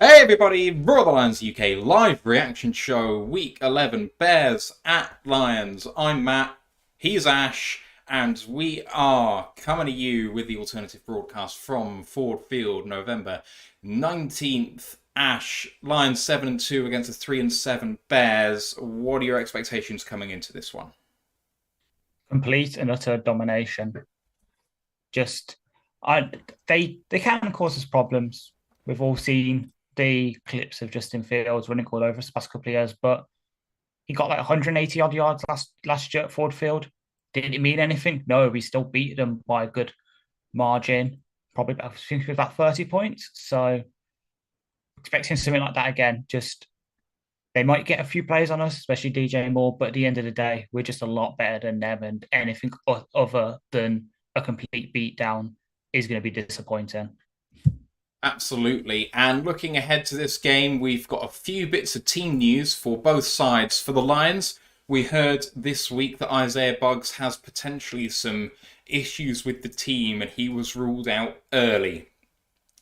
Hey everybody, Royal Lions UK live reaction show, week 11, Bears at Lions. I'm Matt, he's Ash, and we are coming to you with the alternative broadcast from Ford Field, November 19th. Ash, Lions 7-2 against the 3-7 Bears. What are your expectations coming into this one? Complete and utter domination. Just, I they can cause us problems. We've all seen the clips of Justin Fields running all over us the past couple of years, but he got like 180 odd yards last year at Ford Field. Did it mean anything? No, we still beat them by a good margin. Probably, I think it was about 30 points. So expecting something like that again. Just they might get a few plays on us, especially DJ Moore, but at the end of the day, we're just a lot better than them, and anything other than a complete beatdown is going to be disappointing. Absolutely. And looking ahead to this game, we've got a few bits of team news for both sides. For the Lions, we heard this week that Isaiah Buggs has potentially some issues with the team and he was ruled out early.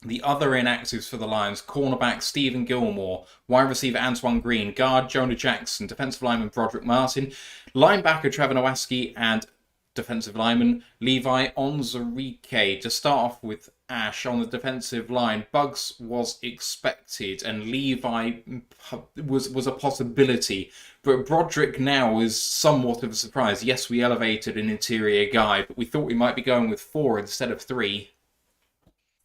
The other inactives for the Lions, cornerback Stephen Gilmore, wide receiver Antoine Green, guard Jonah Jackson, defensive lineman Broderick Martin, linebacker Trevor Nowaski, and defensive lineman Levi Onwuzurike. To start off with, Ash, on the defensive line, Buggs was expected and Levi was a possibility, but Broderick now is somewhat of a surprise. Yes, we elevated an interior guy, but we thought we might be going with 4 instead of 3.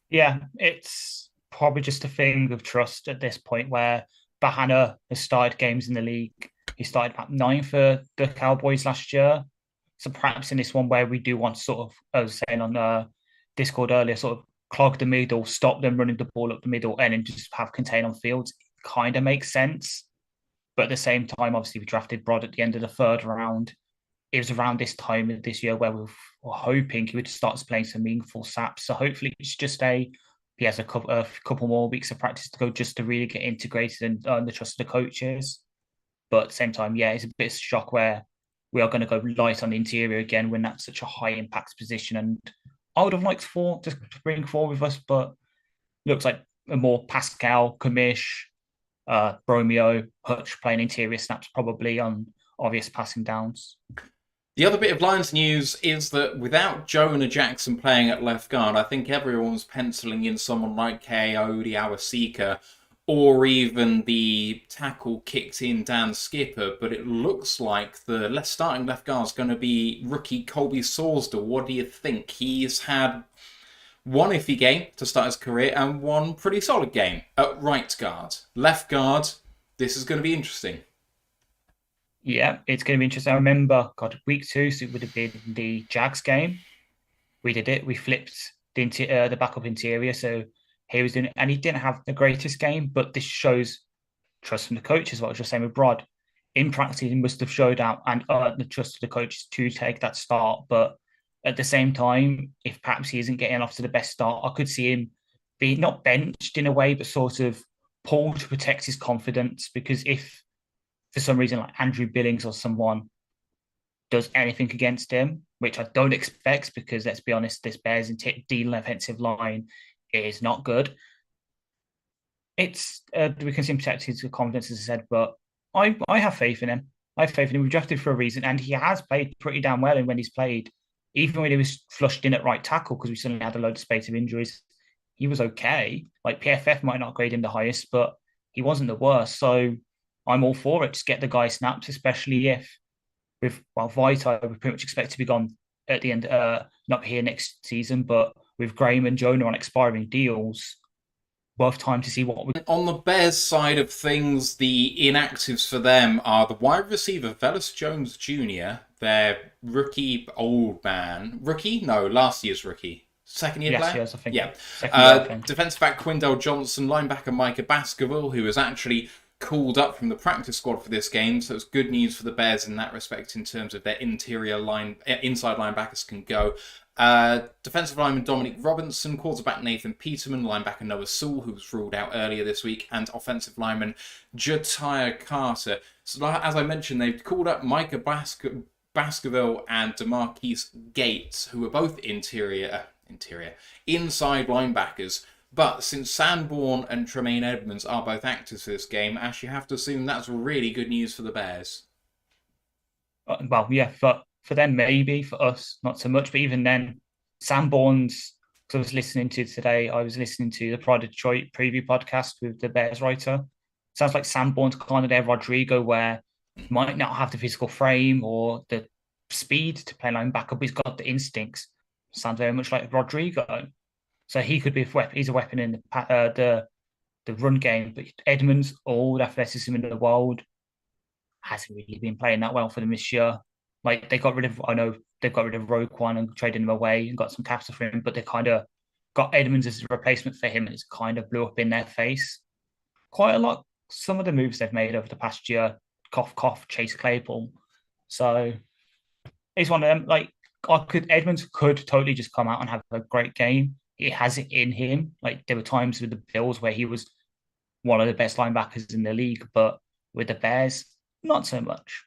Yeah, it's probably just a thing of trust at this point where Bahana has started games in the league. He started about 9 for the Cowboys last year. So perhaps in this one where we do want to sort of, I was saying on Discord earlier, sort of clog the middle, stop them running the ball up the middle, and then just have contain on fields, kind of makes sense. But at the same time, obviously, we drafted Brod at the end of the third round. It was around this time of this year where we were hoping he would start playing some meaningful saps. So hopefully, it's just he has a couple more weeks of practice to go just to really get integrated and earn the trust of the coaches. But at the same time, yeah, it's a bit of a shock where we are going to go light on the interior again when that's such a high impact position. And I would have liked 4 to bring 4 with us, but looks like a more Pascal, Kamish, Bromeo, Hutch playing interior snaps probably on obvious passing downs. The other bit of Lions news is that without Jonah Jackson playing at left guard, I think everyone's penciling in someone like Coyote Awasika or even the tackle kicked in Dan Skipper, but it looks like the starting left guard is going to be rookie Colby Sorsdal. What do you think? He's had one iffy game to start his career and one pretty solid game at right guard. Left guard, this is going to be interesting. Yeah, it's going to be interesting. I remember, God, week 2, so it would have been the Jags game. We did it. We flipped the backup interior, so he was doing it, and he didn't have the greatest game. But this shows trust from the coaches. What I was just saying with Brod, in practice, he must have showed out and the trust of the coaches to take that start. But at the same time, if perhaps he isn't getting off to the best start, I could see him being not benched in a way, but sort of pulled to protect his confidence. Because if for some reason, like Andrew Billings or someone does anything against him, which I don't expect because let's be honest, this Bears D defensive line is not good. It's we can see him protect his confidence, as I said, but I have faith in him. I have faith in him. We drafted for a reason, and he has played pretty damn well. And when he's played, even when he was flushed in at right tackle because we suddenly had a load of space of injuries, he was okay. Like PFF might not grade him the highest, but he wasn't the worst. So I'm all for it. Just get the guy snaps, especially if Vita, we pretty much expect to be gone at the end, not here next season, but with Graham and Jonah on expiring deals, worth time to see what we. On the Bears side of things, the inactives for them are the wide receiver Velus Jones Jr., their rookie old man. Rookie? No, last year's rookie. Second year player? Yes, I think. Yeah. Second year, I think. Defensive back Quindell Johnson, linebacker Micah Baskerville, who was actually called up from the practice squad for this game, so it's good news for the Bears in that respect in terms of their inside linebackers can go. Defensive lineman Dominic Robinson, quarterback Nathan Peterman, linebacker Noah Sewell, who was ruled out earlier this week, and offensive lineman Jatiah Carter. So as I mentioned, they've called up Micah Baskerville and DeMarquise Gates, who are both inside linebackers. But since Sanborn and Tremaine Edmonds are both actors for this game, Ash, you have to assume that's really good news for the Bears. Well, yeah, for them maybe, for us not so much. But even then, Sanborn's. Because I was listening to today, I was listening to the Pride of Detroit preview podcast with the Bears writer. Sounds like Sanborn's kind of their Rodrigo, where he might not have the physical frame or the speed to play linebacker, but he's got the instincts. Sounds very much like Rodrigo. So he could be a weapon. He's a weapon in the run game. But Edmonds, all the athleticism in the world, hasn't really been playing that well for them this year. Like I know they've got rid of Roquan and traded him away and got some capital for him, but they kind of got Edmonds as a replacement for him, and it's kind of blew up in their face quite a lot. Some of the moves they've made over the past year, cough cough, Chase Claypool. So he's one of them. Like Edmonds could totally just come out and have a great game. He has it in him. Like there were times with the Bills where he was one of the best linebackers in the league, but with the Bears, not so much.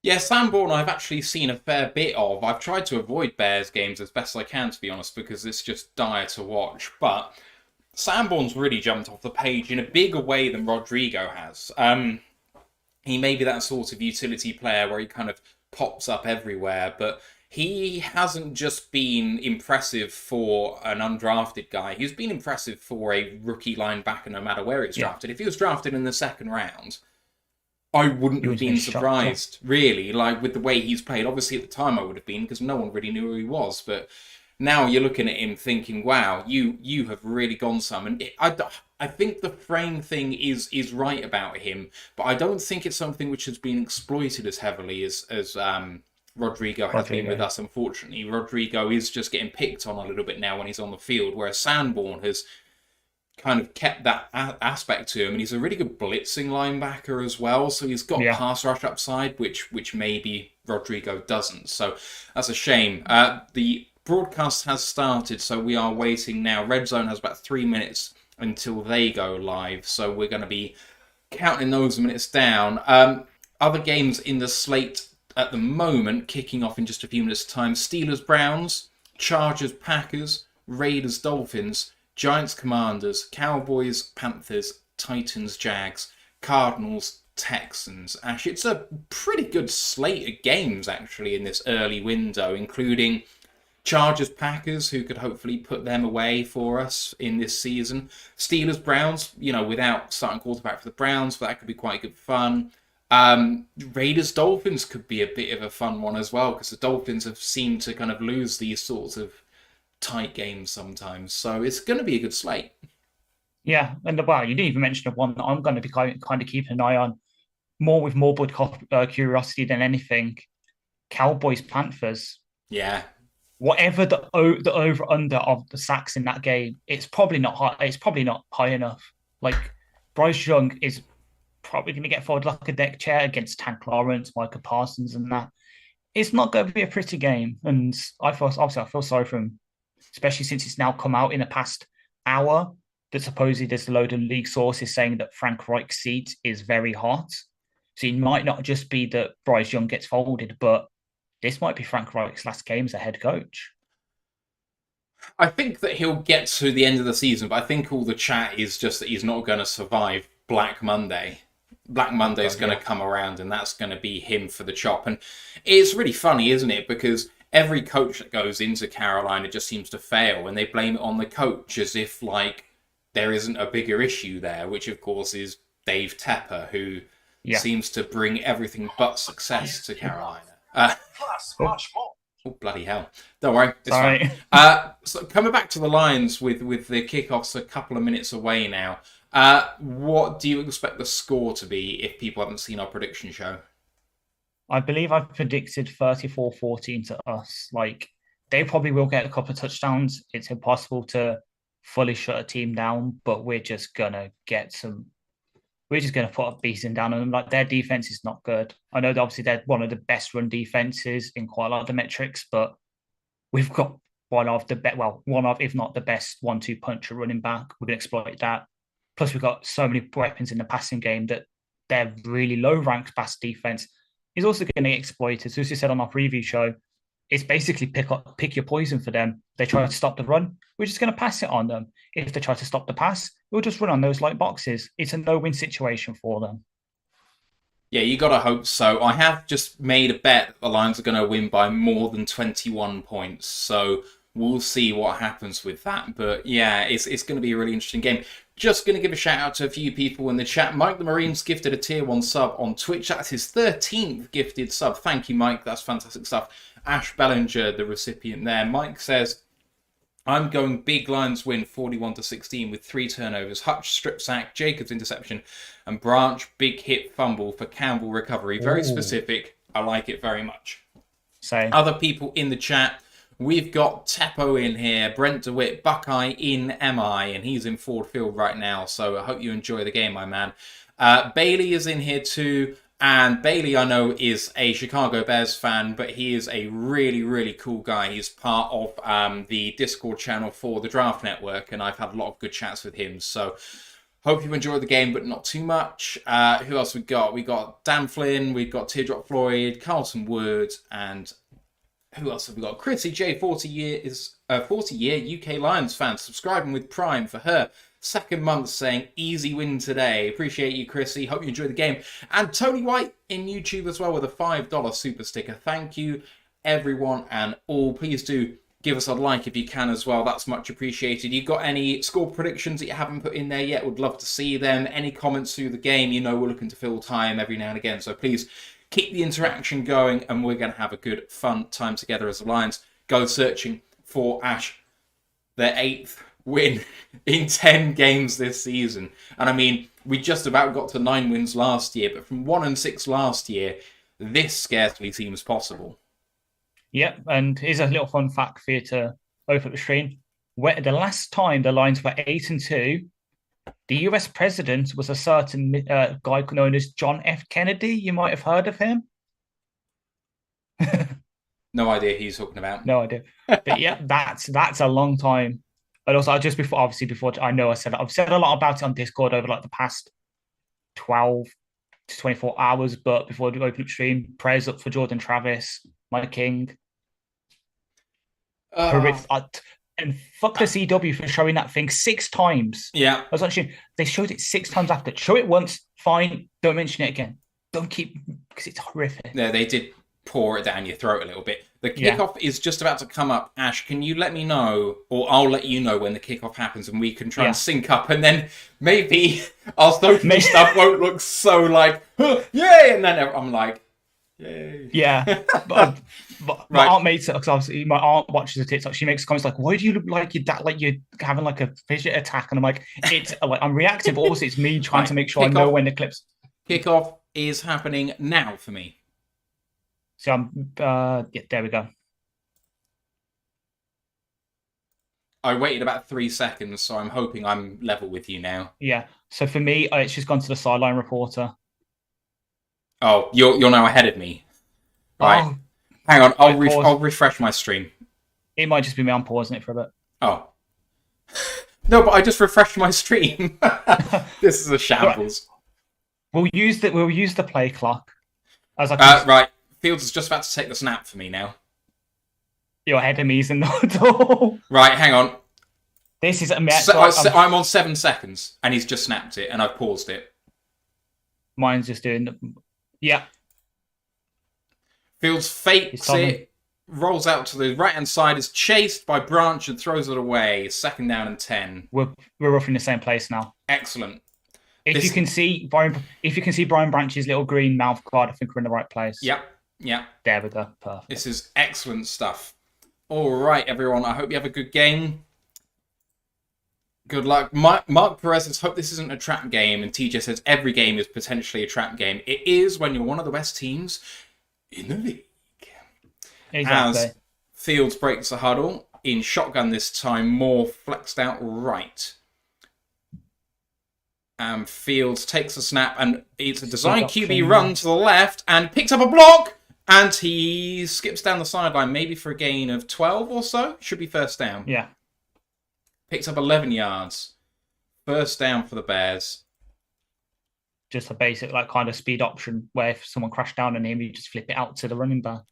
Yeah, Sanborn I've actually seen a fair bit of. I've tried to avoid Bears games as best I can, to be honest, because it's just dire to watch. But Sanborn's really jumped off the page in a bigger way than Rodrigo has. He may be that sort of utility player where he kind of pops up everywhere, but he hasn't just been impressive for an undrafted guy. He's been impressive for a rookie linebacker no matter where he's drafted. If he was drafted in the second round, I wouldn't have been surprised, really, like with the way he's played. Obviously, at the time, I would have been because no one really knew who he was. But now you're looking at him thinking, "Wow, you have really gone some." And I think the frame thing is right about him, but I don't think it's something which has been exploited as heavily as Rodrigo has been with us. Unfortunately, Rodrigo is just getting picked on a little bit now when he's on the field, whereas Sanborn has kind of kept that aspect to him, and he's a really good blitzing linebacker as well. So he's got pass rush upside, which maybe Rodrigo doesn't. So that's a shame. The broadcast has started, so we are waiting now. Red Zone has about 3 minutes until they go live, so we're going to be counting those minutes down. Other games in the slate at the moment, kicking off in just a few minutes' time: Steelers Browns, Chargers Packers, Raiders Dolphins, Giants Commanders, Cowboys Panthers, Titans Jags, Cardinals Texans. Ash, it's a pretty good slate of games actually in this early window, including Chargers Packers, who could hopefully put them away for us in this season. Steelers Browns, without starting quarterback for the Browns, but that could be quite good fun. Raiders Dolphins could be a bit of a fun one as well, because the Dolphins have seemed to kind of lose these sorts of tight games sometimes, so it's going to be a good slate. Yeah, and you didn't even mention the one that I'm going to be kind of keeping an eye on, more with morbid curiosity than anything. Cowboys Panthers. Yeah. Whatever the over under of the sacks in that game, it's probably not high. It's probably not high enough. Like Bryce Young is probably going to get forward like a deck chair against Tank Lawrence, Micah Parsons, and that. It's not going to be a pretty game, and I feel sorry for him, especially since it's now come out in the past hour that supposedly there's a load of league sources saying that Frank Reich's seat is very hot. So it might not just be that Bryce Young gets folded, but this might be Frank Reich's last game as a head coach. I think that he'll get to the end of the season, but I think all the chat is just that he's not going to survive Black Monday. Black Monday is going to come around, and that's going to be him for the chop. And it's really funny, isn't it? Because every coach that goes into Carolina just seems to fail, and they blame it on the coach as if, like, there isn't a bigger issue there, which, of course, is Dave Tepper, who seems to bring everything but success to Carolina. Plus, much more. Oh, bloody hell. Don't worry, it's Sorry. fine. So coming back to the Lions with the kickoffs a couple of minutes away now, what do you expect the score to be if people haven't seen our prediction show? I believe I've predicted 34-14 to us. Like, they probably will get a couple of touchdowns. It's impossible to fully shut a team down, but we're just going to put a beating down on them. Like, their defense is not good. I know that obviously they're one of the best run defenses in quite a lot of the metrics, but we've got one of, if not the best 1-2 puncher running back. We're going to exploit that. Plus, we've got so many weapons in the passing game that their really low-ranked pass defense is also going to get exploited. So as you said on our preview show, it's basically pick your poison for them. They try to stop the run, we're just going to pass it on them. If they try to stop the pass, we'll just run on those light boxes. It's a no-win situation for them. Yeah, you gotta hope so. I have just made a bet that the Lions are going to win by more than 21 points, so we'll see what happens with that. But yeah, it's going to be a really interesting game. Just going to give a shout out to a few people in the chat. Mike the Marine's gifted a tier 1 sub on Twitch. That's his 13th gifted sub. Thank you, Mike. That's fantastic stuff. Ash Bellinger, the recipient there. Mike says, I'm going big Lions win 41-16 with 3 turnovers. Hutch strip sack, Jacobs interception, and Branch big hit fumble for Campbell recovery. Very specific. I like it very much. Same. Other people in the chat. We've got Teppo in here, Brent DeWitt, Buckeye in MI, and he's in Ford Field right now, so I hope you enjoy the game, my man. Bailey is in here too, and Bailey, I know, is a Chicago Bears fan, but he is a really, really cool guy. He's part of the Discord channel for the Draft Network, and I've had a lot of good chats with him, so hope you enjoy the game, but not too much. Who else we got? We got Dan Flynn, we've got Teardrop Floyd, Carlton Wood, and who else have we got? Chrissy J, 40 year UK Lions fan, subscribing with Prime for her second month, saying easy win today. Appreciate you, Chrissy. Hope you enjoy the game. And Tony White in YouTube as well with a $5 super sticker. Thank you, everyone and all. Please do give us a like if you can as well. That's much appreciated. You got any score predictions that you haven't put in there yet? Would love to see them. Any comments through the game? You know we're looking to fill time every now and again, so please keep the interaction going, and we're going to have a good, fun time together as the Lions go searching for Ash, their 8th win in 10 games this season. And I mean, we just about got to 9 wins last year, but from 1-6 last year, this scarcely seems possible. Yep, and here's a little fun fact for you to open up the stream. Where the last time the Lions were 8-2, the US president was a certain guy known as John F. Kennedy. You might have heard of him. No idea who you're talking about. No idea. But yeah, that's a long time. And also, before I know I've said a lot about it on Discord over like the past 12 to 24 hours. But before we open up stream, prayers up for Jordan Travis, my king. And fuck the CW for showing that thing 6 times. Yeah. I was actually, they showed it 6 times after. Show it once, fine. Don't mention it again. Don't keep, because it's horrific. Yeah, they did pour it down your throat a little bit. The kickoff is just about to come up. Ash, can you let me know, or I'll let you know when the kickoff happens, and we can try and sync up, and then maybe our social stuff won't look so like, yay, and then I'm like, yay. Yeah. But my aunt makes it, because obviously my aunt watches the TikTok. She makes comments like, why do you look like your dad, like you're having like a fidget attack? And I'm like, it's like, I'm reacting, but also it's me trying to make sure I know when the clips. Kickoff is happening now for me. So I'm, there we go. I waited about 3 seconds, so I'm hoping I'm level with you now. Yeah. So for me, it's just gone to the sideline reporter. Oh, you're now ahead of me. Right. Oh, hang on, I'll refresh my stream. It might just be me. I'm pausing it for a bit. Oh. No, but I just refreshed my stream. This is a shambles. We'll use the play clock. As right. Fields is just about to take the snap for me now. Your ahead of me's in the door. Right, hang on. This is I'm on 7 seconds, and he's just snapped it, and I've paused it. Mine's just doing. Yeah. Fields fakes it, rolls out to the right hand side, is chased by Branch and throws it away. 2nd down and 10. We're roughly in the same place now. Excellent. If you can see Brian Branch's little green mouth guard, I think we're in the right place. Yep. There we go. Perfect. This is excellent stuff. All right, everyone. I hope you have a good game. Good luck. Mark Perez says, hope this isn't a trap game. And TJ says, every game is potentially a trap game. It is when you're one of the best teams in the league. Exactly. As Fields breaks the huddle, in shotgun this time, more flexed out right. Fields takes a snap, and it's a design QB run to the left, and picks up a block, and he skips down the sideline, maybe for a gain of 12 or so. Should be 1st down. Yeah. Picks up 11 yards. 1st down for the Bears. Just a basic kind of speed option where if someone crashed down on him, you just flip it out to the running back.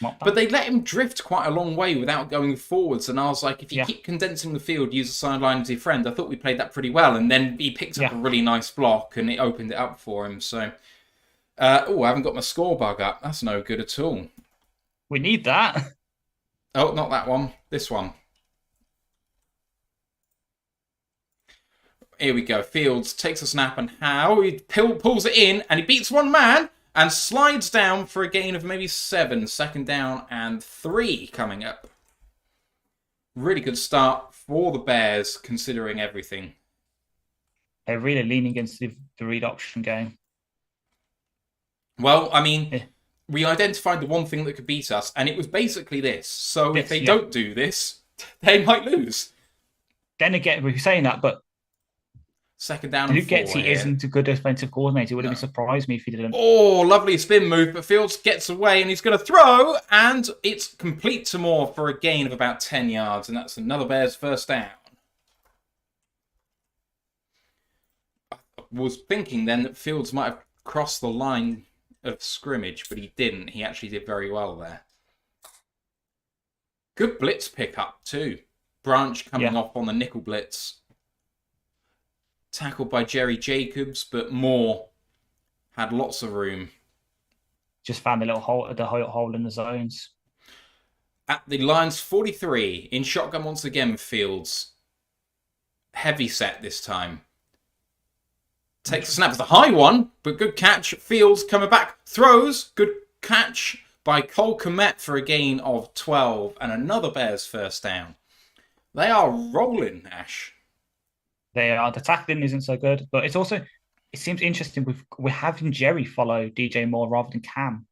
Not bad. But they let him drift quite a long way without going forwards, and I was like, if you Yeah. keep condensing the field, use the sideline as your friend. I thought we played that pretty well, and then he picked up Yeah. a really nice block, and it opened it up for him. So, I haven't got my score bug up. That's no good at all. We need that. Oh, not that one. This one. Here we go. Fields takes a snap, and how he pulls it in, and he beats one man and slides down for a gain of maybe 7. Second down and 3 coming up. Really good start for the Bears, considering everything. They're really leaning against the read option game. Well, I mean, Yeah. we identified the one thing that could beat us, and it was basically this. So if This, they yeah. don't do this, they might lose. Then again, we're saying that, but Second down and Luke 4 Getty here. isn't a good defensive coordinator. It would have been surprised me if he didn't. Oh, lovely spin move, but Fields gets away and he's going to throw, and it's complete to Moore for a gain of about 10 yards, and that's another Bears first down. I was thinking then that Fields might have crossed the line of scrimmage, but he didn't. He actually did very well there. Good blitz pickup too. Branch coming off on the nickel blitz. Tackled by Jerry Jacobs, but Moore had lots of room. Just found a little hole in the zones. At the Lions 43, in shotgun once again, Fields. Heavy set this time. Takes a snap. It's a high one, but good catch. Fields coming back. Throws. Good catch by Cole Kmet for a gain of 12. And another Bears first down. They are rolling, Ash. They are. The tackling isn't so good, but it's also, it seems interesting. We're having Jerry follow DJ Moore rather than Cam.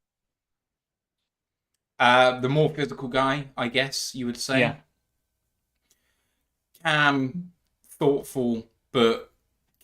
The more physical guy, I guess you would say. Yeah. Cam, thoughtful, but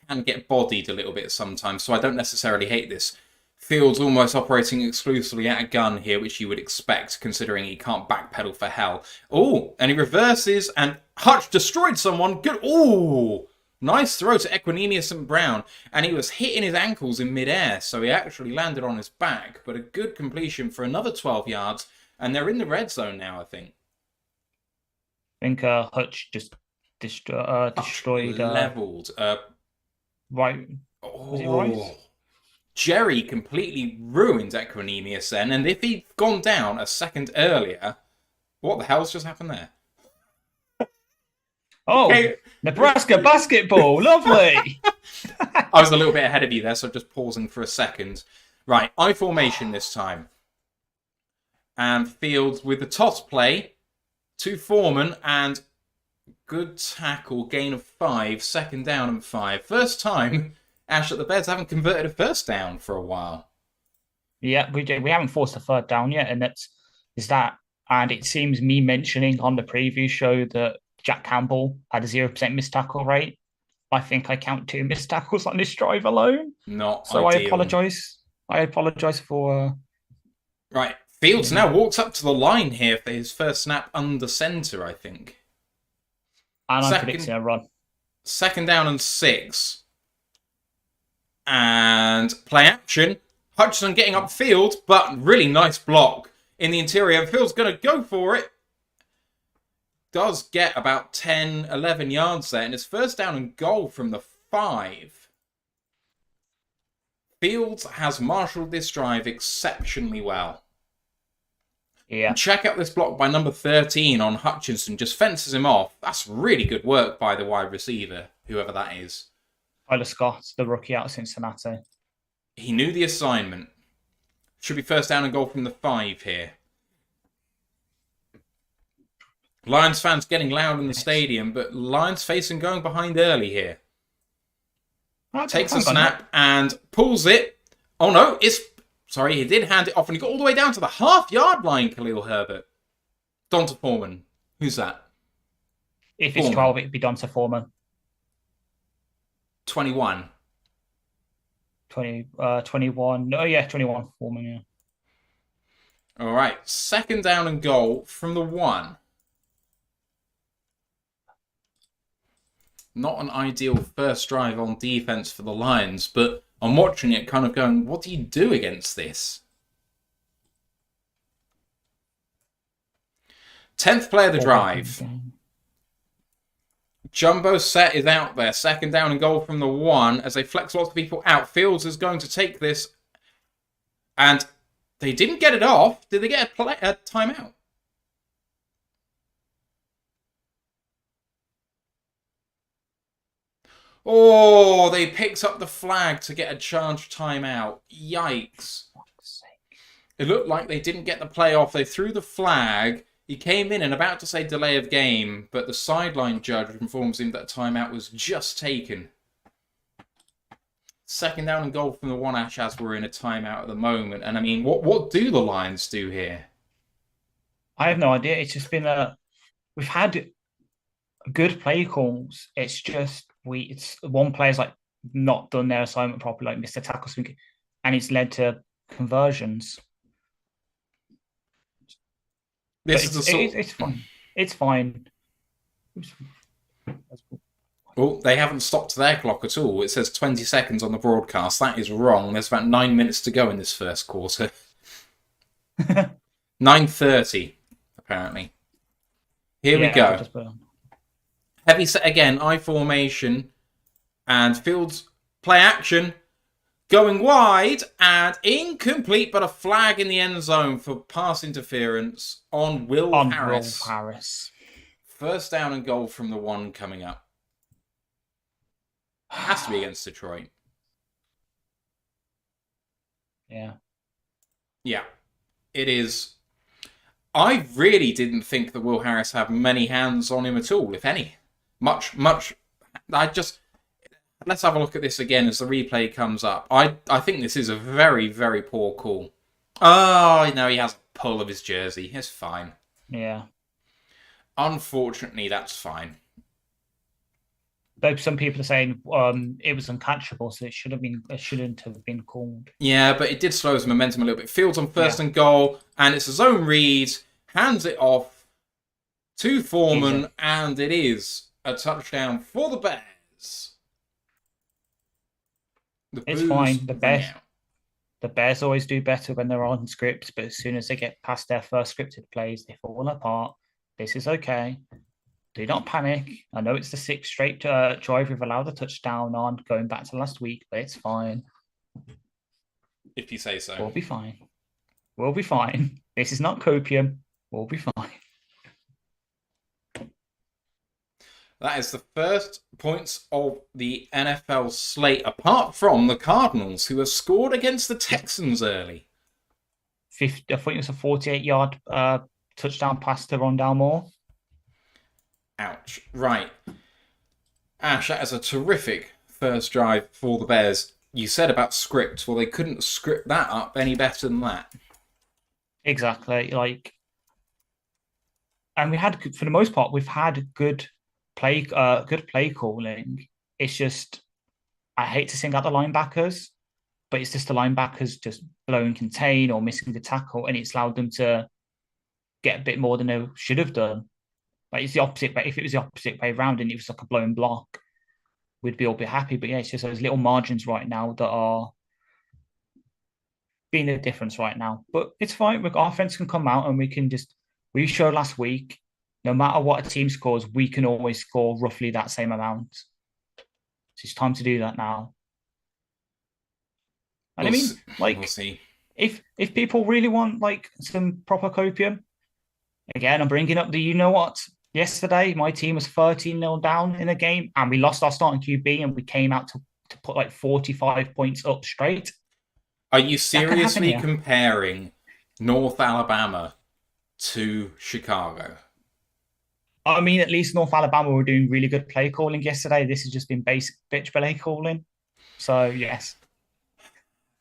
can get bodied a little bit sometimes, so I don't necessarily hate this. Fields almost operating exclusively at a gun here, which you would expect, considering he can't backpedal for hell. Oh, and he reverses, and Hutch destroyed someone. Good. Oh, nice throw to Equinemius and Brown, and he was hitting his ankles in midair, so he actually landed on his back, but a good completion for another 12 yards, and they're in the red zone now, I think. I think Hutch just destroyed. Leveled. Right. Was it Rice? Jerry completely ruined Equinemius then, and if he'd gone down a second earlier, what the hell's just happened there? Oh, Hey. Nebraska basketball. Lovely. I was a little bit ahead of you there, so just pausing for a second. Right, I formation this time. And Fields with the toss play to Foreman, and good tackle, gain of 5, second down and 5. First time, Ash, that the Bears haven't converted a first down for a while. Yeah, we haven't forced a third down yet, and and it seems me mentioning on the preview show that Jack Campbell had a 0% missed tackle rate. I think I count 2 missed tackles on this drive alone. Not so ideal. I apologise. I apologise for. Right, Fields now walks up to the line here for his first snap under centre, I think. And I'm predicting a run. Second down and 6. And play action. Hutchinson getting upfield, but really nice block in the interior. Fields going to go for it. Does get about 10, 11 yards there. And it's first down and goal from the 5. Fields has marshalled this drive exceptionally well. Yeah. And check out this block by number 13 on Hutchinson. Just fences him off. That's really good work by the wide receiver, whoever that is. Tyler Scott, the rookie out of Cincinnati. He knew the assignment. Should be first down and goal from the 5 here. Lions fans getting loud in the stadium, but Lions facing going behind early here. Takes a snap and pulls it. Oh no, sorry, he did hand it off and he got all the way down to the half-yard line, Khalil Herbert. Donta Foreman. Who's that? If it's 12, it'd be Donta Foreman. 21. 21. Oh, yeah, 21 Foreman, yeah. All right, second down and goal from the 1. Not an ideal first drive on defense for the Lions, but I'm watching it kind of going, what do you do against this? 10th play of the Ball back in drive. the game. Jumbo set is out there. 2nd down and goal from the 1 as they flex lots of people out. Fields is going to take this. And they didn't get it off. Did they get a timeout? Oh, they picked up the flag to get a charge timeout. Yikes. It looked like they didn't get the play off. They threw the flag. He came in and about to say delay of game, but the sideline judge informs him that a timeout was just taken. 2nd down and goal from the 1 Ash as we're in a timeout at the moment. And I mean, what do the Lions do here? I have no idea. It's just been we've had good play calls. It's just it's one player's like not done their assignment properly, like missed a tackle swing, and it's led to conversions. It's fine. It's fine. Oh, they haven't stopped their clock at all. It says 20 seconds on the broadcast. That is wrong. There's about 9 minutes to go in this first quarter. 9:30, apparently. Here we go. Heavy set again, I formation. And Fields play action. Going wide and incomplete, but a flag in the end zone for pass interference on Will Harris. 1st down and goal from the 1 coming up. Has to be against Detroit. Yeah. Yeah, it is. I really didn't think that Will Harris had many hands on him at all, if any. Much. Let's have a look at this again as the replay comes up. I think this is a very, very poor call. Oh, no, he has a pull of his jersey. It's fine. Yeah. Unfortunately, that's fine. Though some people are saying it was uncatchable, so it shouldn't have been called. Yeah, but it did slow his momentum a little bit. Fields on 1st and goal, and it's a zone read, hands it off to Foreman, and it is a touchdown for the Bears. It's fine. The Bears always do better when they're on scripts, but as soon as they get past their first scripted plays, they fall apart. This is okay. Do not panic. I know it's the 6th straight drive we've allowed a touchdown on, going back to last week, but it's fine. If you say so. We'll be fine. We'll be fine. This is not copium. We'll be fine. That is the first points of the NFL slate, apart from the Cardinals, who have scored against the Texans early. I think it was a 48-yard touchdown pass to Rondale Moore. Ouch. Right. Ash, that is a terrific first drive for the Bears. You said about script. Well, they couldn't script that up any better than that. Exactly. And we had, for the most part, we've had good play calling. It's just, I hate to sing out the linebackers, but it's just the linebackers just blowing contain or missing the tackle, and it's allowed them to get a bit more than they should have done. Like, it's the opposite, but if it was the opposite way around and it was like a blown block, we'd all be happy. But yeah, it's just those little margins right now that are being the difference right now. But it's fine. Our offense can come out and we showed last week, no matter what a team scores, we can always score roughly that same amount. So it's time to do that now. And we'll see. If people really want some proper copium, again, I'm bringing up the, you know what? Yesterday, my team was 13-0 down in a game, and we lost our starting QB, and we came out to put 45 points up straight. Are you seriously comparing North Alabama to Chicago? I mean, at least North Alabama were doing really good play calling yesterday. This has just been basic bitch play calling. So, yes.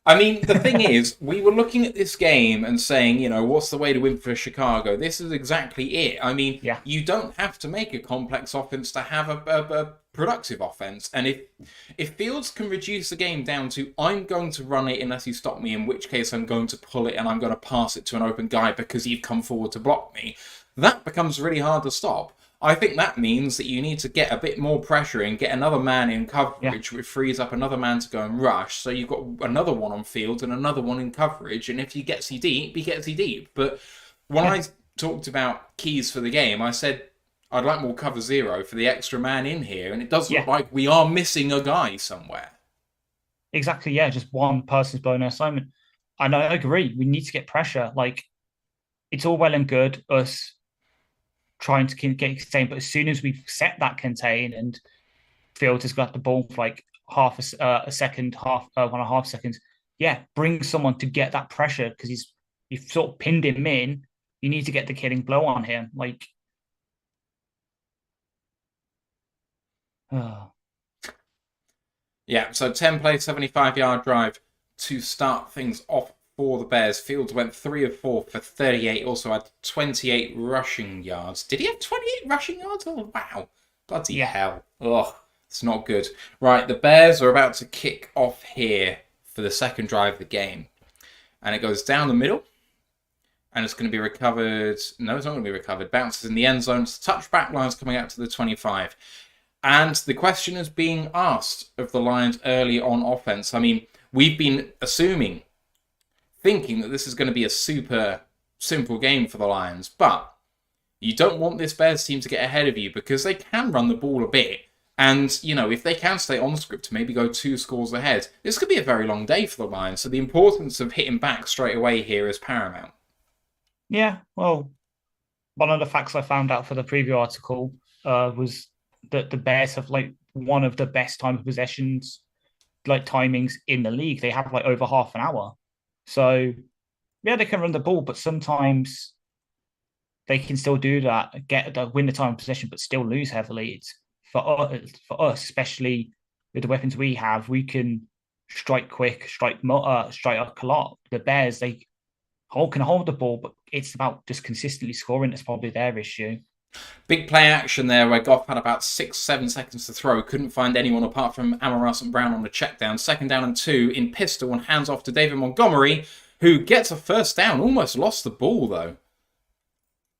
I mean, the thing is, we were looking at this game and saying, what's the way to win for Chicago? This is exactly it. I mean, You don't have to make a complex offense to have a productive offense. And if Fields can reduce the game down to, I'm going to run it unless you stop me, in which case I'm going to pull it and I'm going to pass it to an open guy because you've come forward to block me, that becomes really hard to stop. I think that means that you need to get a bit more pressure and get another man in coverage, which frees up another man to go and rush. So you've got another one on field and another one in coverage. And if he gets you deep, he gets you deep. But when I talked about keys for the game, I said I'd like more cover zero for the extra man in here, and it does look like we are missing a guy somewhere. Exactly, yeah. Just one person's blown an assignment. And I agree. We need to get pressure. Like, it's all well and good us trying to get contained, but as soon as we've set that contain and Field has got the ball for like half a second, 1.5 seconds, bring someone to get that pressure because you've sort of pinned him in. You need to get the killing blow on him. Like, Yeah, so 10 play, 75-yard drive to start things off for the Bears. Fields went 3 of 4 for 38, also had 28 rushing yards. Did he have 28 rushing yards? Oh, wow. Bloody hell. Ugh, it's not good. Right, the Bears are about to kick off here for the second drive of the game. And it goes down the middle. And it's going to be recovered. No, it's not going to be recovered. Bounces in the end zone. Touchback lines coming out to the 25. And the question is being asked of the Lions early on offense. I mean, we've been thinking that this is going to be a super simple game for the Lions. But you don't want this Bears team to get ahead of you because they can run the ball a bit. And, you know, if they can stay on script to maybe go 2 scores ahead, this could be a very long day for the Lions. So the importance of hitting back straight away here is paramount. Yeah, well, one of the facts I found out for the preview article was that the Bears have like one of the best time of possessions, like timings in the league. They have like over half an hour. So yeah, they can run the ball, but sometimes they can still do that, win the time of possession, but still lose heavily. It's for us, especially with the weapons we have, we can strike quick, strike a lot. The Bears, they can hold the ball, but it's about just consistently scoring. That's probably their issue. Big play action there where Goff had about 6-7 seconds to throw. Couldn't find anyone apart from Amon St. Brown on the check down. 2nd down and 2 in pistol and hands off to David Montgomery, who gets a first down. Almost lost the ball, though.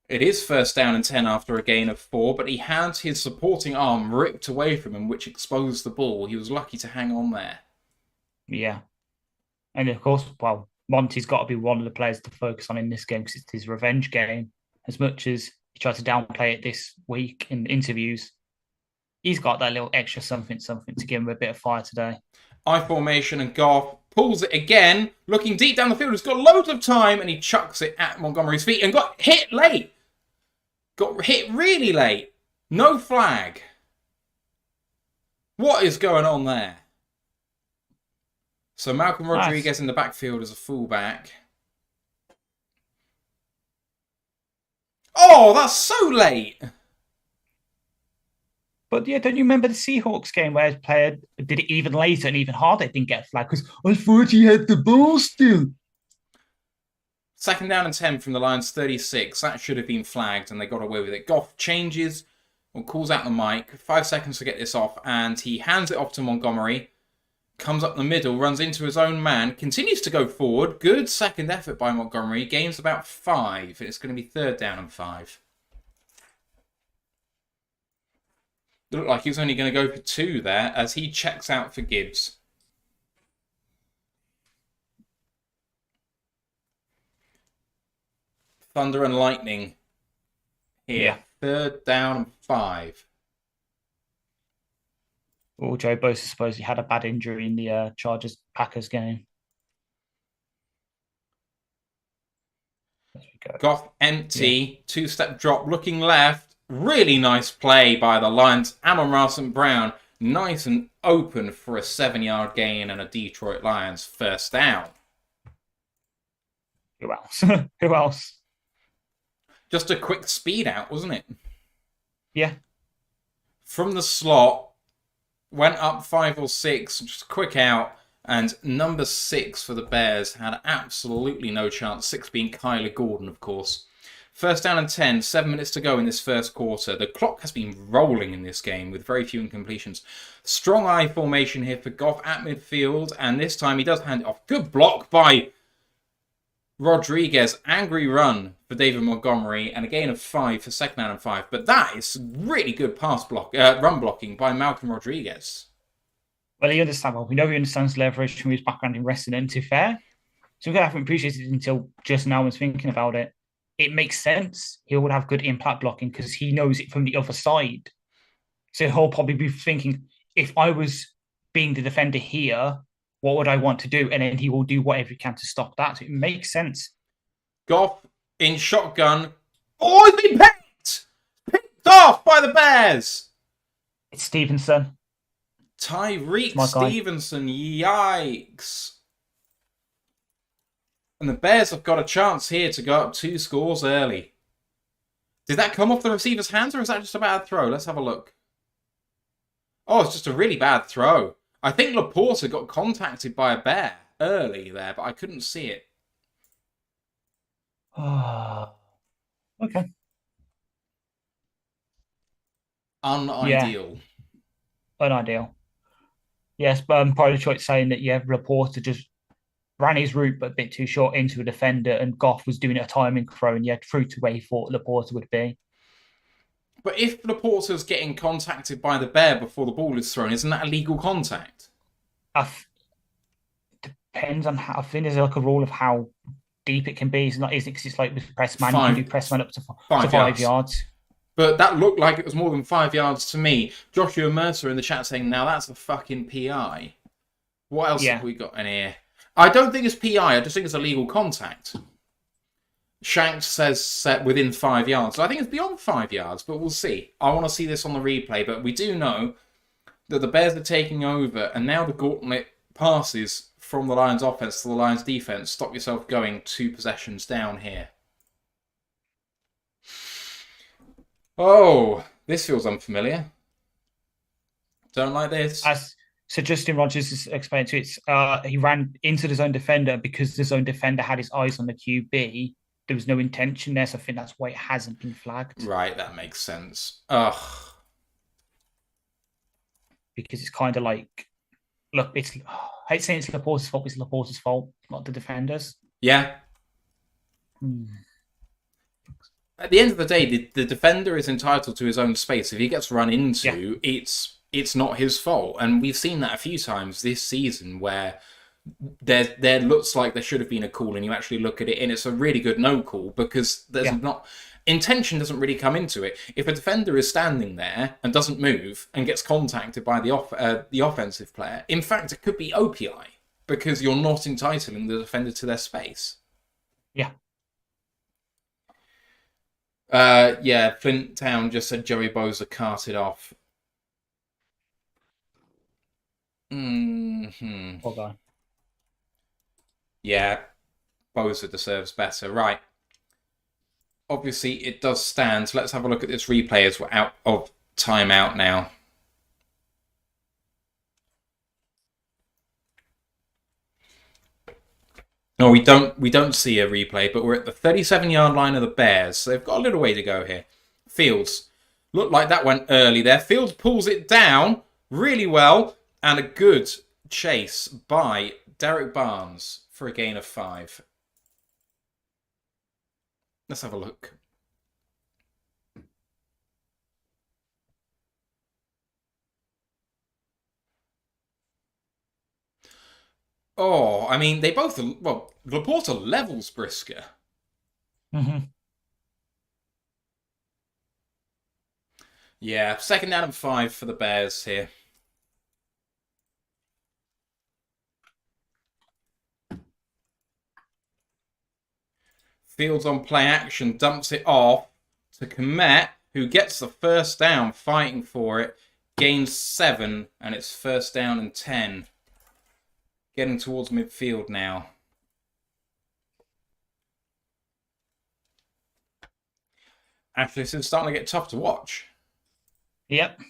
It is 1st down and 10 after a gain of 4, but he had his supporting arm ripped away from him, which exposed the ball. He was lucky to hang on there. Yeah. And of course, well, Monty's got to be one of the players to focus on in this game because it's his revenge game. As much as he tried to downplay it this week in interviews, he's got that little extra something to give him a bit of fire today. I formation and Goff pulls it again, looking deep down the field. He's got loads of time and he chucks it at Montgomery's feet and got hit late. Got hit really late. No flag. What is going on there? So Malcolm Rodriguez in the backfield as a fullback. Oh, that's so late. But yeah, don't you remember the Seahawks game where a player did it even later and even harder? It didn't get flagged because I thought he had the ball still. 2nd down and 10 from the Lions 36. That should have been flagged and they got away with it. Goff changes or calls out the mic. 5 seconds to get this off and he hands it off to Montgomery. Comes up the middle, runs into his own man, continues to go forward. Good second effort by Montgomery. Gains about 5. It's going to be 3rd down and 5. It looked like he was only going to go for 2 there as he checks out for Gibbs. Thunder and lightning here. 3rd down and 5. Oh, Joe Bosa supposedly had a bad injury in the Chargers-Packers game. There we go. Goff empty, 2-step drop, looking left. Really nice play by the Lions. Amon St. Brown, nice and open for a 7-yard gain and a Detroit Lions 1st down. Who else? Who else? Just a quick speed out, wasn't it? Yeah. From the slot, went up 5 or 6, just quick out, and number 6 for the Bears had absolutely no chance. 6 being Kyler Gordon, of course. 1st down and 10, 7 minutes to go in this first quarter. The clock has been rolling in this game with very few incompletions. Strong I formation here for Goff at midfield, and this time he does hand it off. Good block by Rodriguez. Angry run for David Montgomery, and a gain of 5 for 2nd down and 5. But that is really good run blocking by Malcolm Rodriguez. Well, he understands. Well, we know he understands leverage from his background in wrestling. And to be fair, so I haven't appreciated it until just now. I was thinking about it. it makes sense. He would have good impact blocking because he knows it from the other side. So he'll probably be thinking, if I was being the defender here, what would I want to do? And then he will do whatever he can to stop that. So it makes sense. Goff in shotgun. Oh, he's been picked! Picked off by the Bears! It's Stevenson. Tyreek My guy. Stevenson, yikes. And the Bears have got a chance here to go up 2 scores early. Did that come off the receiver's hands, or is that just a bad throw? Let's have a look. Oh, it's just a really bad throw. I think Laporta got contacted by a Bear early there, but I couldn't see it. Okay. Unideal. Unideal. Yes, but probably choice saying that, Laporta just ran his route but a bit too short into a defender, and Goff was doing a timing throw and through to where he thought Laporta would be. But if Laporta's getting contacted by the Bear before the ball is thrown, isn't that illegal contact? Depends on how. I think there's like a rule of how deep it can be. It's not, because it's like with press man, you can do press man up to 5 yards. But that looked like it was more than 5 yards to me. Joshua Mercer in the chat saying, now that's a fucking PI. What else have we got in here? I don't think it's PI, I just think it's illegal contact. Shanks says set within 5 yards. So I think it's beyond 5 yards, but we'll see. I want to see this on the replay, but we do know that the Bears are taking over, and now the gauntlet passes from the Lions offense to the Lions defense. Stop yourself going 2 possessions down here. Oh, this feels unfamiliar. Don't like this. So Justin Rogers has explained to it. He ran into the zone defender because the zone defender had his eyes on the QB. There was no intention there, so I think that's why it hasn't been flagged. Right, that makes sense. Ugh. Because it's kind of like, look, I hate saying it's Laporta's fault, it's Laporta's fault, not the defenders. Yeah. At the end of the day, the defender is entitled to his own space. If he gets run into, it's not his fault. And we've seen that a few times this season where there looks like there should have been a call, and you actually look at it and it's a really good no call because there's not intention doesn't really come into it. If a defender is standing there and doesn't move and gets contacted by the offensive player, in fact it could be OPI because you're not entitling the defender to their space. Flint Town just said Joey Bosa carted off. Hold on. Yeah, Bosa deserves better. Right. Obviously, it does stand. So let's have a look at this replay as we're out of timeout now. No, we don't see a replay, but we're at the 37-yard line of the Bears. So they've got a little way to go here. Fields. Looked like that went early there. Fields pulls it down really well. And a good chase by Derek Barnes for a gain of 5. Let's have a look. Oh, I mean, they both... Well, Laporta levels Brisker. Yeah, 2nd down and 5 for the Bears here. Fields on play action, dumps it off to Komet, who gets the first down, fighting for it, gains 7, and it's 1st down and 10. Getting towards midfield now. Actually, this is starting to get tough to watch. Yep.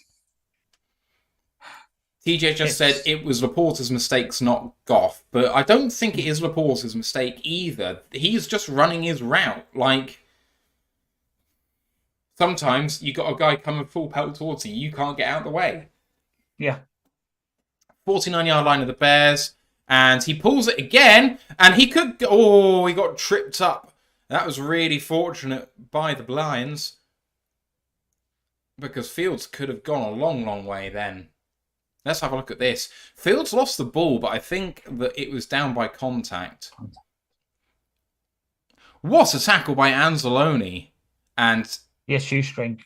TJ just said it was Laporta's mistakes, not Goff. But I don't think it is Laporta's mistake either. He's just running his route. Like, sometimes you got a guy coming full pelt towards you. You can't get out of the way. Yeah. 49-yard line of the Bears. And he pulls it again. And he could... Oh, he got tripped up. That was really fortunate by the Lions. Because Fields could have gone a long, long way then. Let's have a look at this. Fields lost the ball, but I think that it was down by contact. What a tackle by Anzalone. And Yeah, shoestring.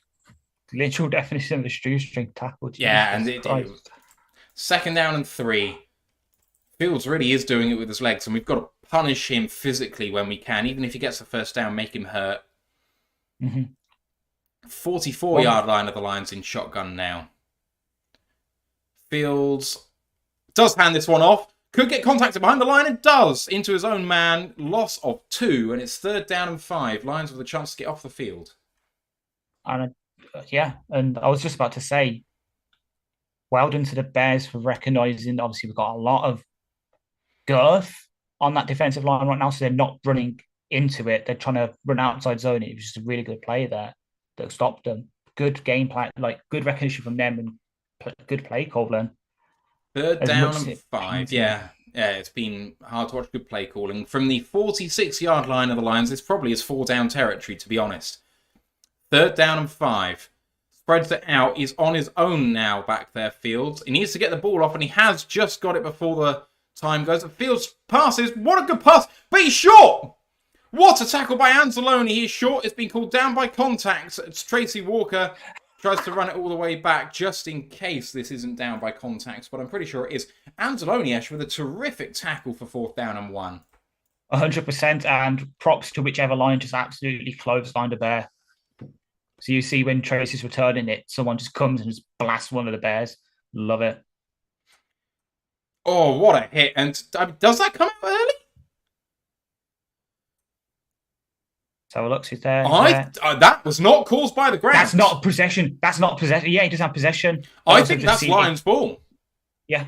Literal definition of a shoestring tackle. yeah, Jesus and Christ. second down and 3. Fields really is doing it with his legs, and we've got to punish him physically when we can. Even if he gets the first down, make him hurt. 44-yard line of the Lions in shotgun now. Fields does hand this one off. Could get contacted behind the line and does. Into his own man. Loss of 2, and it's third down and 5. Lions with a chance to get off the field. And and I was just about to say, well done to the Bears for recognising, obviously, we've got a lot of girth on that defensive line right now, so they're not running into it. They're trying to run outside zone. It was just a really good play there that stopped them. Good game plan, like good recognition from them, and good play calling. Third down and 5. Yeah, it's been hard to watch. Good play calling. From the 46-yard line of the Lions, this probably is 4-down territory, to be honest. Third down and 5. Spreads it out. He's on his own now back there, Fields. He needs to get the ball off, and he has just got it before the time goes. Fields passes. What a good pass, but he's short. What a tackle by Anzalone. He's short. It's been called down by contact. It's Tracy Walker tries to run it all the way back just in case this isn't down by contacts, but I'm pretty sure it is. Anzalone, Ash, with a terrific tackle for 4th down and 1. 100%, and props to whichever line just absolutely clotheslined a Bear. So you see when Tracy's returning it, someone just comes and just blasts one of the Bears. Love it. Oh, what a hit. And does that come out early? So looks, he's there. That was not caused by the ground. That's not possession. Yeah, he does have possession. I think that's Lions ball. Yeah.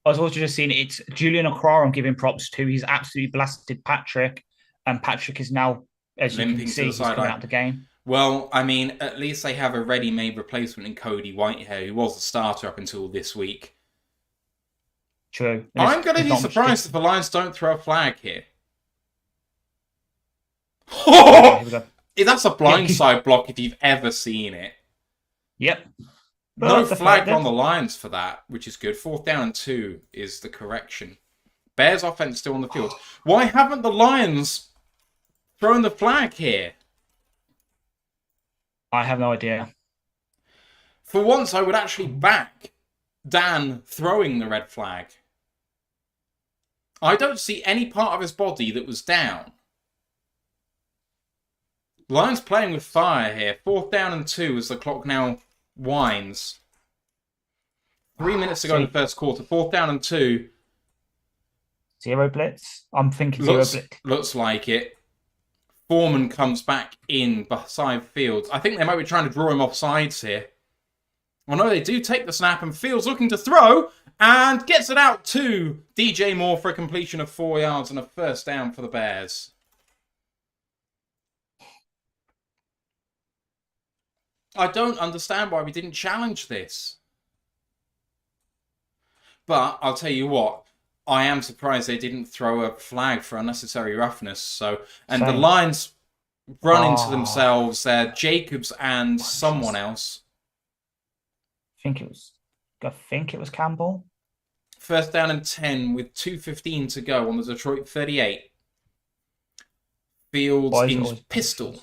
I was also just seeing it's Julian Okra I'm giving props to. He's absolutely blasted Patrick. And Patrick is now, as you can see, he's coming out of the game. Well, I mean, at least they have a ready-made replacement in Cody Whitehair, who was the starter up until this week. True. I'm going to be surprised if the Lions don't throw a flag here. That's a blindside block if you've ever seen it. Yep. No flag on the Lions for that, which is good. 4th down and 2 is the correction. Bears offense still on the field. Why haven't the Lions thrown the flag here? I have no idea. For once, I would actually back Dan throwing the red flag. I don't see any part of his body that was down. Lions playing with fire here. 4th down and 2 as the clock now winds. 3 minutes to go in the first quarter. 4th down and 2. 0 blitz? I'm thinking 0 blitz. Looks like it. Foreman comes back in beside Fields. I think they might be trying to draw him off sides here. Well, no, they do take the snap, and Fields looking to throw, and gets it out to DJ Moore for a completion of 4 yards and a first down for the Bears. I don't understand why we didn't challenge this. But I'll tell you what, I am surprised they didn't throw a flag for unnecessary roughness. The Lions run into themselves there. Jacobs and someone else. I think it was Campbell. First down and 10 with 2:15 to go on the Detroit 38. Fields in pistol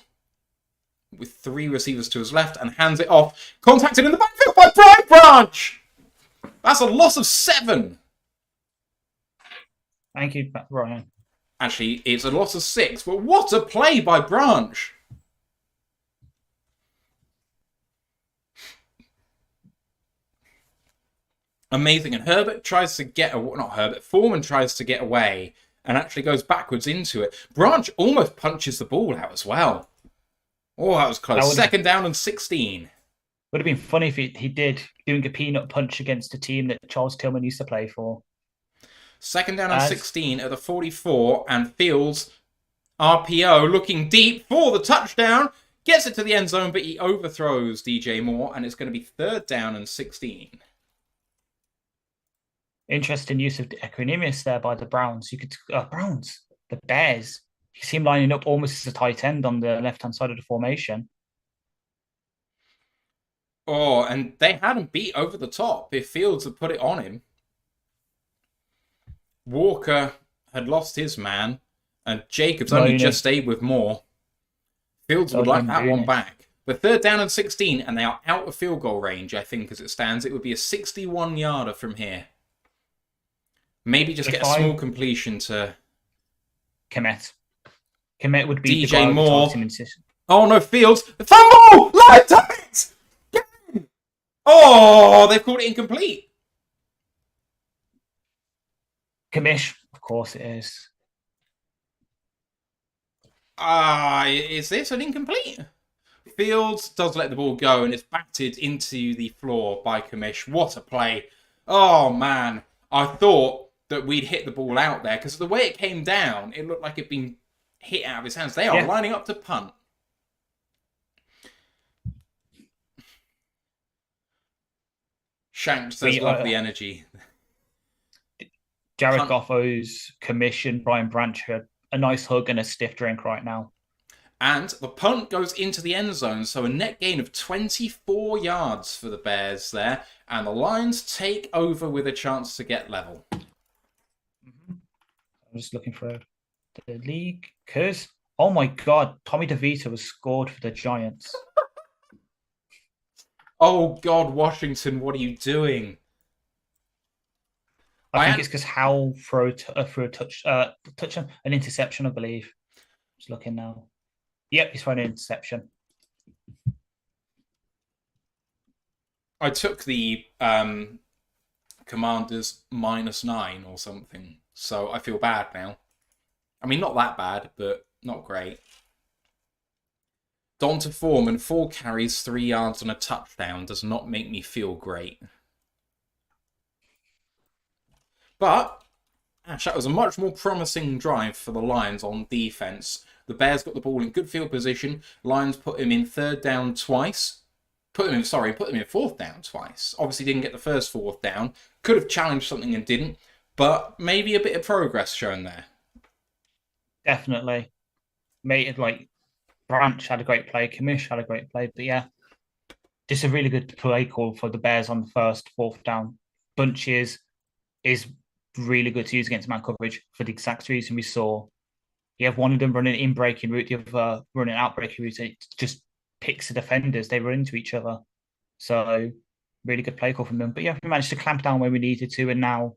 with 3 receivers to his left and hands it off. Contacted in the backfield by Brian Branch. That's a loss of 7. Thank you, Ryan. Actually, it's a loss of 6, but what a play by Branch. Amazing. And Foreman tries to get away and actually goes backwards into it. Branch almost punches the ball out as well. Oh, that was close. Second down and 16. Would have been funny if he did doing a peanut punch against a team that Charles Tillman used to play for. Second down and 16 at the 44, and Fields, RPO, looking deep for the touchdown. Gets it to the end zone, but he overthrows DJ Moore, and it's going to be third down and 16. Interesting use of the Equanimous there by the Browns. The Bears. You see him lining up almost as a tight end on the left-hand side of the formation. Oh, and they had him beat over the top if Fields had put it on him. Walker had lost his man, And Jacobs No, only you know- just stayed with more. Fields would Well like done, that one Rooney. back. But 3rd down and 16, and they are out of field goal range, I think, as it stands. It would be a 61-yarder from here. Maybe just get a small completion to Komet. Komet would be the DJ guy with the Moore. targeting system. Oh no, Fields! The fumble! Live it! Oh, they've called it incomplete. Kamish, of course it is. Is this an incomplete? Fields does let the ball go, and it's batted into the floor by Kamish. What a play. Oh, man. I thought that we'd hit the ball out there, because the way it came down, it looked like it'd been hit out of his hands. They are lining up to punt. Shank says, love the energy. Jared Goffo's commission, Brian Branch, a nice hug and a stiff drink right now. And the punt goes into the end zone, so a net gain of 24 yards for the Bears there. And the Lions take over with a chance to get level. I'm just looking for the league. Because, oh my God, Tommy DeVito was scored for the Giants. Oh God, Washington, what are you doing? I think it's because Howell threw a touchdown, an interception, I believe. Just looking now. Yep, he's thrown an interception. I took the Commanders -9 or something, so I feel bad now. I mean, not that bad, but not great. Donta Foreman, 4 carries, 3 yards and a touchdown does not make me feel great. But, Ash, that was a much more promising drive for the Lions on defense. The Bears got the ball in good field position. Lions put him in 3rd down twice. Put him in 4th down twice. Obviously didn't get the first 4th down. Could have challenged something and didn't. But maybe a bit of progress shown there. Definitely. Made it like Branch had a great play, Kamish had a great play, but yeah. Just a really good play call for the Bears on the 4th down. Bunches is really good to use against man coverage for the exact reason we saw. You have one of them running in breaking route, the other running out breaking route. It just picks the defenders. They run into each other. So, really good play call from them. But yeah, we managed to clamp down when we needed to. And now,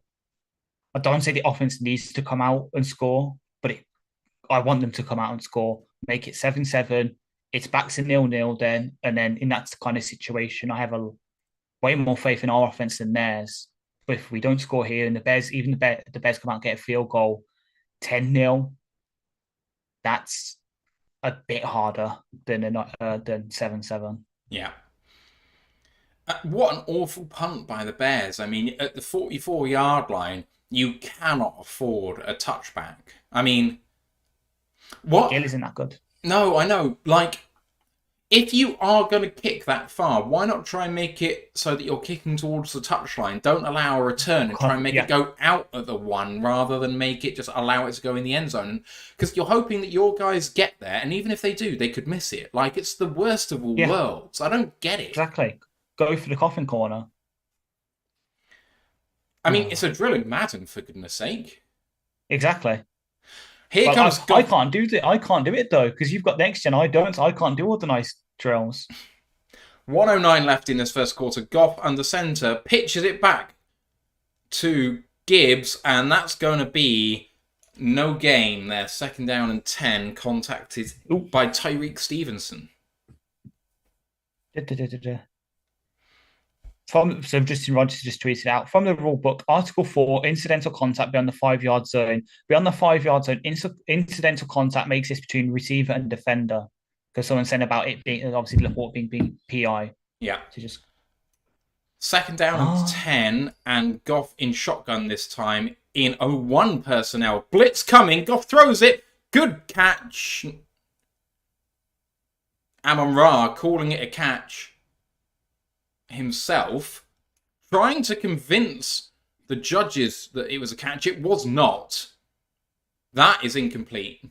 I don't say the offense needs to come out and score, but I want them to come out and score. Make it 7-7. It's back to 0-0 then. And then in that kind of situation, I have way more faith in our offense than theirs. But if we don't score here, and the Bears come out and get a field goal, 10-0, that's a bit harder than 7-7. Yeah. What an awful punt by the Bears. I mean, at the 44-yard line, you cannot afford a touchback. I mean, what? Gill isn't that good. No, I know. Like, if you are going to kick that far, why not try and make it so that you're kicking towards the touchline? Don't allow a return and try and make it go out at the 1 rather than make it just allow it to go in the end zone. Because you're hoping that your guys get there, and even if they do, they could miss it. Like, it's the worst of all worlds. I don't get it. Exactly. Go for the coffin corner. I mean, it's a drill in Madden, for goodness sake. Exactly. Here comes I can't do it. I can't do it though, because you've got next gen. I don't. So I can't do all the nice drills. 1:09 left in this first quarter. Goff under center pitches it back to Gibbs, and that's going to be no gain there. 2nd down and 10, contacted by Tyreek Stevenson. So Justin Rogers just tweeted out from the rule book, Article 4, incidental contact beyond the 5-yard zone. Beyond the 5-yard zone, incidental contact makes this between receiver and defender. Because someone said about it being, obviously, the report being PI. Yeah. So just 2nd down and 10, and Goff in shotgun this time in 0-1 personnel. Blitz coming. Goff throws it. Good catch. Amon-Ra calling it a catch himself, trying to convince the judges that it was a catch. It was not. That is incomplete.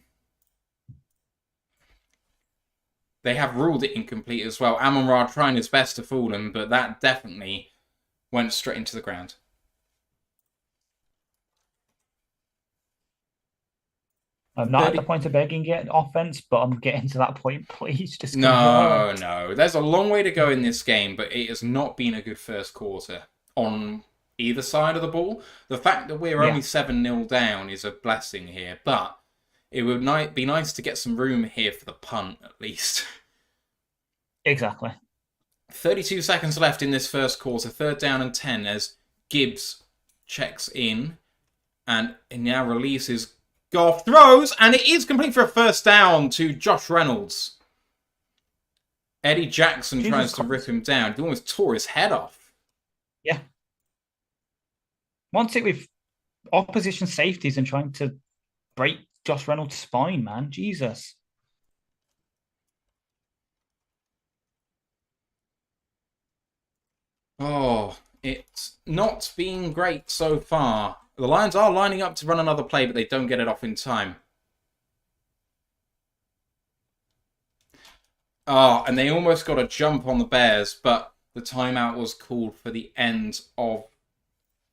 They have ruled it incomplete as well. Amon-Ra trying his best to fool him, but that definitely went straight into the ground. I'm not at 30 the point of begging it offense, but I'm getting to that point. Please just No, convert. no. There's a long way to go in this game, but it has not been a good first quarter on either side of the ball. The fact that we're only 7-0 down is a blessing here, but it would be nice to get some room here for the punt, at least. Exactly. 32 seconds left in this first quarter. 3rd down and 10 as Gibbs checks in and now releases. Goff throws, and it is complete for a first down to Josh Reynolds. Eddie Jackson tries to rip him down. He almost tore his head off. Yeah. Wants it with opposition safeties and trying to break Josh Reynolds' spine, man. Jesus. Oh, it's not been great so far. The Lions are lining up to run another play, but they don't get it off in time. Oh, and they almost got a jump on the Bears, but the timeout was called for the end of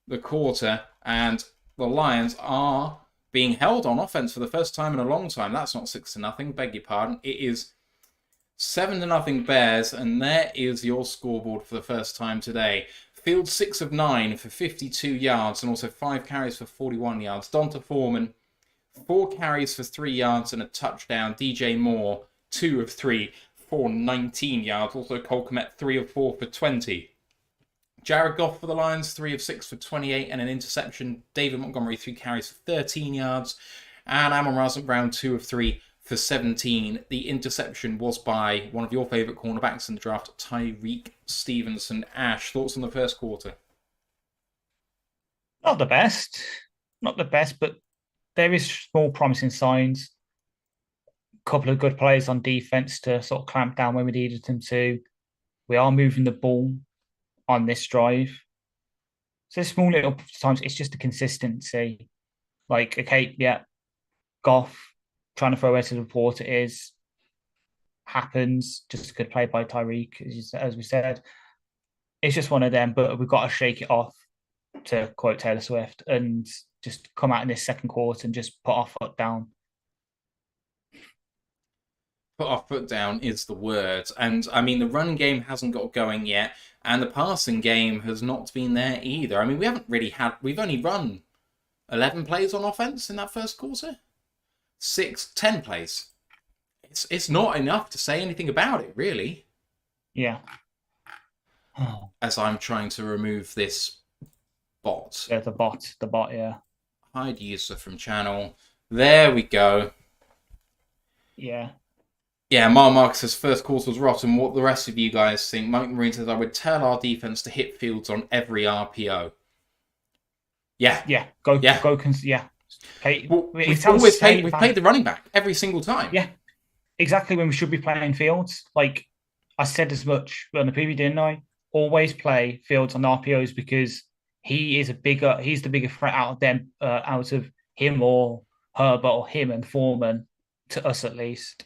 the quarter, and the Lions are being held on offense for the first time in a long time. That's not 6-0, beg your pardon. It is 7-0 Bears, and there is your scoreboard for the first time today. Field 6 of 9 for 52 yards and also 5 carries for 41 yards. Donta Foreman, 4 carries for 3 yards and a touchdown. DJ Moore, 2 of 3 for 19 yards. Also Cole Kmet, 3 of 4 for 20. Jared Goff for the Lions, 3 of 6 for 28 and an interception. David Montgomery, 3 carries for 13 yards. And Amon-Ra St. Brown, 2 of 3 for 17. The interception was by one of your favourite cornerbacks in the draft, Tyreek Stevenson. Ash, thoughts on the first quarter? Not the best. Not the best, but there is small promising signs. A couple of good players on defense to sort of clamp down when we needed them to. We are moving the ball on this drive. So small little times, it's just a consistency. Like, okay, yeah, Goff trying to throw where to the reporter is happens. Just a good play by Tyreek, as we said. It's just one of them, but we've got to shake it off, to quote Taylor Swift, and just come out in this second quarter and just put our foot down. Put our foot down is the word. And, I mean, the run game hasn't got going yet, and the passing game has not been there either. I mean, we've only run 11 plays on offense in that first quarter. 10 plays. It's not enough to say anything about it, really. Yeah. As I'm trying to remove this bot. Yeah, the bot, yeah. Hide user from channel. There we go. Yeah. Yeah, Mark says first quarter was rotten. What the rest of you guys think? Mike Marine says, I would tell our defense to hit fields on every RPO. Yeah. Yeah. Yeah. Hey, well, we've played the running back every single time. Yeah. Exactly when we should be playing fields. Like, I said as much on the preview, didn't I? Always play fields on RPOs because he's the bigger threat out of them, out of him or Herbert or him and Foreman, to us at least.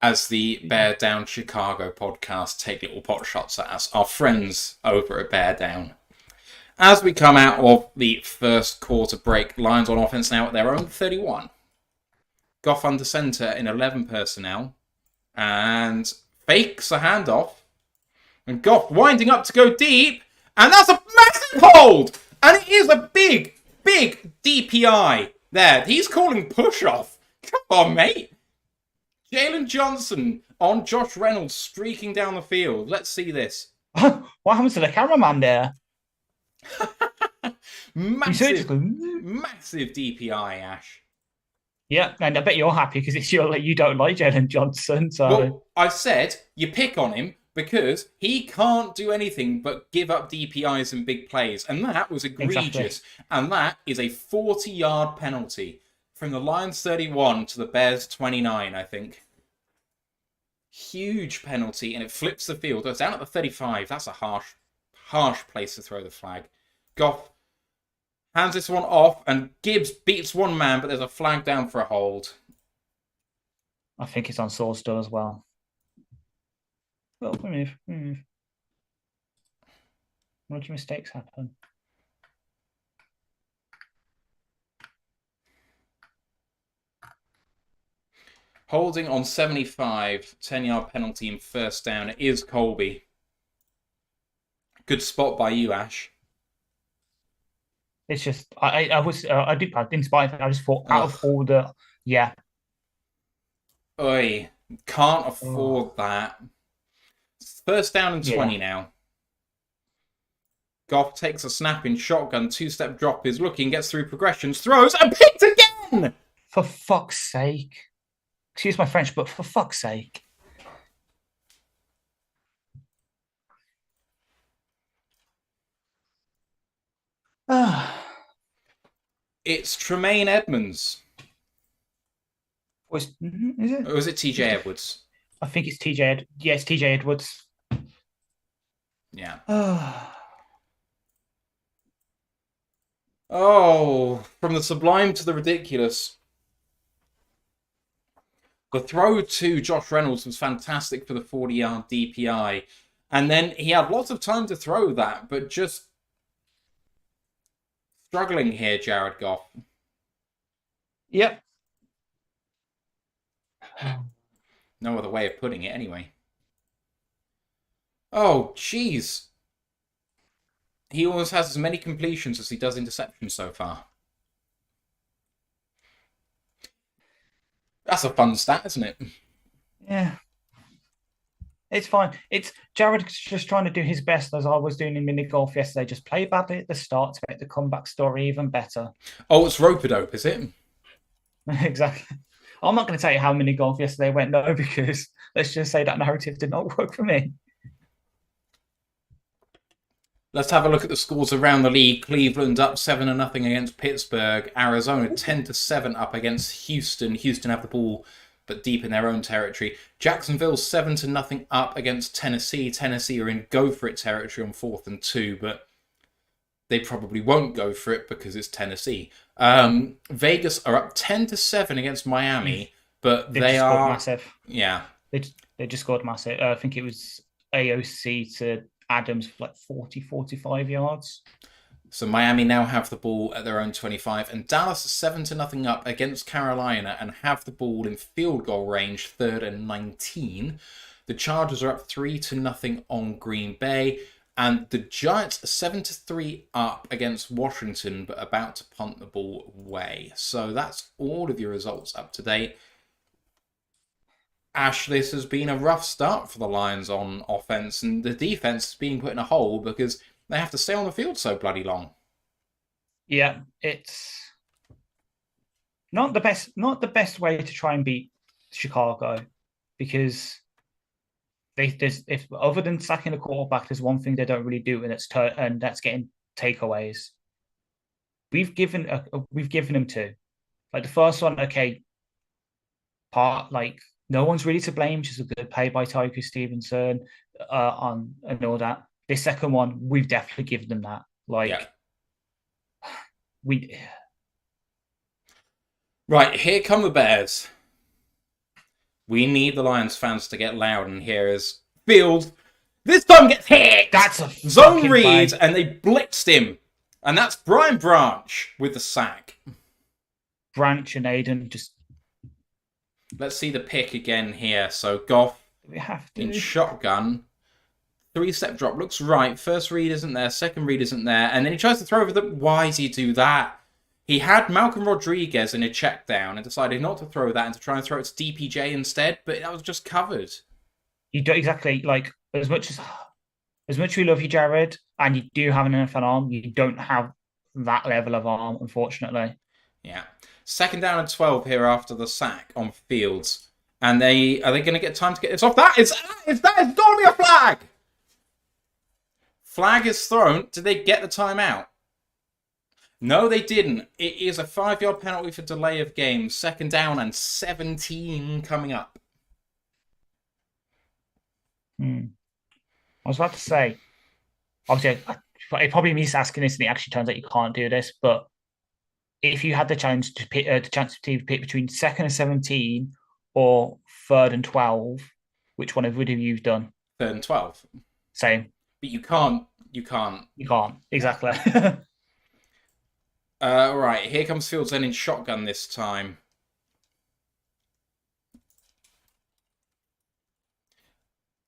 As the Bear Down Chicago podcast take little pot shots at us, our friends over at Bear Down. As we come out of the first quarter break, Lions on offense now at their own 31. Goff under center in 11 personnel and fakes a handoff. And Goff winding up to go deep. And that's a massive hold! And it is a big, big DPI there. He's calling push off. Come on, mate. Jalen Johnson on Josh Reynolds streaking down the field. Let's see this. What happened to the cameraman there? massive DPI, Ash. Yeah, and I bet you're happy because it's you don't like Jalen Johnson. So well, I said you pick on him because he can't do anything but give up DPIs and big plays, and that was egregious. Exactly. And that is a 40-yard penalty from the Lions 31 to the Bears 29, I think. Huge penalty, and it flips the field. It's down at the 35. That's a harsh place to throw the flag. Goff hands this one off, and Gibbs beats one man, but there's a flag down for a hold. I think it's on Sawster as well. Well, move. Rookie mistakes happen. Holding on 75, 10-yard penalty and first down. It is Colby. Good spot by you, Ash. It's just I didn't spite it. I just thought out of all the Oi, can't afford that. First down and 20 now. Goff takes a snapping shotgun, two-step drop is looking, gets through progressions, throws, and picked again! For fuck's sake. Excuse my French, but for fuck's sake. It's Tremaine Edmonds. Is it? Or was it TJ Edwards? I think it's TJ. Yeah, it's TJ Edwards. Yeah. Oh, from the sublime to the ridiculous. The throw to Josh Reynolds was fantastic for the 40-yard DPI. And then he had lots of time to throw that, but just struggling here, Jared Goff. Yep. No other way of putting it, anyway. Oh, jeez. He almost has as many completions as he does interceptions so far. That's a fun stat, isn't it? Yeah. It's fine. It's Jared's just trying to do his best, as I was doing in mini golf yesterday. Just play badly at the start to make the comeback story even better. Oh, it's rope-a-dope, is it? Exactly. I'm not going to tell you how mini golf yesterday went, no, because let's just say that narrative did not work for me. Let's have a look at the scores around the league. Cleveland up 7-0 against Pittsburgh. Arizona 10-7 up against Houston. Houston have the ball, but deep in their own territory. Jacksonville 7-0 up against Tennessee. Tennessee are in go for it territory on 4th and 2, but they probably won't go for it because it's Tennessee. Vegas are up 10-7 against Miami, but they are massive. Yeah, they just scored massive. I think it was AOC to Adams for like 40-45 yards. So Miami now have the ball at their own 25, and Dallas is 7-0 up against Carolina and have the ball in field goal range, 3rd and 19. The Chargers are up 3-0 on Green Bay, and the Giants are 7-3 up against Washington, but about to punt the ball away. So that's all of your results up to date. Ash, this has been a rough start for the Lions on offense, and the defense is being put in a hole because they have to stay on the field so bloody long. Yeah, it's not the best way to try and beat Chicago, because if other than sacking the quarterback, there's one thing they don't really do, and that's getting takeaways. We've given them two. Like the first one, okay, no one's really to blame. Just a good play by Tyker Stevenson on and all that. This second one, we've definitely given them that. Right, here come the Bears. We need the Lions fans to get loud, and here is Field. This time gets hit. That's a zone read, play. And they blitzed him, and that's Brian Branch with the sack. Branch and Aiden just. Let's see the pick again here. So Goff we have to. in shotgun. 3-step drop looks right. First read isn't there. Second read isn't there. And then he tries to throw over the... Why does he do that? He had Malcolm Rodriguez in a check down and decided not to throw that and to try and throw it to DPJ instead. But that was just covered. You don't exactly as much as we love you, Jared, and you do have an NFL arm. You don't have that level of arm, unfortunately. Yeah. 2nd down and 12 here after the sack on Fields. And are they going to get time to get this off? It's going to be a flag! Flag is thrown. Did they get the timeout? No, they didn't. It is a 5-yard penalty for delay of game. 2nd down and 17 coming up. I was about to say, obviously, it probably means asking this, and it actually turns out you can't do this, but if you had the chance to pick between 2nd and 17 or 3rd and 12, which one would have you done? 3rd and 12. Same. But you can't You can't. You can't. Exactly. Right, here comes Fields then in shotgun this time.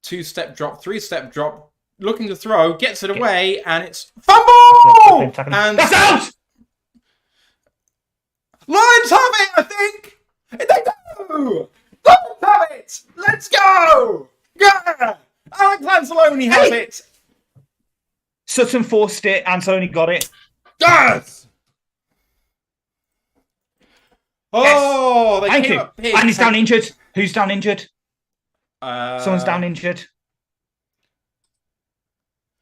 Two-step drop, three-step drop, looking to throw, gets it away, and it's fumble! And that's out! Lions have it, I think! They do! Lions have it! Let's go! Yeah! Alex Anzalone has it! Sutton forced it, Anzalone got it. Yes! Oh, they Thank came you. up big. And he's down injured. Who's down injured? Someone's down Uh, injured.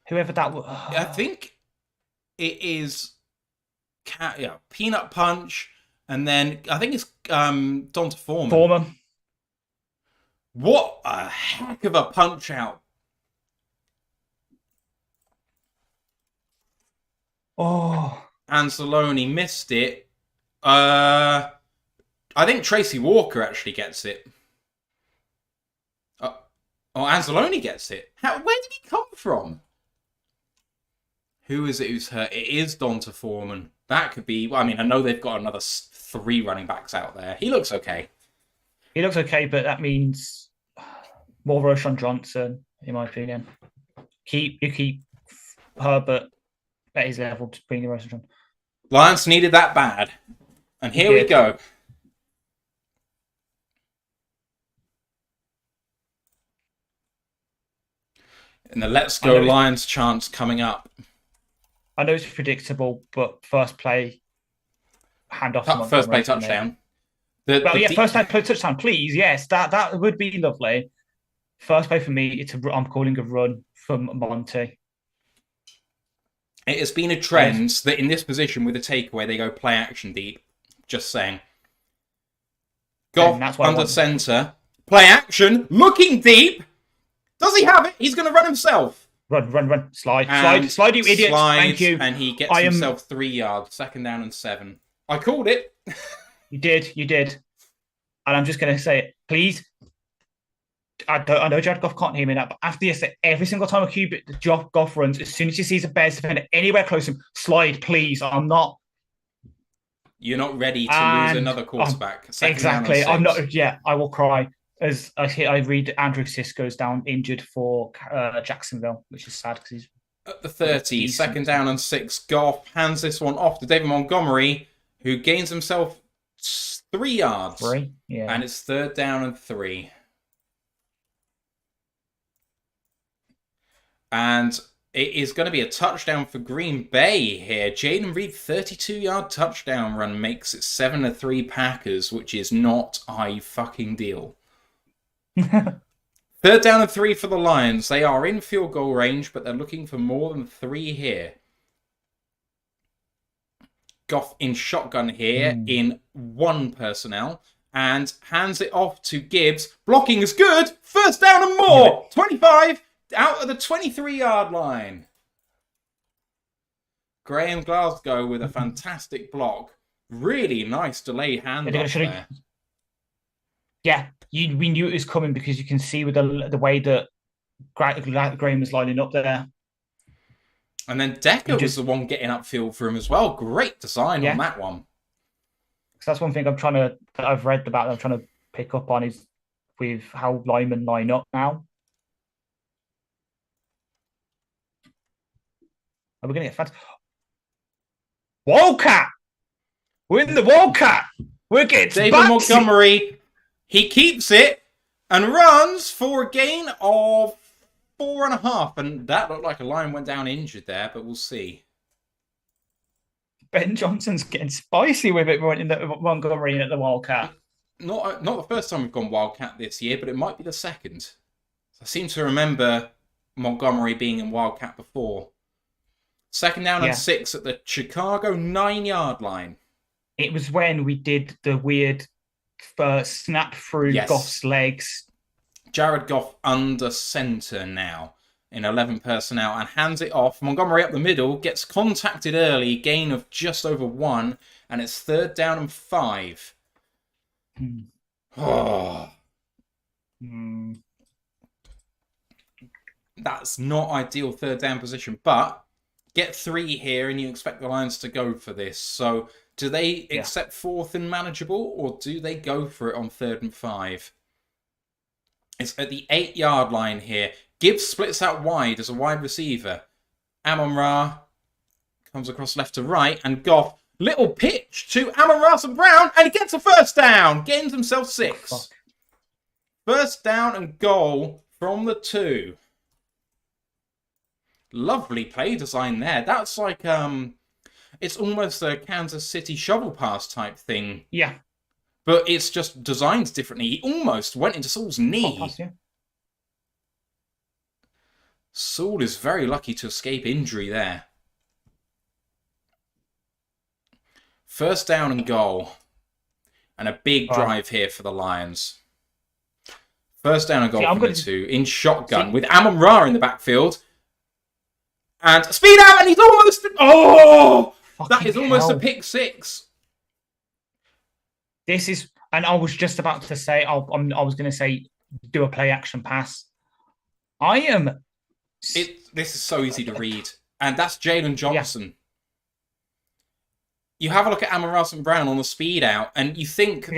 Whoever that was. I think it is Peanut Punch, and then I think it's Donta Foreman. Foreman. What a heck of a punch out. Oh. Anzalone missed it. I think Tracy Walker actually gets it. Oh, Anzalone gets it. Where did he come from? Who is it who's hurt? It is Donta Foreman. That could be... Well, I mean, I know they've got another 3 running backs out there. He looks okay. He looks okay, but that means more Roshan Johnson, in my opinion. You keep Herbert at his level to bring the Roshan Johnson. Lions needed that bad. And here we go. And the Let's Go Lions chance coming up. I know it's predictable, but first play, hand off. First play touchdown. First play touchdown, please. Yes, that would be lovely. First play for me, I'm calling a run from Monty. It has been a trend that in this position with a takeaway, they go play action deep. Just saying. Goff under centre. Play action. Looking deep. Does he have it? He's going to run himself. Run. Slide, you idiot. Thank you. And he gets himself 3 yards. 2nd down and 7. I called it. You did. And I'm just going to say it. Please. I know Jared Goff can't hear me now, but after this, every single time a QB Goff runs, as soon as he sees a Bears defender anywhere close to him, slide, please. You're not ready to lose another quarterback. Exactly. I'm not. Yeah, I will cry as I read Andrew Sisko's down injured for Jacksonville, which is sad because he's at the 30. 2nd down and 6. Goff hands this one off to David Montgomery, who gains himself 3 yards. 3, yeah, and it's 3rd down and 3. And it is going to be a touchdown for Green Bay here. Jaden Reed, 32-yard touchdown run makes it 7-3 Packers, which is not a fucking deal. 3rd down and 3 for the Lions. They are in field goal range, but they're looking for more than 3 here. Goff in shotgun here in 1 personnel and hands it off to Gibbs. Blocking is good. 1st down and more. 25. Out of the 23-yard line. Graham Glasgow with a fantastic block. Really nice delay hand there. Yeah, we knew it was coming because you can see with the way that Graham was lining up there. And then Decker was the one getting upfield for him as well. Great design on that one. So that's one thing that I've read about. I'm trying to pick up on is with how linemen line up now. Are we going to get fans? Wildcat! We're in the Wildcat! We're getting David Montgomery, he keeps it and runs for a gain of 4.5. And that looked like a lion went down injured there, but we'll see. Ben Johnson's getting spicy with it in the Montgomery at the Wildcat. Not the first time we've gone Wildcat this year, but it might be the second. I seem to remember Montgomery being in Wildcat before. 2nd down and 6 at the Chicago 9-yard line. It was when we did the weird snap through Goff's legs. Jared Goff under centre now in 11 personnel and hands it off. Montgomery up the middle, gets contacted early, gain of just over 1, and it's 3rd down and 5. That's not ideal third down position, but get 3 here and you expect the Lions to go for this. So do they accept 4th and manageable, or do they go for it on 3rd and 5? It's at the 8-yard line here. Gibbs splits out wide as a wide receiver. Amon-Ra comes across left to right, and Goff, little pitch to Amon-Ra St. Brown, and he gets a first down. Gains himself 6. First down and goal from the 2. Lovely play design there. That's like, it's almost a Kansas City shovel pass type thing. Yeah. But it's just designed differently. He almost went into Saul's knee. Pass, yeah. Saul is very lucky to escape injury there. First down and goal. And a big drive here for the Lions. First down and goal from the 2. In shotgun with Amon-Ra in the backfield. And speed out, and he's almost... Oh! That is almost a pick 6. This is... And I was just about to say... I was going to say, do a play-action pass. I am... This is so easy to read. And that's Jalen Johnson. Yeah. You have a look at Amon-Ra St. Brown on the speed out, and you think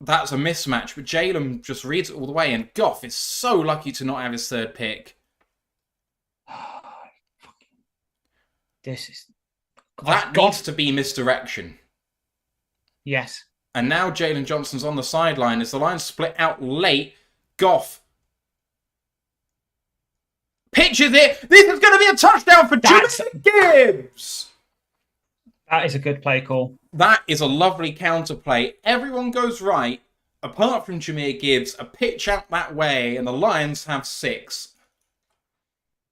that's a mismatch, but Jalen just reads it all the way, and Goff is so lucky to not have his 3rd pick. That needs to be misdirection. Yes. And now Jalen Johnson's on the sideline as the Lions split out late. Goff pitches it. This is going to be a touchdown for Jameson Gibbs. That is a good play call. That is a lovely counter play. Everyone goes right, apart from Jahmyr Gibbs. A pitch out that way, and the Lions have 6.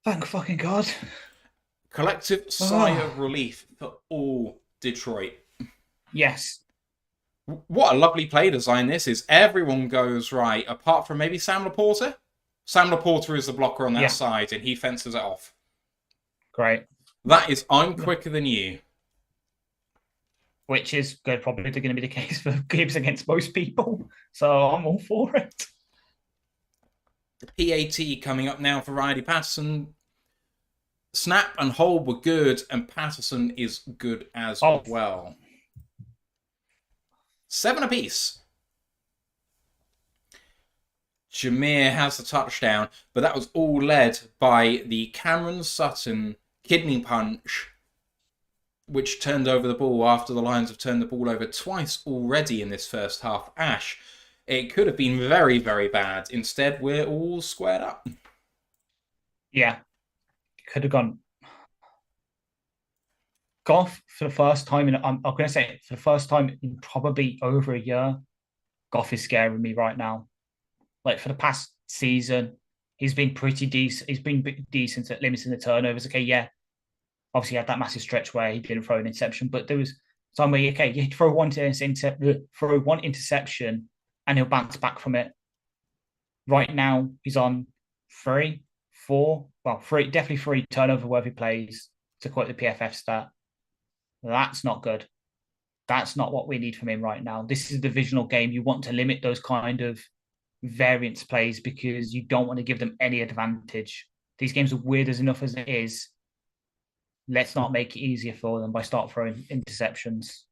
Thank fucking God. Collective sigh of relief for all Detroit. Yes. What a lovely play design this is. Everyone goes right, apart from maybe Sam Laporta. Sam Laporta is the blocker on that side, and he fences it off. Great. That is I'm quicker than you. Which is probably going to be the case for Gibbs against most people. So I'm all for it. PAT coming up now for Riley Patterson. Snap and hold were good, and Patterson is good as well. 7 apiece. Jahmyr has the touchdown, but that was all led by the Cameron Sutton kidney punch, which turned over the ball after the Lions have turned the ball over twice already in this first half. Ash, it could have been very, very bad. Instead, we're all squared up. Yeah. Could have gone. Goff, for the first time I'm going to say for the first time in probably over a year, Goff is scaring me right now. Like for the past season, he's been pretty decent. He's been decent at limiting the turnovers. Okay, yeah. Obviously, he had that massive stretch where he didn't throw an interception, but there was some where, you throw one interception and he'll bounce back from it. Right now, he's on 3, 4, definitely 3 turnover-worthy plays, to quote the PFF stat. That's not good. That's not what we need from him right now. This is a divisional game. You want to limit those kind of variance plays because you don't want to give them any advantage. These games are weird as enough as it is. Let's not make it easier for them by start throwing interceptions.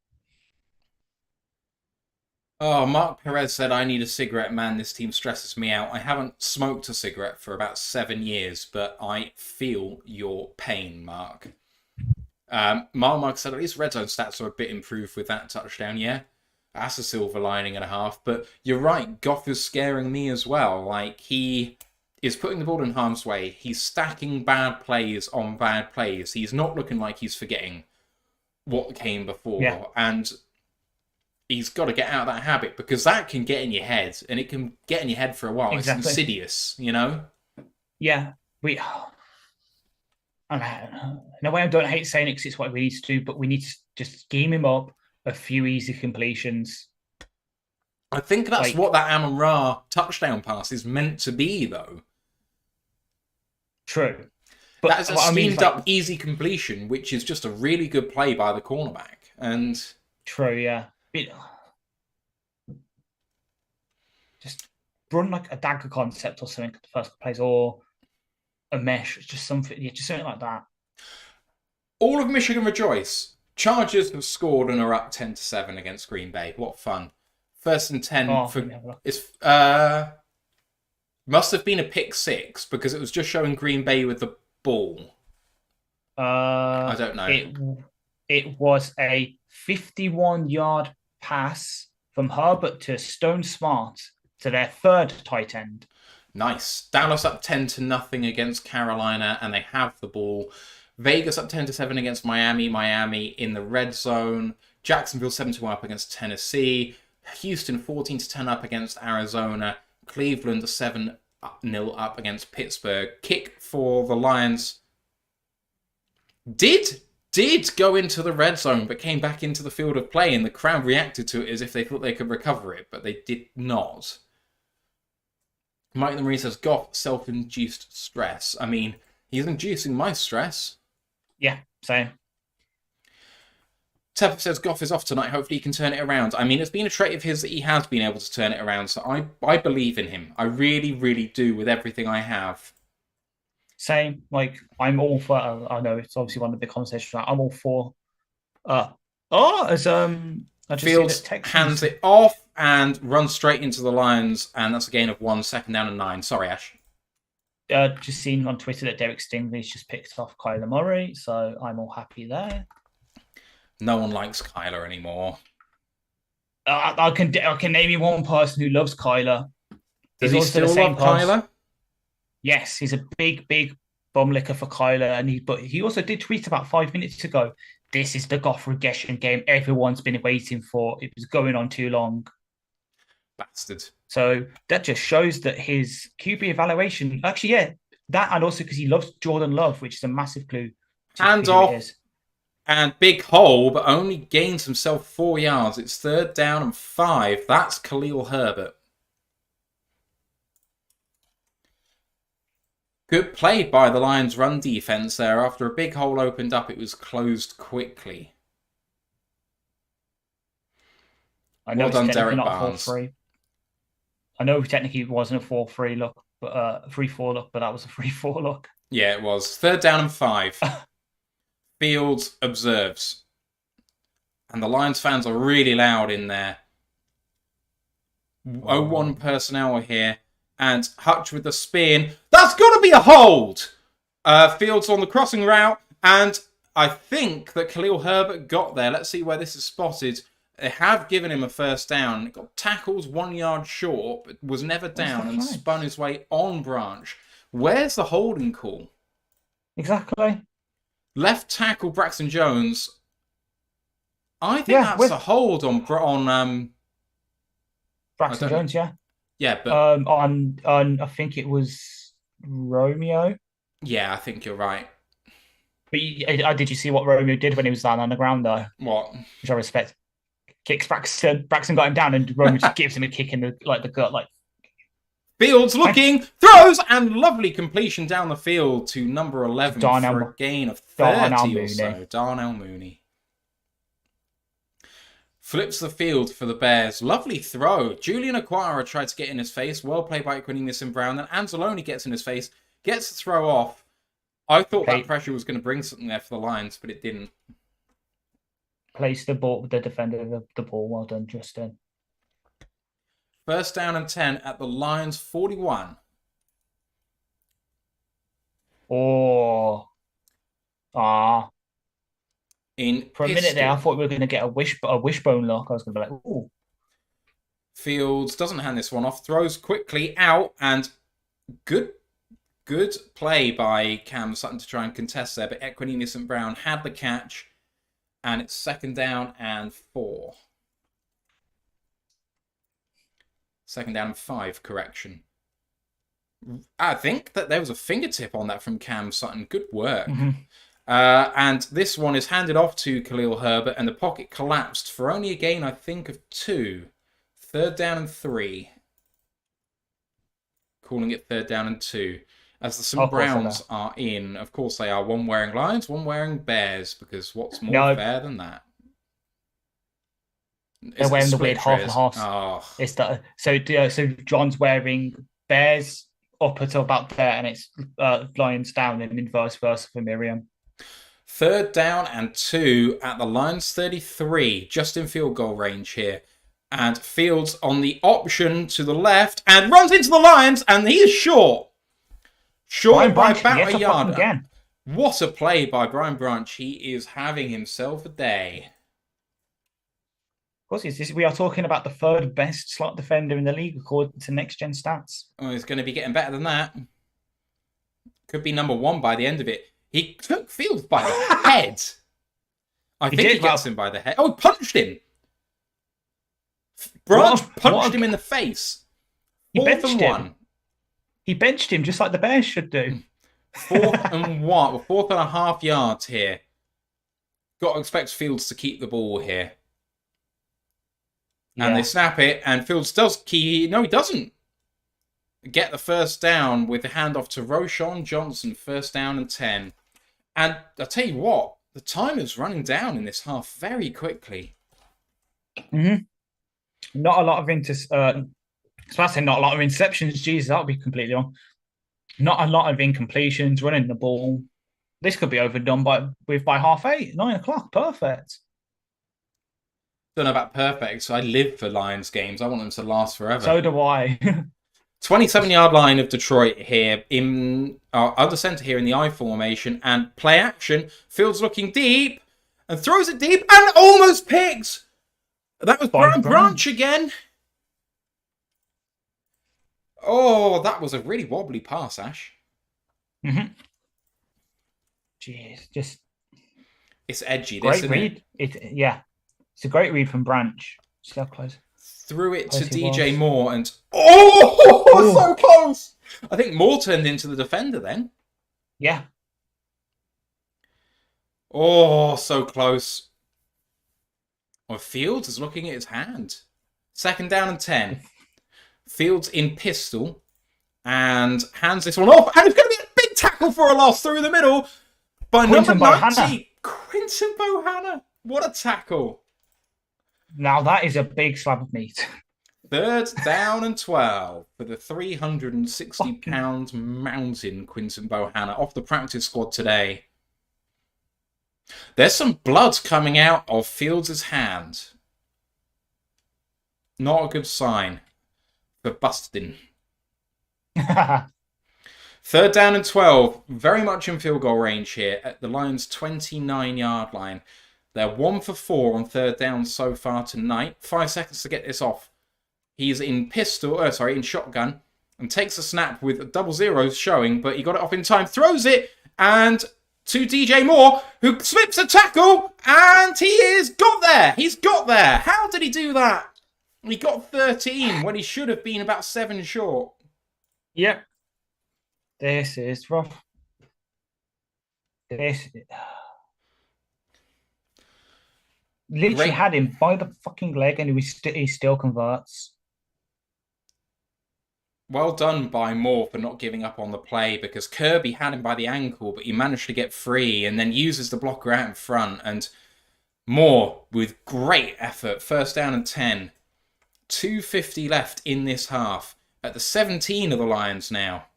Oh, Mark Perez said, I need a cigarette, man. This team stresses me out. I haven't smoked a cigarette for about 7 years, but I feel your pain, Mark. Mark said, at least red zone stats are a bit improved with that touchdown, yeah? That's a silver lining and a half. But you're right, Goff is scaring me as well. Like, he is putting the ball in harm's way. He's stacking bad plays on bad plays. He's not looking like he's forgetting what came before. Yeah. And he's got to get out of that habit because that can get in your head, and it can get in your head for a while. Exactly. It's insidious, you know? Yeah. In a way, I don't hate saying it because it's what we need to do, but we need to just scheme him up a few easy completions. I think that's what that Amon-Ra touchdown pass is meant to be, though. True. But that is a schemed up easy completion, which is just a really good play by the cornerback. And true, yeah. Just run like a dagger concept or something at the first place, or a mesh, just something, just something like that. All of Michigan rejoice. Chargers have scored and are up 10-7 against Green Bay. What fun! 1st and 10 Let me have a look. it's must have been a pick six because it was just showing Green Bay with the ball. I don't know. It was a 51-yard pass from Herbert to Stone Smart to their third tight end. Nice. Dallas up 10-0 against Carolina, and they have the ball. Vegas up 10-7 against Miami. Miami in the red zone. Jacksonville 7-1 up against Tennessee. Houston 14-10 up against Arizona. Cleveland 7-0 up against Pittsburgh. Kick for the Lions did go into the red zone, but came back into the field of play, and the crowd reacted to it as if they thought they could recover it, but they did not. Mike the Marine says, Goff, self-induced stress. I mean, he's inducing my stress. Yeah, same. Tepper says, Goff is off tonight. Hopefully he can turn it around. I mean, it's been a trait of his that he has been able to turn it around, so I believe in him. I really, really do with everything I have. Same. Like, I'm all for, I know it's obviously one of the big conversations, I'm all for, I just Fields hands it off and runs straight into the Lions, and that's a gain of 1, 2nd down and 9. Sorry, Ash. Just seen on Twitter that Derek Stingley's just picked off Kyler Murray, so I'm all happy there. No one likes Kyler anymore. I can name you one person who loves Kyler. Does he still love Kyler? Yes, he's a big bum licker for Kyler, but he also did tweet about 5 minutes ago, this is the Goff regression game everyone's been waiting for. It was going on too long. Bastard. So that just shows that his QB evaluation, actually, yeah, that, and also because he loves Jordan Love, which is a massive clue. Hands off. And big hole, but only gains himself 4 yards. It's 3rd down and 5. That's Khalil Herbert. Good play by the Lions' run defense there. After a big hole opened up, it was closed quickly. I know well it's done, technically Derek not a Barnes. 4-3. I know technically it wasn't a 4-3 look, but 3-4 look, but that was a 3-4 look. Yeah, it was. 3rd down and 5. Fields observes. And the Lions fans are really loud in there. 0-1 personnel are here. And Hutch with the spin. That's got to be a hold! Fields on the crossing route. And I think that Khalil Herbert got there. Let's see where this is spotted. They have given him a 1st down. It got tackles 1 yard short, but was never down and spun his way on branch. Where's the holding call? Exactly. Left tackle Braxton Jones. I think that's a hold on Braxton Jones, yeah. Yeah, but on I think it was Romeo. Yeah, I think you're right. But did you see what Romeo did when he was down on the ground though? What? Which I respect. Kicks Braxton. Braxton got him down, and Romeo just gives him a kick in the gut. Like Fields looking, throws, and lovely completion down the field to number 11 for a gain of 30 or so. Darnell Mooney. Flips the field for the Bears. Lovely throw. Julian Aquara tried to get in his face. Well played by Equanimeous and Brown. Then Anzalone gets in his face. Gets the throw off. I thought that pressure was going to bring something there for the Lions, but it didn't. Place the ball with the defender of the ball. Well done, Justin. 1st down and 10 at the Lions 41. For a minute there, I thought we were going to get a wishbone lock. I was going to be like, ooh. Fields doesn't hand this one off. Throws quickly out, and good play by Cam Sutton to try and contest there. But Equanimeous and Brown had the catch, and it's 2nd down and 4. 2nd down and 5, correction. I think that there was a fingertip on that from Cam Sutton. Good work. Mm-hmm. And this one is handed off to Khalil Herbert, and the pocket collapsed for only a gain, I think, of 2. 3rd down and 3. Calling it 3rd down and 2. As the St. Browns are in, of course they are. One wearing Lions, one wearing Bears, because what's more fair than that? They're wearing the weird half and half. Oh. It's so John's wearing Bears up until about there, and it's Lions down, and then vice versa for Miriam. 3rd down and 2 at the Lions 33, just in field goal range here. And Fields on the option to the left and runs into the Lions, and he is short. Short by about a yard. Again. What a play by Brian Branch. He is having himself a day. Of course, we are talking about the 3rd best slot defender in the league according to Next Gen Stats. Oh, he's going to be getting better than that. Could be number 1 by the end of it. He took Fields by the head. I think he gets him by the head. Oh, he punched him. Branch punched him in the face. He 4th benched and him. 1. He benched him just like the Bears should do. 4th and 1. 4.5 yards here. Got to expect Fields to keep the ball here. And they snap it, and Fields does key. No, he doesn't. Get the 1st down with the handoff to Roshan Johnson. 1st down and 10. And I'll tell you what, the time is running down in this half very quickly. Mm-hmm. Not a lot of not a lot of interceptions. Jesus, that would be completely wrong. Not a lot of incompletions, running the ball. This could be overdone by 8:30, 9 o'clock. Perfect. Don't know about perfect, so I live for Lions games. I want them to last forever. So do I. 27-yard line of Detroit here in under center here in the I formation, and play action. Fields looking deep and throws it deep and almost picks. That was Brian Branch again. Oh, that was a really wobbly pass, Ash. Mm-hmm. Jeez, just it's edgy. Great read. It's a great read from Branch. So close. Threw it to DJ Moore and so close. I think Moore turned into the defender then. Yeah. Oh, so close. Well, Fields is looking at his hand. 2nd down and 10. Fields in pistol and hands this one off. And it's going to be a big tackle for a loss through the middle by number 90. Quinton Bohanna. What a tackle. Now that is a big slab of meat. 3rd down and 12 for the 360-pound mountain Quinton Bohanna off the practice squad today. There's some blood coming out of Fields' hand. Not a good sign for busting. 3rd down and 12. Very much in field goal range here at the Lions' 29-yard line. They're 1 for 4 on 3rd down so far tonight. 5 seconds to get this off. He's in in shotgun, and takes a snap with double zeros showing, but he got it off in time. Throws it, and to DJ Moore, who slips a tackle, and he is got there. He's got there. How did he do that? He got 13 when he should have been about 7 short. Yep. This is rough. Literally had him by the fucking leg, and he still converts. Well done by Moore for not giving up on the play, because Kirby had him by the ankle, but he managed to get free and then uses the blocker out in front. And Moore, with great effort, 1st down and 10. 2:50 left in this half. At the 17 of the Lions now.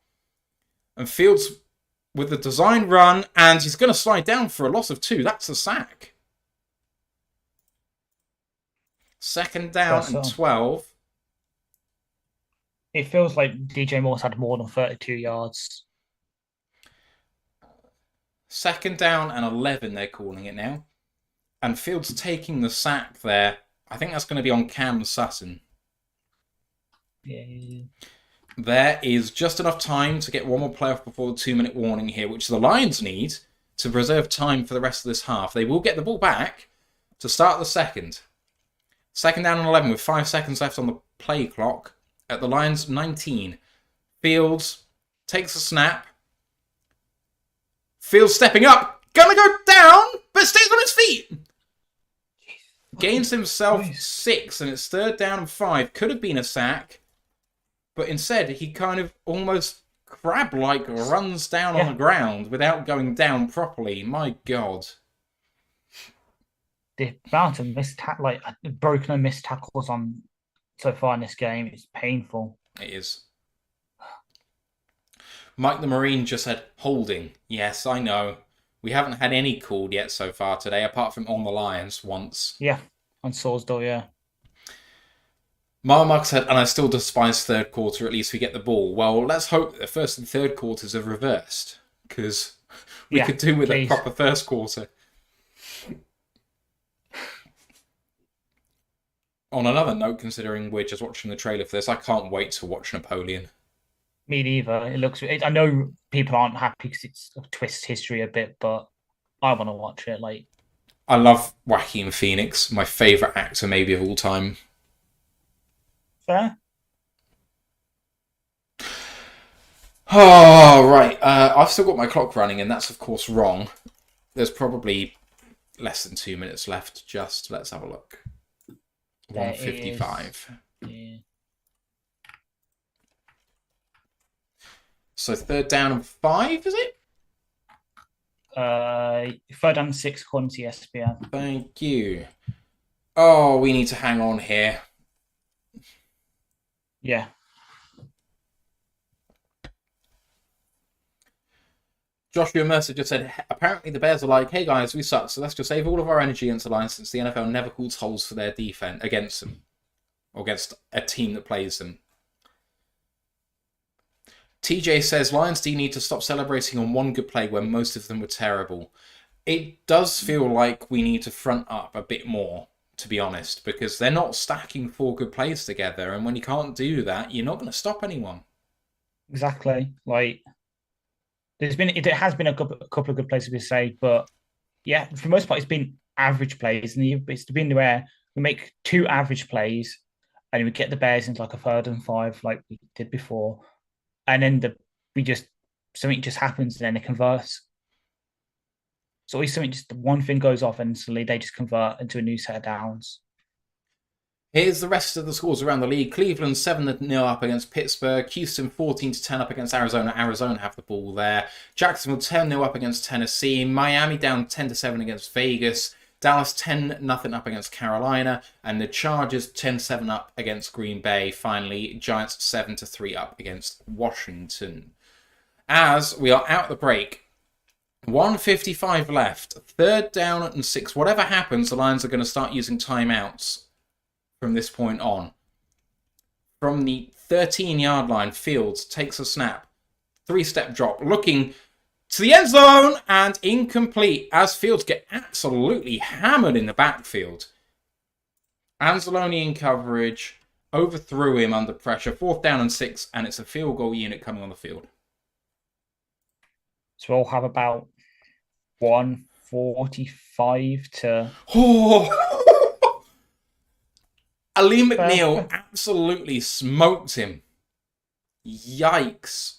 And Fields with the design run, and he's going to slide down for a loss of 2. That's a sack. 2nd down and 12. It feels like DJ Moore's had more than 32 yards. 2nd down and 11, they're calling it now. And Fields taking the sack there. I think that's going to be on Cam Sutton. Yeah. There is just enough time to get one more play off before the 2-minute warning here, which the Lions need to preserve time for the rest of this half. They will get the ball back to start the 2nd. 2nd down and 11 with 5 seconds left on the play clock at the Lions' 19. Fields takes a snap. Fields stepping up. Gonna go down, but stays on his feet. Gains himself 6, and it's 3rd down and 5. Could have been a sack, but instead he kind of almost crab-like runs down on the ground without going down properly. My God. The amount of broken and missed tackles on so far in this game is painful. It is. Mike the Marine just said, holding. Yes, I know. We haven't had any called yet so far today, apart from on the Lions once. Yeah, on Salisbury, yeah. Marmark said, and I still despise third quarter, at least we get the ball. Well, let's hope that the first and third quarters are reversed, because we could do with a proper first quarter. On another note, considering we're just watching the trailer for this, I can't wait to watch Napoleon. Me neither. I know people aren't happy because it's twists history a bit, but I want to watch it. Like, I love Joaquin Phoenix, my favourite actor maybe of all time. Fair. Oh, right. I've still got my clock running, and that's, of course, wrong. There's probably less than 2 minutes left. Just let's have a look. 1:55. Yeah. So third down and 5, is it? Third and 6 according to ESPN. Thank you. Oh, we need to hang on here. Yeah. Joshua Mercer just said, apparently the Bears are like, hey guys, we suck, so let's just save all of our energy against the Lions since the NFL never calls holes for their defense against them. Or against a team that plays them. TJ says, Lions do need to stop celebrating on one good play when most of them were terrible. It does feel like we need to front up a bit more, to be honest, because they're not stacking 4 good plays together, and when you can't do that, you're not going to stop anyone. Exactly. Like, there has been a couple of good plays to be said, but yeah, for the most part, it's been average plays, and it's been where we make 2 average plays, and we get the Bears into like a 3rd and 5, like we did before, and then something just happens, and then it converts. So always one thing goes off, and suddenly they just convert into a new set of downs. Here's the rest of the scores around the league. Cleveland 7-0 up against Pittsburgh. Houston 14-10 up against Arizona. Arizona have the ball there. Jacksonville 10-0 up against Tennessee. Miami down 10-7 against Vegas. Dallas 10-0 up against Carolina. And the Chargers 10-7 up against Green Bay. Finally, Giants 7-3 up against Washington. As we are out the break, 1:55 left. 3rd down and 6. Whatever happens, the Lions are going to start using timeouts from this point on. From the 13-yard line, Fields takes a snap. 3-step drop, looking to the end zone, and incomplete as Fields get absolutely hammered in the backfield. Anzalone in coverage, overthrew him under pressure. 4th down and 6, and it's a field goal unit coming on the field. So we'll have about 1:45 to... Ali McNeil absolutely smoked him. Yikes.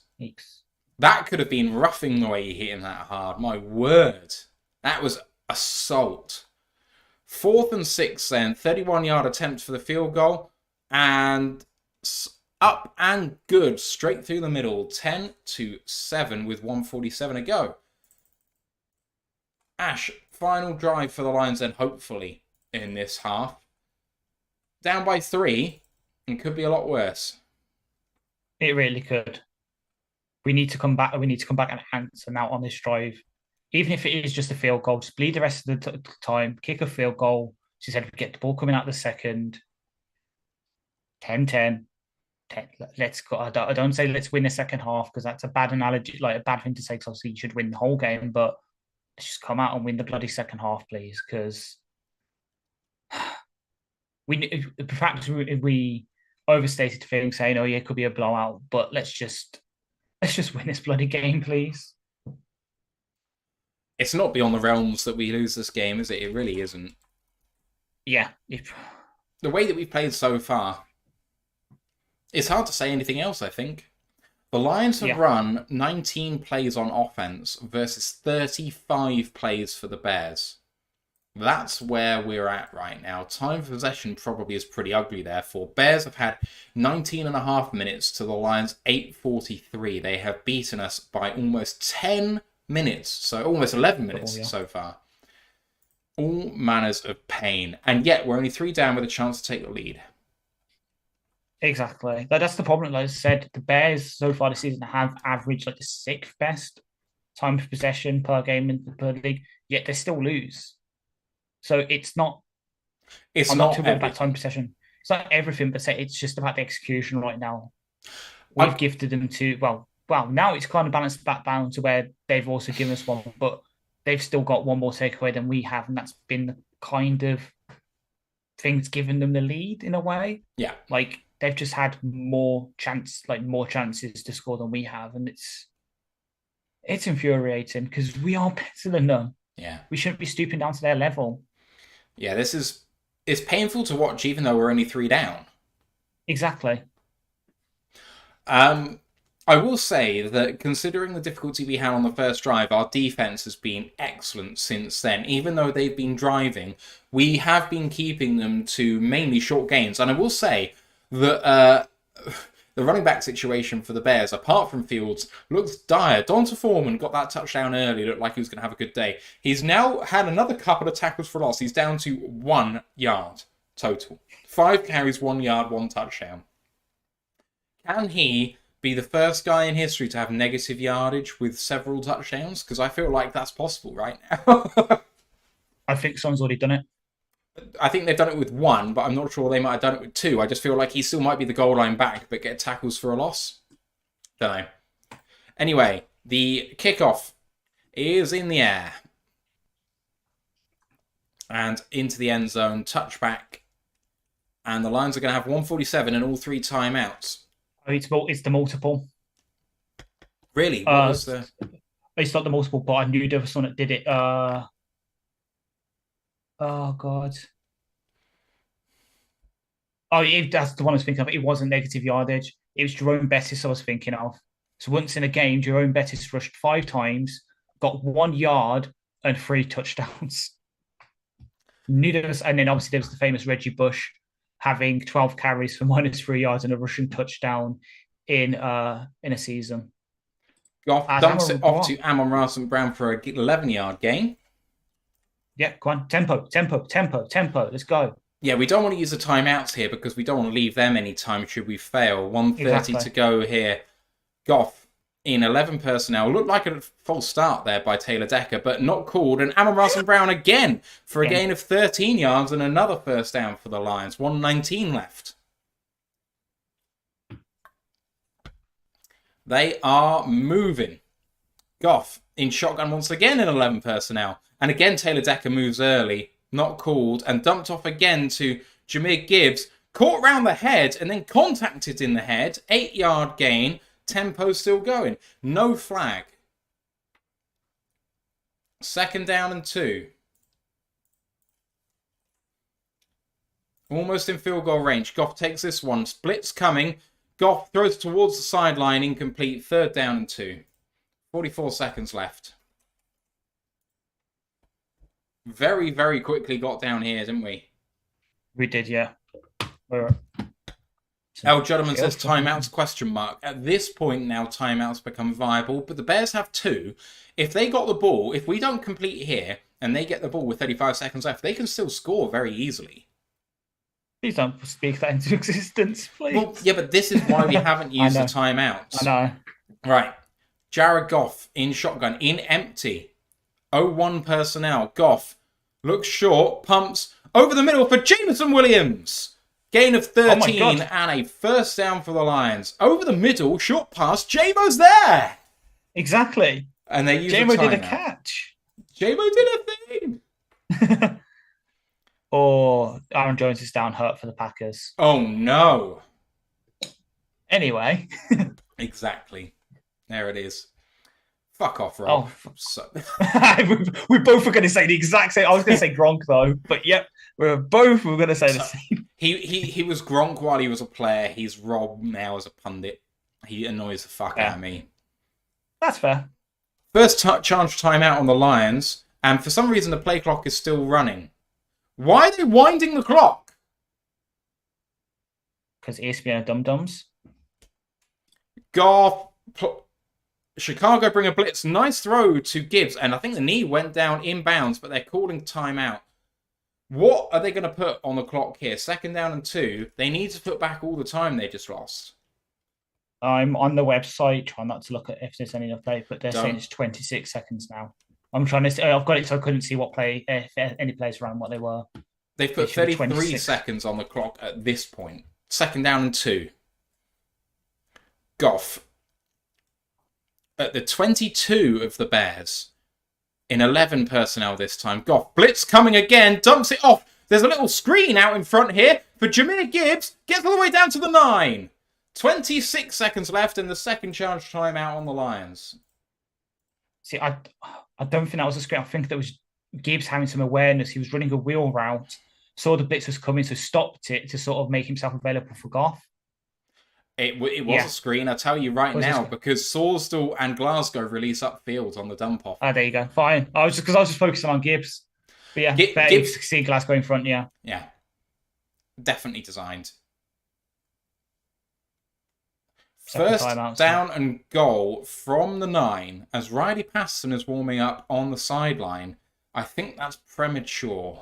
That could have been roughing the way he hit him that hard. My word. That was assault. 4th and 6 then. 31-yard attempt for the field goal. And up and good. Straight through the middle. 10-7 with 1:47 to go. Ash, final drive for the Lions then, hopefully, in this half. Down by 3, and could be a lot worse. It really could. We need to come back. We need to come back and answer now on this drive. Even if it is just a field goal, just bleed the rest of the time, kick a field goal. She said, we get the ball coming out the second. 10-10. Let's go. I don't say let's win the second half, because that's a bad analogy, like a bad thing to say, because obviously you should win the whole game, but let's just come out and win the bloody second half, please, because perhaps we overstated things, saying, "Oh yeah, it could be a blowout," but let's just win this bloody game, please. It's not beyond the realms that we lose this game, is it? It really isn't. Yeah. The way that we've played so far, it's hard to say anything else, I think. The Lions have run 19 plays on offense versus 35 plays for the Bears. That's where we're at right now. Time of possession probably is pretty ugly, therefore. Bears have had 19.5 minutes to the Lions' 8:43. They have beaten us by almost 10 minutes, so almost 11 minutes so far. All manners of pain. And yet, we're only 3 down with a chance to take the lead. Exactly. That's the problem. Like I said, the Bears so far this season have averaged like the 6th best time of possession per game in the league, yet they still lose. So it's not. It's I'm not not too worried about everything. time possession. It's not everything, but say it's just about the execution right now. I- We've gifted them to now it's kind of balanced back down to where they've also given us one, but they've still got one more takeaway than we have, and that's been the kind of thing that's given them the lead in a way. Yeah. Like they've just had more chances to score than we have, and it's infuriating because we are better than them. Yeah. We shouldn't be stooping down to their level. Yeah, it's painful to watch even though we're only 3 down. Exactly. I will say that considering the difficulty we had on the first drive, our defense has been excellent since then. Even though they've been driving, we have been keeping them to mainly short gains. And I will say that the running back situation for the Bears, apart from Fields, looks dire. Donta Foreman got that touchdown early, looked like he was going to have a good day. He's now had another couple of tackles for loss. He's down to 1 yard total. 5 carries, 1 yard, 1 touchdown. Can he be the first guy in history to have negative yardage with several touchdowns? Because I feel like that's possible right now. I think someone's already done it. I think they've done it with 1, but I'm not sure they might have done it with 2. I just feel like he still might be the goal line back, but get tackles for a loss. Don't know. Anyway, the kickoff is in the air. And into the end zone, touchback. And the Lions are going to have 147 and all 3 timeouts. It's the multiple. Really? What was the... It's not the multiple, but I knew there was someone that did it. Oh God. That's the one I was thinking of. It wasn't negative yardage. It was Jerome Bettis I was thinking of. So once in a game, Jerome Bettis rushed 5 times, got 1 yard and 3 touchdowns. And then obviously there was the famous Reggie Bush having 12 carries for -3 yards and a rushing touchdown in a season. Goff dumps it off to Amon-Ra St. Brown for an 11-yard gain. Yeah, go on. Tempo. Let's go. Yeah, we don't want to use the timeouts here because we don't want to leave them any time should we fail. 1:30 to go here. Goff in 11 personnel. Looked like a false start there by Taylor Decker, but not called. And Amon-Ra St. Brown again for a gain of 13 yards and another first down for the Lions. 1:19 left. They are moving. Goff in shotgun once again in 11 personnel. And again, Taylor Decker moves early, not called, and dumped off again to Jahmyr Gibbs. Caught round the head and then contacted in the head. 8-yard gain. Tempo still going. No flag. 2nd down and 2. Almost in field goal range. Goff takes this one. Blitz coming. Goff throws towards the sideline. Incomplete. 3rd down and 2. 44 seconds left. Very, very quickly got down here, didn't we? We did, yeah. El Juddman says timeouts question mark. At this point now, timeouts become viable, but the Bears have 2. If they got the ball, if we don't complete here, and they get the ball with 35 seconds left, they can still score very easily. Please don't speak that into existence, please. Well, yeah, but this is why we haven't used the timeouts. I know. Right. Jared Goff in shotgun, in empty. 0-1 personnel. Goff looks short, pumps over the middle for Jameson Williams. Gain of 13 and a first down for the Lions. Over the middle, short pass. J-Mo's there. Exactly. And they use J-Mo did a catch. J-Mo did a thing. Aaron Jones is down hurt for the Packers. Oh, no. Anyway. Exactly. There it is. Fuck off, Rob. We both were going to say the exact same. I was going to say Gronk, though. But yep, we were going to say the same. He was Gronk while he was a player. He's Rob now as a pundit. He annoys the fuck out of me. That's fair. First charge timeout on the Lions. And for some reason, the play clock is still running. Why are they winding the clock? Because ESPN are dum-dums. Goff. Chicago bring a blitz. Nice throw to Gibbs. And I think the knee went down inbounds, but they're calling timeout. What are they going to put on the clock here? 2nd down and 2. They need to put back all the time they just lost. I'm on the website trying not to look at if there's any update, but they're saying Don't. it's 26 seconds now. I'm trying to see. I've got it so I couldn't see if any players around what they were. They've put It should be 33 26. seconds on the clock at this point. 2nd down and 2. Goff. At the 22 of the Bears. In 11 personnel this time. Goff. Blitz coming again. Dumps it off. There's a little screen out in front here for Jahmyr Gibbs. Gets all the way down to the 9. 26 seconds left in the second charge timeout on the Lions. See, I don't think that was a screen. I think that was Gibbs having some awareness. He was running a wheel route, saw the blitz was coming, so stopped it to sort of make himself available for Goff. It was a screen, I'll tell you right now, because Sawsdall and Glasgow release upfield on the dump off. Oh, there you go. Fine. I was just focusing on Gibbs. But yeah, Gibbs see Glasgow in front, yeah. Yeah. Definitely designed. First down and goal from the 9 as Riley Patterson is warming up on the sideline. I think that's premature.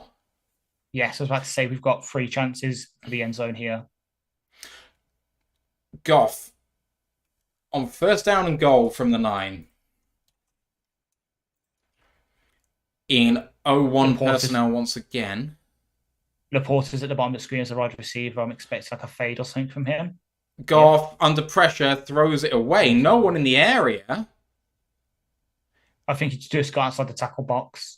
Yes, I was about to say we've got 3 chances for the end zone here. Goff on first down and goal from the 9. In 0-1 personnel once again. Laporta's at the bottom of the screen as a wide receiver. I'm expecting like a fade or something from him. Goff, under pressure, throws it away. No one in the area. I think he just got outside the tackle box.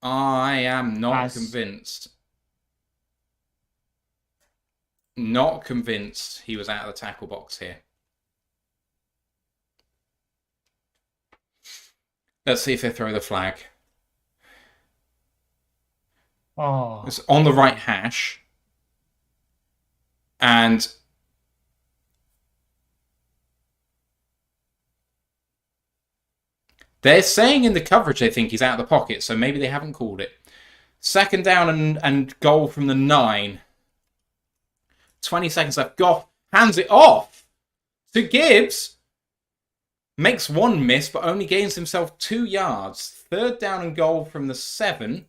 I am not convinced. Not convinced he was out of the tackle box here. Let's see if they throw the flag. Oh. It's on the right hash. And they're saying in the coverage they think he's out of the pocket, so maybe they haven't called it. 2nd down and goal from the 9. 20 seconds left. Goff hands it off to Gibbs. Makes 1 miss, but only gains himself 2 yards. 3rd down and goal from the 7.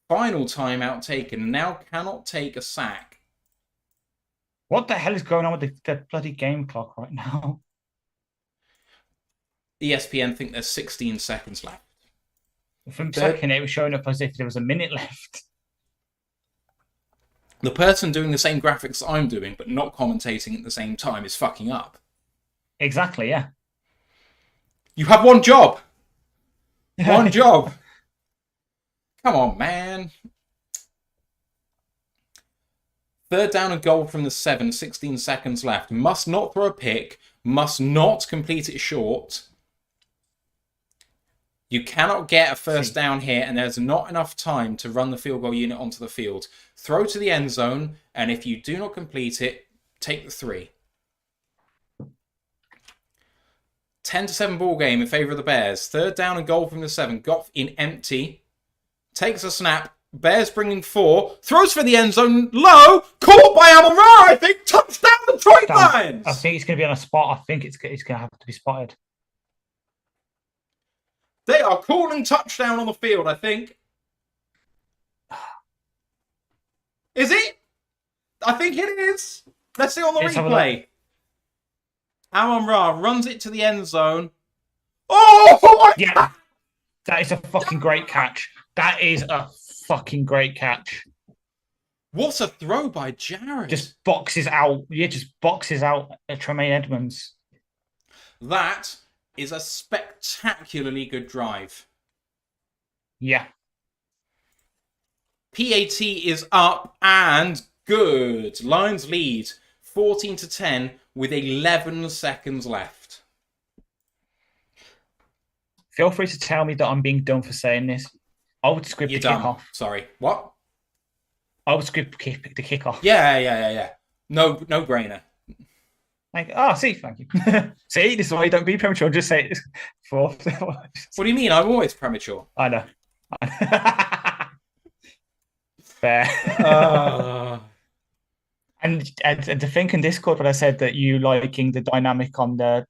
Final timeout taken. Now cannot take a sack. What the hell is going on with the bloody game clock right now? ESPN think there's 16 seconds left. From second, it was showing up as if there was a minute left. The person doing the same graphics I'm doing, but not commentating at the same time, is fucking up. Exactly, yeah. You have one job. One job. Come on, man. 3rd down and goal from the 7, 16 seconds left. Must not throw a pick. Must not complete it short. You cannot get a first down here, and there's not enough time to run the field goal unit onto the field. Throw to the end zone, and if you do not complete it, take the 3. 10-7 ball game in favour of the Bears. 3rd down and goal from the 7. Goff in empty. Takes a snap. Bears bringing 4. Throws for the end zone. Low. Caught by Amon-Ra, I think. Touchdown Detroit Lions. I think it's going to be on a spot. I think it's going to have to be spotted. They are calling touchdown on the field, I think. Is it? I think it is. Let's see on the replay. Amon-Ra runs it to the end zone. Oh! Yeah. That is a fucking great catch. That is a fucking great catch. What a throw by Jared. Just boxes out. Yeah, just boxes out Tremaine Edmonds. That is a spectacularly good drive. Yeah. PAT is up and good. Lions lead 14-10 with 11 seconds left. Feel free to tell me that I'm being dumb for saying this. I would script the kickoff. Sorry, what? I would script the kickoff. Yeah. No brainer. Like, see, thank you. See, this is why you don't be premature. Just say it. What do you mean? I'm always premature. I know. Fair. And to think in Discord when I said that you liking the dynamic on the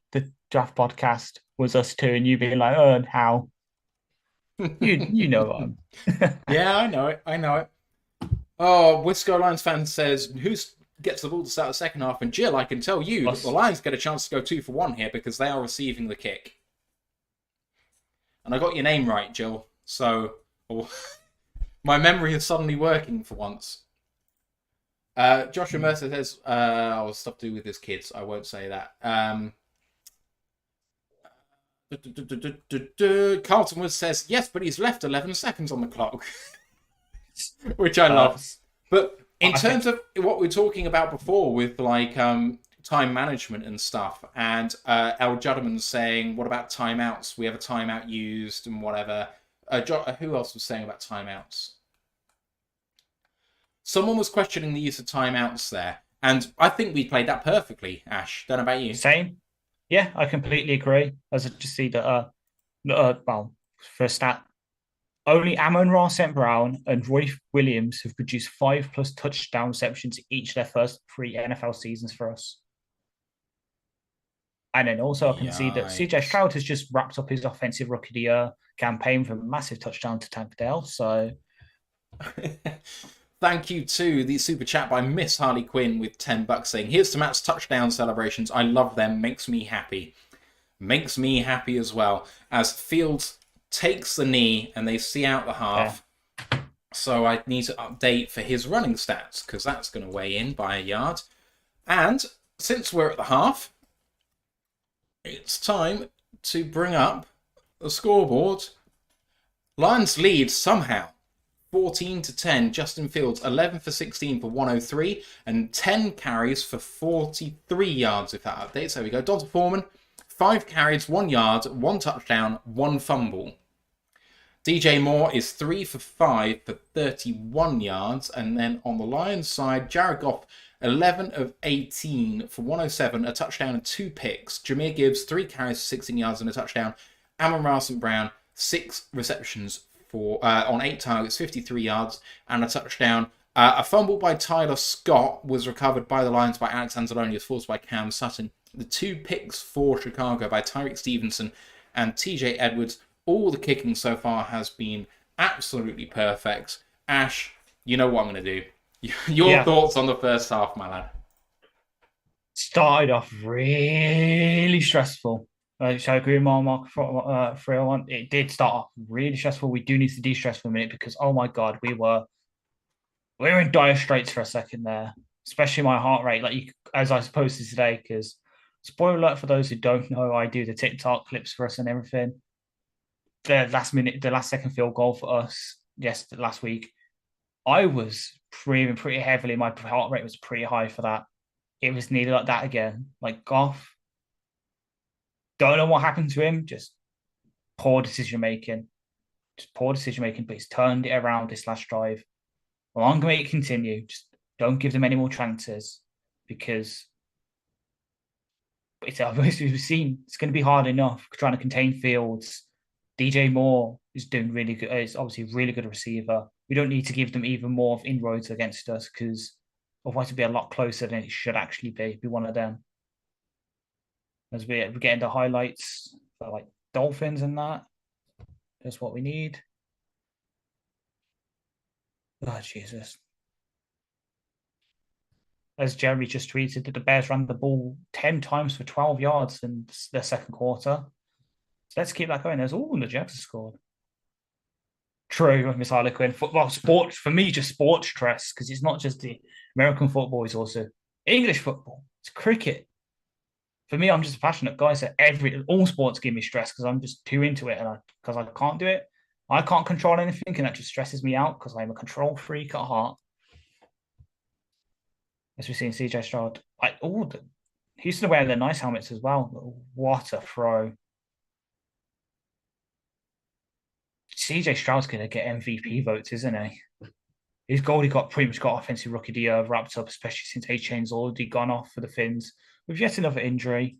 draft podcast was us two, and you being like, "Oh, and how?" You know what? Yeah, I know it. Oh, Wisco Lions fan says, who gets the ball to start the second half? And Jill, I can tell you that the Lions get a chance to go 2-for-1 here because they are receiving the kick. And I got your name right, Jill. So, my memory is suddenly working for once. Joshua Mercer says, I'll stop to do with his kids. I won't say that. Carlton Woods says, yes, but he's left 11 seconds on the clock. Which I love. But in terms of what we were talking about before with like time management and stuff, and El Judderman saying, what about timeouts? We have a timeout used and whatever. Who else was saying about timeouts? Someone was questioning the use of timeouts there. And I think we played that perfectly, Ash. Don't know about you. Same. Yeah, I completely agree. As I just see that, well, for a stat, only Amon-Ra St. Brown and Roy Williams have produced 5+ touchdown receptions each of their first 3 NFL seasons for us. And then also I can see that CJ Stroud has just wrapped up his offensive rookie of the year campaign from a massive touchdown to Tank Dell. So thank you to the super chat by Miss Harley Quinn with $10 saying, here's to Matt's touchdown celebrations. I love them. Makes me happy. Makes me happy as well. As Fields takes the knee and they see out the half. Yeah. So I need to update for his running stats because that's going to weigh in by a yard. And since we're at the half, it's time to bring up the scoreboard. Lions lead somehow. 14-10. Justin Fields, 11 for 16 for 103 and 10 carries for 43 yards if that updates. There we go. Donta Foreman, 5 carries, 1 yard, 1 touchdown, 1 fumble. DJ Moore is 3 for 5 for 31 yards. And then on the Lions side, Jared Goff, 11 of 18 for 107, a touchdown and 2 picks. Jahmyr Gibbs, 3 carries for 16 yards and a touchdown. Amon-Ra St. Brown, 6 receptions on 8 targets, 53 yards and a touchdown. A fumble by Tyler Scott was recovered by the Lions by Alex Anzalone, forced by Cam Sutton. The 2 picks for Chicago by Tyreek Stevenson and TJ Edwards. All the kicking so far has been absolutely perfect. Ash, you know what I'm going to do. Your thoughts on the first half, my lad? Started off really stressful. So I agree with Mark 301. It did start off really stressful. We do need to de-stress for a minute because, oh my God, we were in dire straits for a second there, especially my heart rate, as I posted today, because spoiler alert for those who don't know, I do the TikTok clips for us and everything. The last second field goal for us, last week, I was breathing pretty heavily. My heart rate was pretty high for that. It was nearly like that again. Like Goff, don't know what happened to him. Just poor decision making. But he's turned it around this last drive. Well, I'm going to continue. Just don't give them any more chances because it's obviously we've seen it's going to be hard enough trying to contain Fields. DJ Moore is doing really good. Is obviously a really good receiver. We don't need to give them even more of inroads against us because otherwise it'll be a lot closer than it should actually be one of them. As we get into highlights for like Dolphins and that. That's what we need. Oh, Jesus. As Jeremy just tweeted that the Bears ran the ball 10 times for 12 yards in the second quarter. So let's keep that going. There's the Jags have scored. True, Miss Harlequin. Football, sport, for me, just sports stress, because it's not just the American football, it's also English football. It's cricket. For me, I'm just a passionate guy, so all sports give me stress because I'm just too into it, and because I can't do it. I can't control anything, and that just stresses me out because I'm a control freak at heart. As we've seen, CJ Stroud, Houston are wearing their nice helmets as well. What a throw. CJ Stroud's going to get MVP votes, isn't he? He's pretty much got offensive rookie of the year wrapped up, especially since A-Chain's already gone off for the Finns with yet another injury.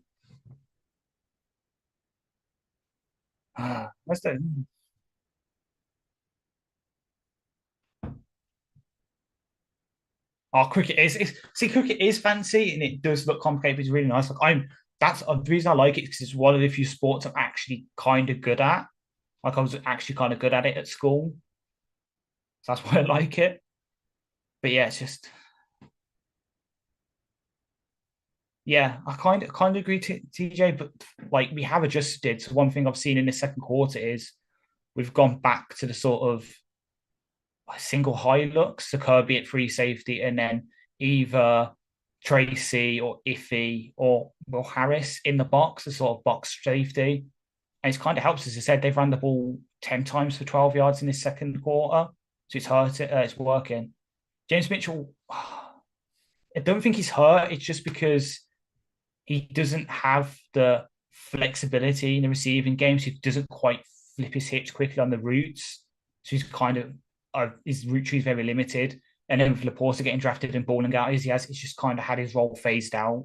Cricket is fancy and it does look complicated, but it's really nice. That's the reason I like it because it's one of the few sports I'm actually kind of good at. I was actually kind of good at it at school. So that's why I like it. But yeah, it's just. Yeah, I kind of agree to TJ, but like we have adjusted. So one thing I've seen in the second quarter is we've gone back to the sort of single high looks, so Kirby at free safety, and then either Tracy or Iffy or Will Harris in the box, the sort of box safety. And it's kind of helps, as I said, they've run the ball 10 times for 12 yards in this second quarter. So it's hurt, it's working. James Mitchell, I don't think he's hurt. It's just because he doesn't have the flexibility in the receiving game. So he doesn't quite flip his hips quickly on the routes. So he's kind of, his route tree is very limited. And then with Laporta getting drafted and balling out as he has, he's just kind of had his role phased out.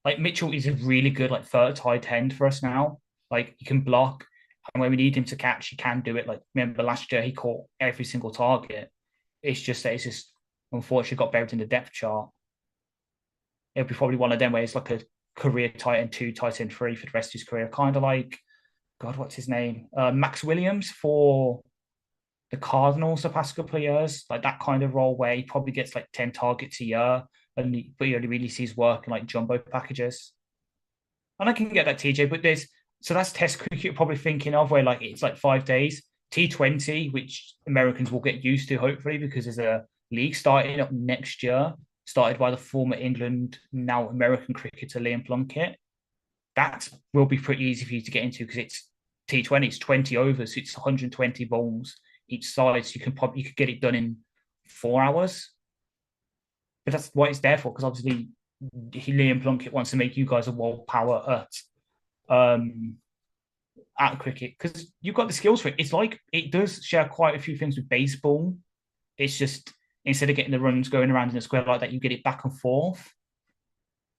Like Mitchell is a really good like third tight end for us now. Like he can block, and when we need him to catch, he can do it. Like remember last year, he caught every single target. It's just that it's just unfortunately got buried in the depth chart. It'll be probably one of them where it's like a career tight end 2, tight end 3 for the rest of his career. Kind of like, God, what's his name? Max Williams for the Cardinals the past couple of years. Like that kind of role where he probably gets like 10 targets a year, but he only really sees work in like jumbo packages. And I can get that, TJ, but that's Test cricket you're probably thinking of where like it's like 5 days. T20, which Americans will get used to hopefully because there's a league starting up next year, started by the former England, now American cricketer Liam Plunkett. That will be pretty easy for you to get into because it's T20, it's 20 overs, so it's 120 balls each side. So you could get it done in 4 hours. But that's what it's there for, because obviously Liam Plunkett wants to make you guys a world power at cricket because you've got the skills for it. It's like it does share quite a few things with baseball. It's just instead of getting the runs going around in a square like that, you get it back and forth.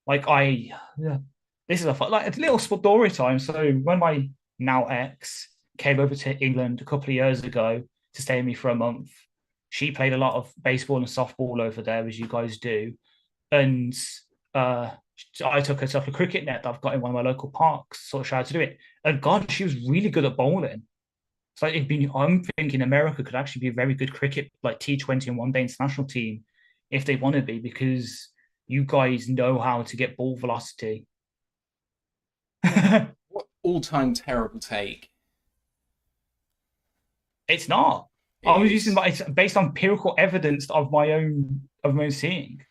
This is a little story time. So when my now ex came over to England a couple of years ago to stay with me for a month, she played a lot of baseball and softball over there, as you guys do. And I took her to a cricket net that I've got in one of my local parks, sort of tried to do it. And God, she was really good at bowling. So I'm thinking America could actually be a very good cricket, like T20 and one day international team, if they want to be, because you guys know how to get ball velocity. What all-time terrible take. It's not. I was using it's based on empirical evidence of my own seeing.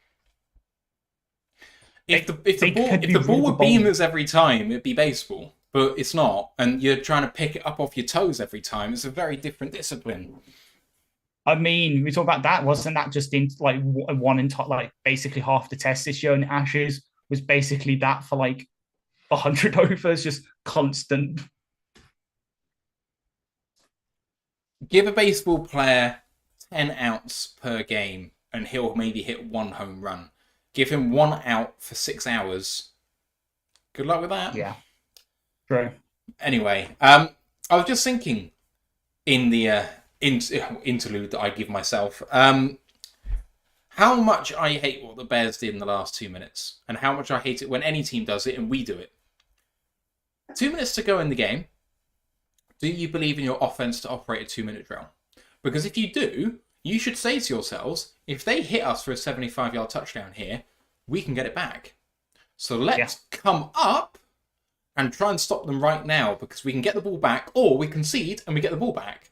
If the ball were beamers every time, it'd be baseball. But it's not, and you're trying to pick it up off your toes every time. It's a very different discipline. I mean, we talk about that. Wasn't that just in like one in like basically half the test this year in Ashes was basically that for like 100 overs, just constant. Give a baseball player 10 outs per game, and he'll maybe hit 1 home run. Give him 1 out for 6 hours. Good luck with that. Yeah. True. Anyway, I was just thinking in the interlude that I give myself, how much I hate what the Bears did in the last 2 minutes, and how much I hate it when any team does it and we do it. 2 minutes to go in the game. Do you believe in your offense to operate a 2-minute drill? Because if you do, you should say to yourselves, if they hit us for a 75-yard touchdown here, we can get it back. So let's come up and try and stop them right now, because we can get the ball back, or we concede and we get the ball back.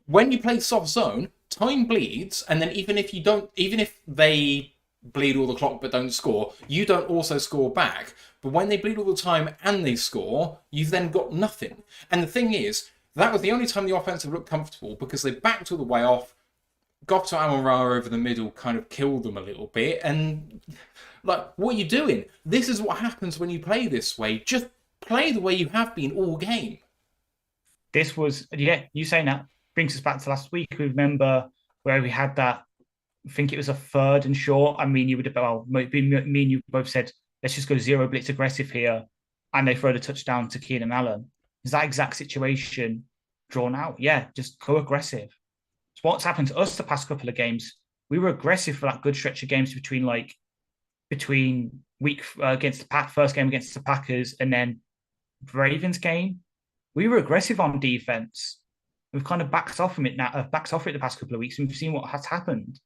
When you play soft zone, time bleeds, and then even if they bleed all the clock but don't score, you don't also score back. But when they bleed all the time and they score, you've then got nothing. And the thing is, that was the only time the offensive looked comfortable, because they backed all the way off, got to Amon-Ra over the middle, kind of killed them a little bit, and like, what are you doing? This is what happens when you play this way. Just play the way you have been all game. This was, you saying that brings us back to last week. We remember where we had that, I think it was a 3rd and short. I mean, me and you both said, let's just go 0 blitz aggressive here. And they throw the touchdown to Keenan Allen. Is that exact situation drawn out? Yeah, just go aggressive. It's what's happened to us the past couple of games. We were aggressive for that good stretch of games between week against the first game against the Packers and then Ravens game. We were aggressive on defense. We've kind of backed off from it now. Backed off it the past couple of weeks, and we've seen what has happened.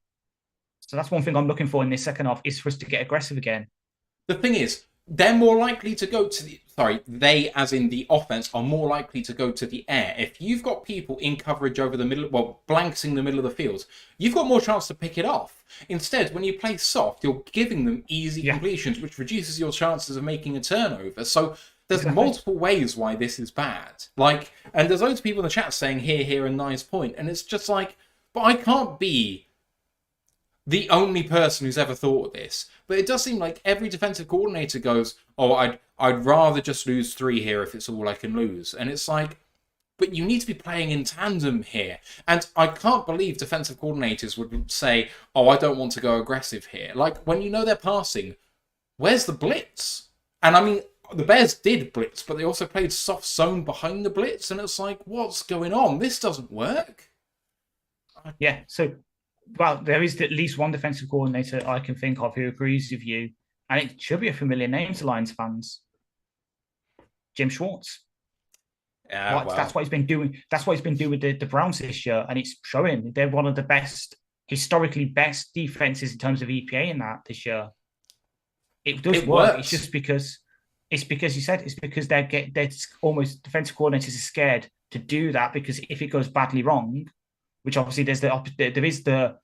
So that's one thing I'm looking for in this second half is for us to get aggressive again. The thing is, they're more likely to go to the... Sorry, they, as in the offense, are more likely to go to the air. If you've got people in coverage over the middle, well, blanketing the middle of the field, you've got more chance to pick it off. Instead, when you play soft, you're giving them easy completions, which reduces your chances of making a turnover. So there's multiple ways why this is bad. Like, and there's loads of people in the chat saying, here, and nice point. And it's just like, but I can't be the only person who's ever thought of this. But it does seem like every defensive coordinator goes, oh, I'd rather just lose 3 here if it's all I can lose. And it's like, but you need to be playing in tandem here. And I can't believe defensive coordinators would say, oh, I don't want to go aggressive here. Like, when you know they're passing, where's the blitz? And I mean, the Bears did blitz, but they also played soft zone behind the blitz. And it's like, what's going on? This doesn't work. Yeah, so... Well, there is at least one defensive coordinator I can think of who agrees with you, and it should be a familiar name to Lions fans. Jim Schwartz. Yeah, That's what he's been doing. That's what he's been doing with the Browns this year, and it's showing. They're one of the best, historically best defenses in terms of EPA in that this year. It does work. It's just because you said it's because they're almost defensive coordinators are scared to do that because if it goes badly wrong, which obviously there is the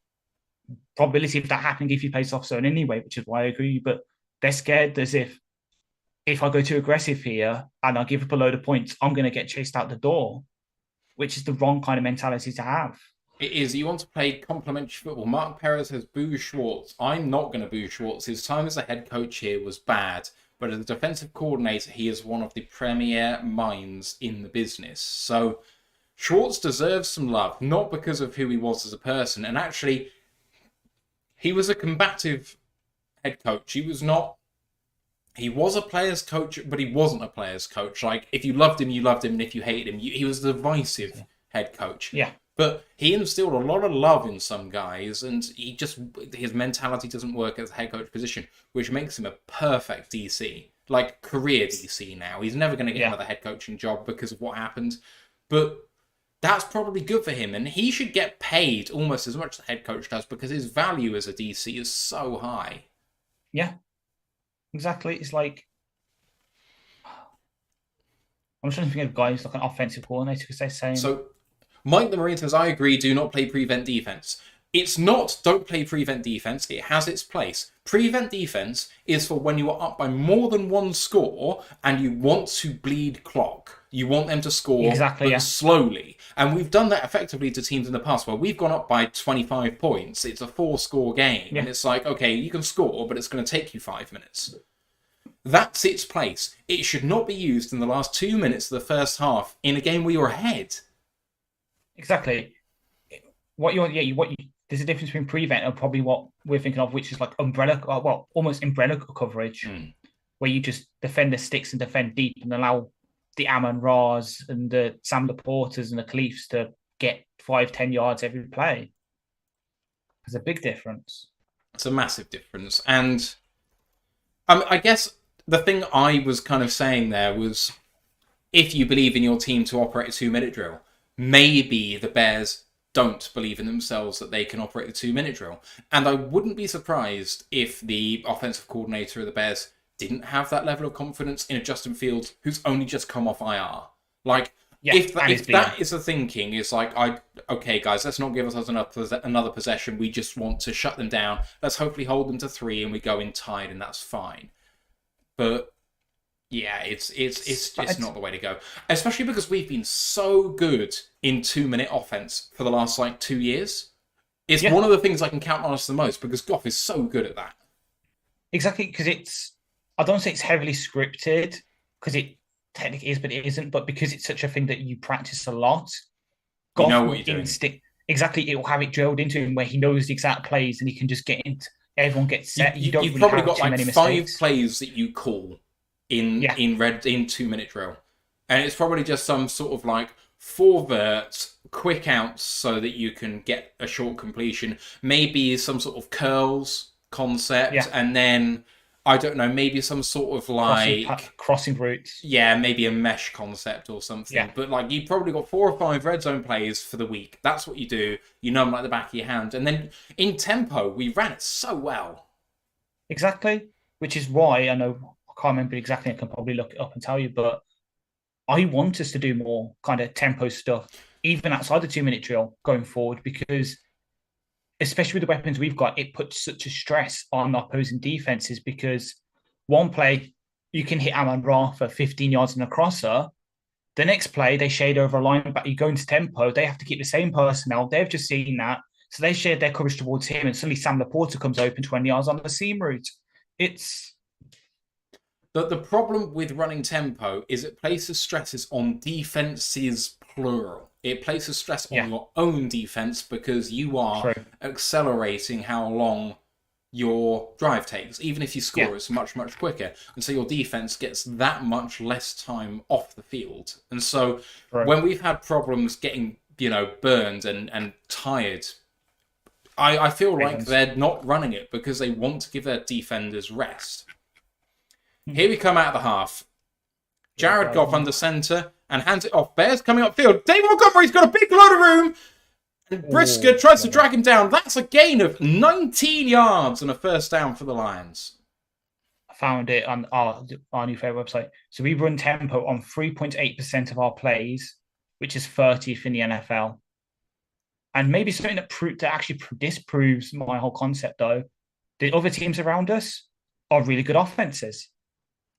probability of that happening if you play soft zone anyway, which is why I agree. But they're scared as if I go too aggressive here and I give up a load of points, I'm going to get chased out the door, which is the wrong kind of mentality to have. It is. You want to play complementary football. Mark Perez says, boo Schwartz. I'm not going to boo Schwartz. His time as a head coach here was bad, but as a defensive coordinator, he is one of the premier minds in the business. So Schwartz deserves some love, not because of who he was as a person. And actually, he was a combative head coach. He was a player's coach, but he wasn't a player's coach. Like, if you loved him, you loved him. And if you hated him, he was a divisive head coach. Yeah. But he instilled a lot of love in some guys, and his mentality doesn't work as a head coach position, which makes him a perfect DC. Like, career DC now. He's never going to get another head coaching job because of what happened. But that's probably good for him, and he should get paid almost as much as the head coach does because his value as a DC is so high. Yeah, exactly. It's like, I'm trying to think of guys like an offensive coordinator because they're saying... So, Mike the Marine says, I agree, do not play prevent defense. It's not don't play prevent defense, it has its place. Prevent defense is for when you are up by more than one score and you want to bleed clock. You want them to score slowly. And we've done that effectively to teams in the past where we've gone up by 25 points. It's a 4-score game. And it's like, okay, you can score, but it's going to take you 5 minutes. That's its place. It should not be used in the last 2 minutes of the first half in a game where you're ahead. Exactly. There's a difference between prevent and probably what we're thinking of, which is like almost umbrella coverage, where you just defend the sticks and defend deep and allow the Amon Ra's and the Sam Laportas and the Cleefs to get 5-10 yards every play. There's a big difference. It's a massive difference. And I guess the thing I was kind of saying there was, if you believe in your team to operate a 2-minute drill, maybe the Bears don't believe in themselves that they can operate the 2-minute drill. And I wouldn't be surprised if the offensive coordinator of the Bears didn't have that level of confidence in a Justin Fields who's only just come off IR. Like, if that is the thinking, it's like, okay, guys, let's not give ourselves another possession. We just want to shut them down. Let's hopefully hold them to 3 and we go in tied and that's fine. But yeah, it's just not the way to go. Especially because we've been so good in 2-minute offense for the last 2 years. It's one of the things I can count on us the most because Goff is so good at that. Exactly, because I don't say it's heavily scripted because it technically is, but it isn't. But because it's such a thing that you practice a lot, Goff you know what you're doing. Exactly, it will have it drilled into him where he knows the exact plays and he can just get into. Everyone gets set. You've probably got 5 plays that you call in 2-minute drill, and it's probably just some sort of 4 verts, quick outs so that you can get a short completion, maybe some sort of curls concept, and then I don't know, maybe some sort of like crossing routes. Yeah, maybe a mesh concept or something. Yeah. But like you probably got 4 or 5 red zone plays for the week. That's what you do. You know them like the back of your hand. And then in tempo, we ran it so well. Exactly. Which is why I know I can't remember exactly. I can probably look it up and tell you, but I want us to do more kind of tempo stuff, even outside the 2-minute drill going forward, because especially with the weapons we've got, it puts such a stress on opposing defenses because one play, you can hit Amon Ra for 15 yards in a crosser. The next play, they shade over a line, but you go into tempo, they have to keep the same personnel. They've just seen that. So they shared their coverage towards him, and suddenly Sam Laporta comes open 20 yards on the seam route. It's... The problem with running tempo is it places stresses on defenses, plural. It places stress on your own defense because you are accelerating how long your drive takes. Even if you score, it's much, much quicker. And so your defense gets that much less time off the field. And so when we've had problems getting, burned and tired, I feel like they're not running it because they want to give their defenders rest. Here we come out of the half. Jared Goff under centre and hands it off. Bears coming upfield. David Montgomery's got a big load of room. And Brisker tries to drag him down. That's a gain of 19 yards and a first down for the Lions. I found it on our new favourite website. So we run tempo on 3.8% of our plays, which is 30th in the NFL. And maybe something that actually disproves my whole concept, though. The other teams around us are really good offenses.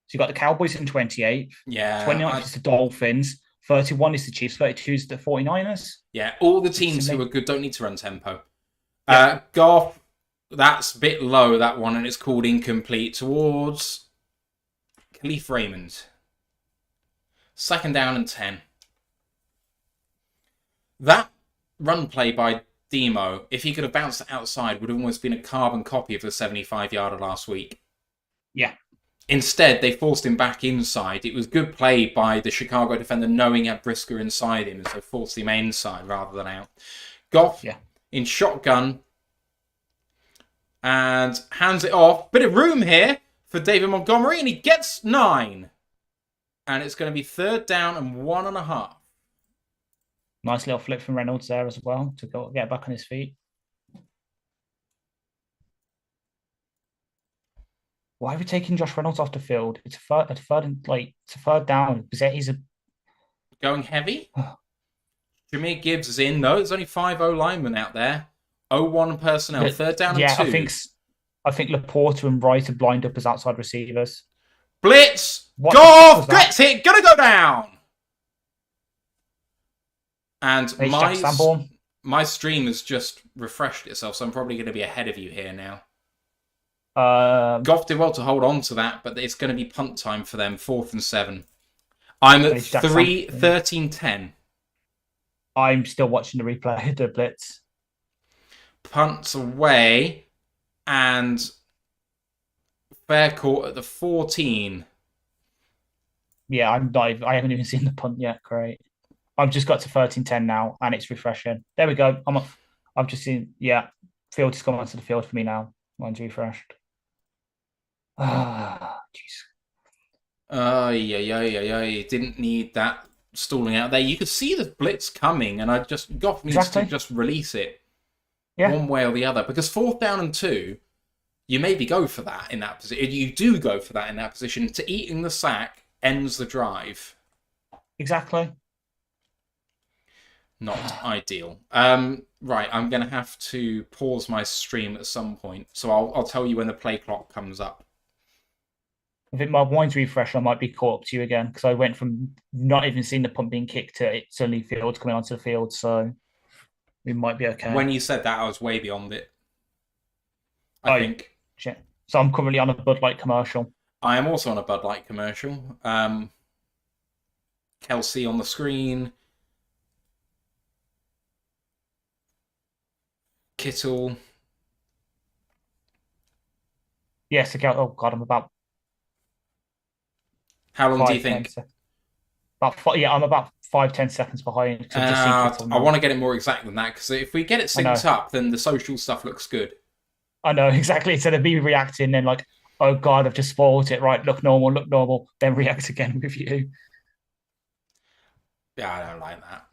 So you've got the Cowboys in 28th. Yeah. 29th is the Dolphins. 31 is the Chiefs. 32 is the 49ers. Yeah, all the teams who are good don't need to run tempo. Goff, that's a bit low, that one, and it's called incomplete towards Khalif Raymond. 2nd down and 10. That run play by Demo, if he could have bounced it outside, would have almost been a carbon copy of the 75-yarder last week. Yeah. Instead, they forced him back inside. It was good play by the Chicago defender knowing he had Brisker inside him, so forced him inside rather than out. Goff in shotgun and hands it off. Bit of room here for David Montgomery, and he gets 9. And it's going to be 3rd down and 1.5. Nice little flip from Reynolds there as well to get back on his feet. Why are we taking Josh Reynolds off the field? It's a third down. He's going heavy. Jameer Gibbs is in though. There's only 5 linemen out there. 0-1 personnel. 3rd down and 2. I think Laporta and Wright are blind up as outside receivers. Blitz. Goff gets it. Gonna go down. And my stream has just refreshed itself, so I'm probably going to be ahead of you here now. Goff did well to hold on to that, but it's going to be punt time for them, 4th and 7. I'm at 13-10. I'm still watching the replay of the blitz. Punts away, and fair court at the 14. Yeah, I haven't even seen the punt yet. Great. I've just got to 13-10 now, and it's refreshing. There we go. I've just seen, field has come onto the field for me now. Mine's refreshed. Jeez. Didn't need that stalling out there. You could see the blitz coming, and Goff needs to just release it one way or the other. Because 4th down and 2, you maybe go for that in that position. You do go for that in that position. To eating the sack ends the drive. Exactly. Not ideal. Right, I'm going to have to pause my stream at some point. So I'll tell you when the play clock comes up. I think my mind's refresh. I might be caught up to you again because I went from not even seeing the punt being kicked to it suddenly Fields coming onto the field. So we might be okay. When you said that, I was way beyond it. I think. Shit. So I'm currently on a Bud Light commercial. I am also on a Bud Light commercial. Kelsey on the screen. Kittle. Yes, oh God, I'm about. How long do you think? I'm about 5-10 seconds behind. I want to get it more exact than that because if we get it synced up, then the social stuff looks good. I know exactly. Instead of me reacting, then oh God, I've just spoiled it. Right, look normal, then react again with you. Yeah, I don't like that.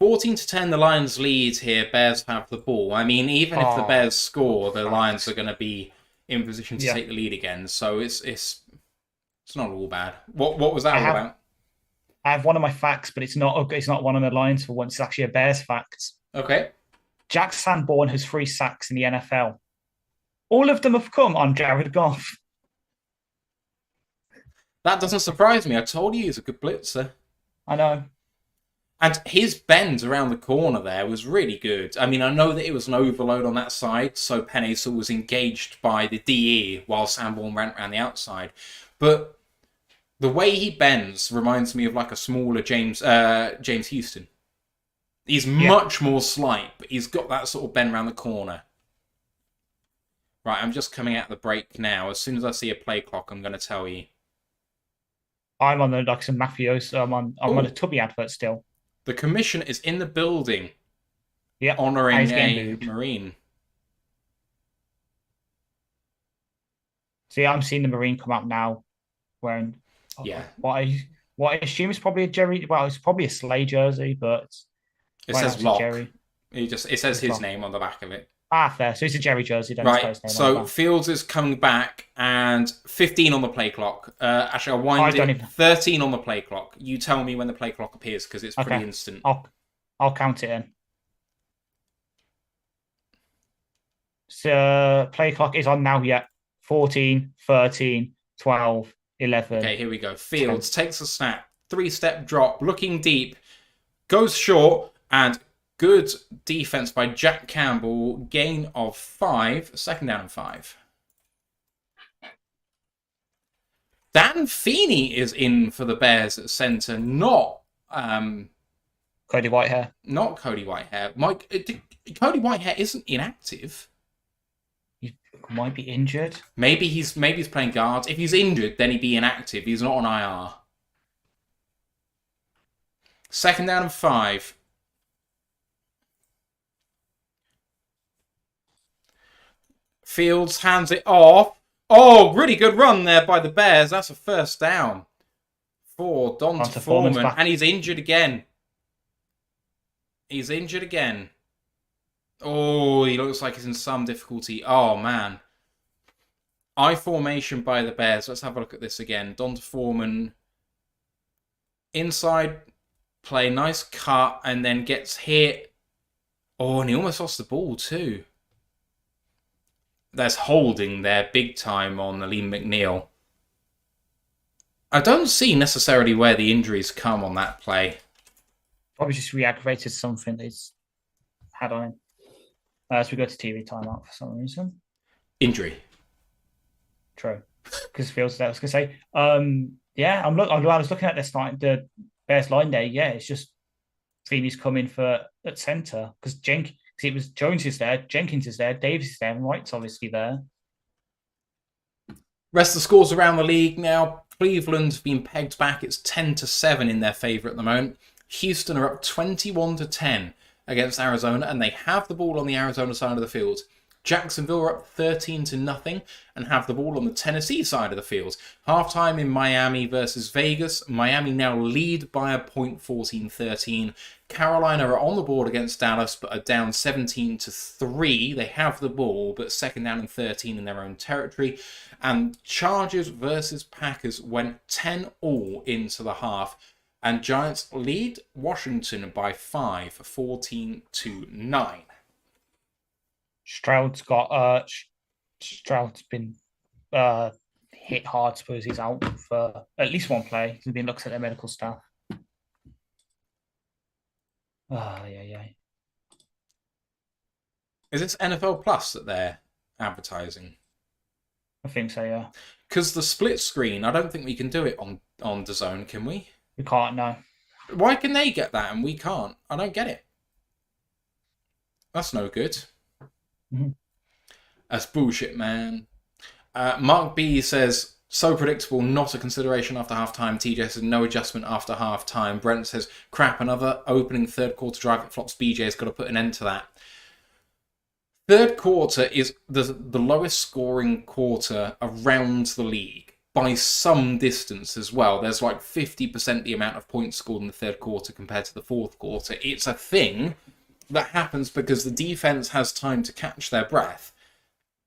14-10, the Lions lead here. Bears have the ball. I mean, even if the Bears score, the Lions are going to be in position to take the lead again. So it's not all bad. What was that all about? I have one of my facts, but it's not one on the Lions for once. It's actually a Bears fact. Okay. Jack Sanborn has 3 sacks in the NFL. All of them have come on Jared Goff. That doesn't surprise me. I told you he's a good blitzer. I know. And his bend around the corner there was really good. I mean, I know that it was an overload on that side, so Penhazel was engaged by the DE while Sanborn ran around the outside. But the way he bends reminds me of like a smaller James Houston. He's much more slight, but he's got that sort of bend around the corner. Right, I'm just coming out of the break now. As soon as I see a play clock, I'm going to tell you. I'm on the some mafioso. I'm on a Tubby advert still. The commissioner is in the building. Yeah, honouring a Marine. See, I'm seeing the Marine come out now, wearing what I assume is probably a Jerry. Well, it's probably a Slay jersey, but it says Lock. It says his name on the back of it. Fair. So it's a Jerry jersey. Don't right. So Fields is coming back, and 15 on the play clock. Actually, I'll wind it. 13 on the play clock. You tell me when the play clock appears because it's pretty instant. I'll count it in. So play clock is on now. Yeah, 14, 13, 12, 11. Okay, here we go. Fields 10. Takes a snap, 3-step drop, looking deep, goes short, and good defense by Jack Campbell. Gain of 5. Second down and 5. Dan Feeney is in for the Bears at centre, not Cody Whitehair. Not Cody Whitehair. Cody Whitehair isn't inactive. He might be injured. Maybe he's playing guards. If he's injured, then he'd be inactive. He's not on IR. Second down and 5. Fields hands it off. Oh, really good run there by the Bears. That's a first down for Donta Foreman. And he's injured again. Oh, he looks like he's in some difficulty. Oh, man. I formation by the Bears. Let's have a look at this again. Donta Foreman. Inside play. Nice cut. And then gets hit. Oh, and he almost lost the ball too. There's holding there big time on Aleem McNeil. I don't see necessarily where the injuries come on that play. Probably just re-aggravated something that he's had on him. As we go to TV timeout for some reason. Injury. True. Because Fields there. I was going to say, I was looking at the Bears line there. Yeah, it's just Feeney's coming at centre because it was Jones is there, Jenkins is there, Davis is there, and Wright's obviously there. Rest of the scores around the league now. Cleveland's been pegged back. It's 10-7 in their favour at the moment. Houston are up 21-10 against Arizona, and they have the ball on the Arizona side of the field. Jacksonville are up 13-0 and have the ball on the Tennessee side of the field. Halftime in Miami versus Vegas. Miami now lead by a point, 14-13. Carolina are on the board against Dallas, but are down 17-3. They have the ball, but second down and 13 in their own territory. And Chargers versus Packers went 10-all into the half. And Giants lead Washington by 5, 14-9. Stroud's been hit hard. Suppose he's out for at least one play. He's been looks at their medical staff. Yeah. Is this NFL Plus that they're advertising? I think so, yeah. Because the split screen, I don't think we can do it on DAZN, can we? We can't, no. Why can they get that and we can't? I don't get it. That's no good. Mm-hmm. That's bullshit, man. Mark B says, so predictable, not a consideration after halftime. TJ says, no adjustment after halftime. Brent says, crap, another opening third quarter drive that flops. BJ's got to put an end to that. Third quarter is the lowest scoring quarter around the league by some distance as well. There's like 50% the amount of points scored in the third quarter compared to the fourth quarter. It's a thing that happens because the defense has time to catch their breath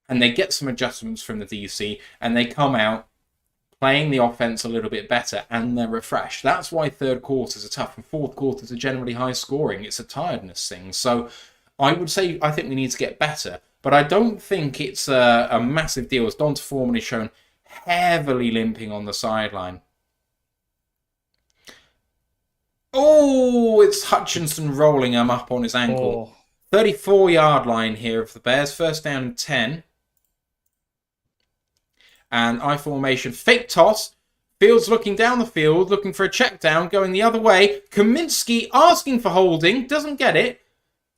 and they get some adjustments from the DC and they come out playing the offense a little bit better and they're refreshed. That's why third quarters are tough and fourth quarters are generally high scoring. It's a tiredness thing. So I would say I think we need to get better, but I don't think it's a massive deal. As Donta Foreman is shown heavily limping on the sideline. Oh, it's Hutchinson rolling him up on his ankle. 34-yard line here of the Bears. First down and 10. And I formation, fake toss. Fields looking down the field, looking for a check down, going the other way. Kaminsky asking for holding, doesn't get it.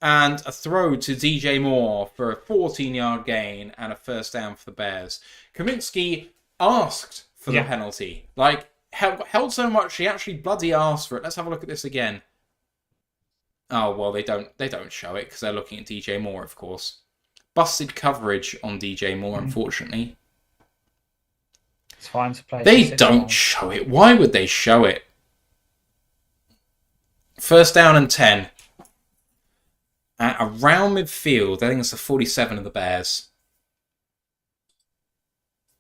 And a throw to DJ Moore for a 14-yard gain and a first down for the Bears. Kaminsky asked for the penalty. Like, held so much, he actually bloody asked for it. Let's have a look at this again. Oh, well, they don't show it because they're looking at DJ Moore, of course. Busted coverage on DJ Moore, unfortunately. It's fine to play. They don't show it. Why would they show it? First down and 10. At around midfield, I think it's the 47 of the Bears.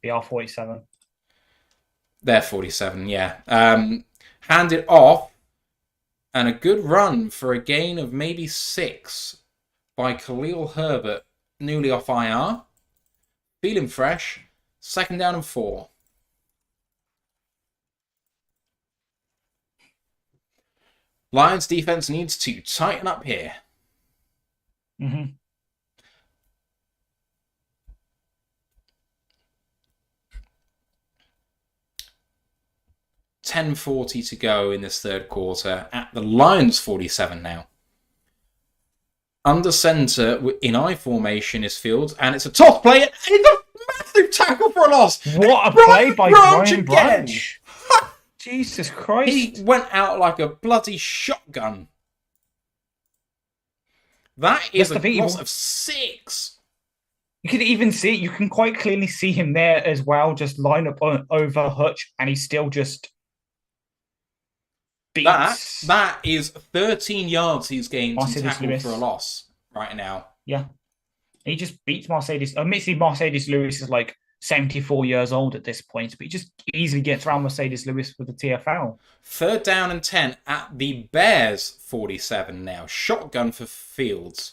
They are 47. They're 47, yeah. Hand it off. And a good run for a gain of maybe 6 by Khalil Herbert, newly off IR. Feeling fresh. Second down and 4. Lions defense needs to tighten up here. 10:40 to go in this third quarter at the Lions 47 now. Under center in I formation is Fields, and it's a toss play. And it's a massive tackle for a loss. What a play by Brian Branch. Jesus Christ. He went out like a bloody shotgun. That is a loss of 6. You can even see it. You can quite clearly see him there as well, just line up over Hutch, and he still just beats. That is 13 yards he's gained to tackle for a loss right now. Yeah. He just beats Mercedes. Admittedly, Mercedes Lewis is like 74 years old at this point, but he just easily gets around Mercedes Lewis with the TFL. Third down and 10 at the Bears 47 now. Shotgun for Fields.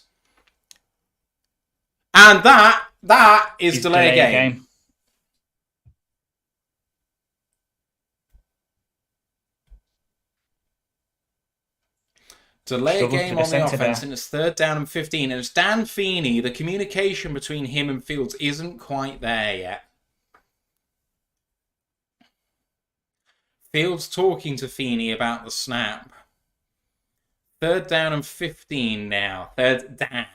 And that is delay a game. Delay a game on the offense, and it's third down and 15. And it's Dan Feeney. The communication between him and Fields isn't quite there yet. Fields talking to Feeney about the snap. Third down and 15 now. Third down.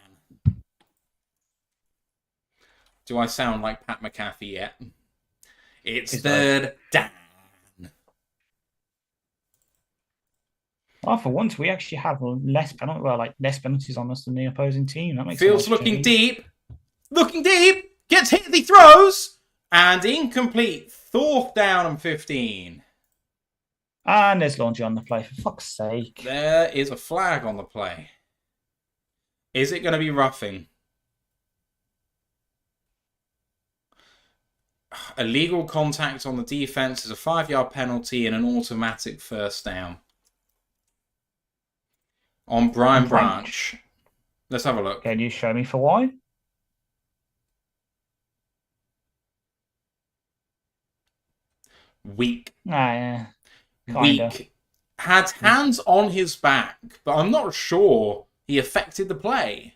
Do I sound like Pat McAfee yet? It's third down. Well, for once, we actually have less penalties on us than the opposing team. That makes Fields looking deep. Looking deep. Gets hit. He throws. And incomplete. Fourth down and 15. And there's laundry on the play, for fuck's sake. There is a flag on the play. Is it going to be roughing? Illegal contact on the defense is a 5-yard penalty and an automatic first down. On Brian Branch. Let's have a look. Can you show me for why? Weak. Yeah. Kinda. Weak. Had hands on his back, but I'm not sure he affected the play.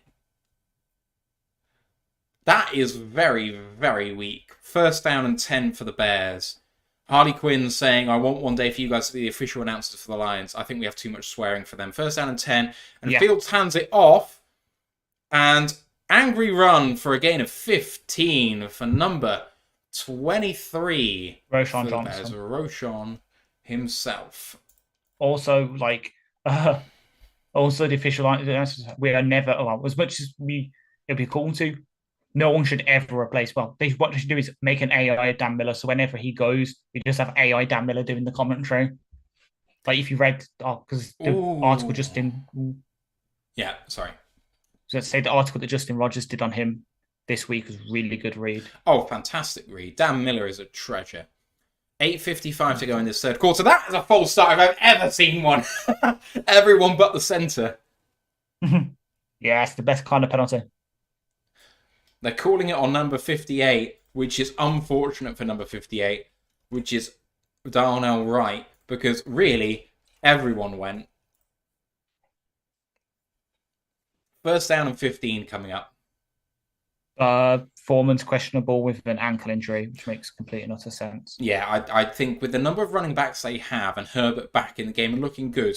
That is very, very weak. First down and 10 for the Bears. Harley Quinn saying, I want one day for you guys to be the official announcers for the Lions. I think we have too much swearing for them. First down and 10. And Fields hands it off. And angry run for a gain of 15 for number 23. Roshan Johnson. Roshan himself. Also, also the official announcers, we are never, as much as we it'd be cool to. No one should ever replace. Well, what they should do is make an AI Dan Miller. So whenever he goes, we just have AI Dan Miller doing the commentary. Like if you read, because the article Yeah, sorry. So let's say the article that Justin Rogers did on him this week was really good read. Oh, fantastic read. Dan Miller is a treasure. 8:55 to go in this third quarter. That is a false start if I've ever seen one. Everyone but the centre. Yeah, it's the best kind of penalty. They're calling it on number 58, which is unfortunate for number 58, which is Darnell Wright, because really, everyone went. First down and 15 coming up. Foreman's questionable with an ankle injury, which makes complete and utter sense. Yeah, I think with the number of running backs they have and Herbert back in the game and looking good,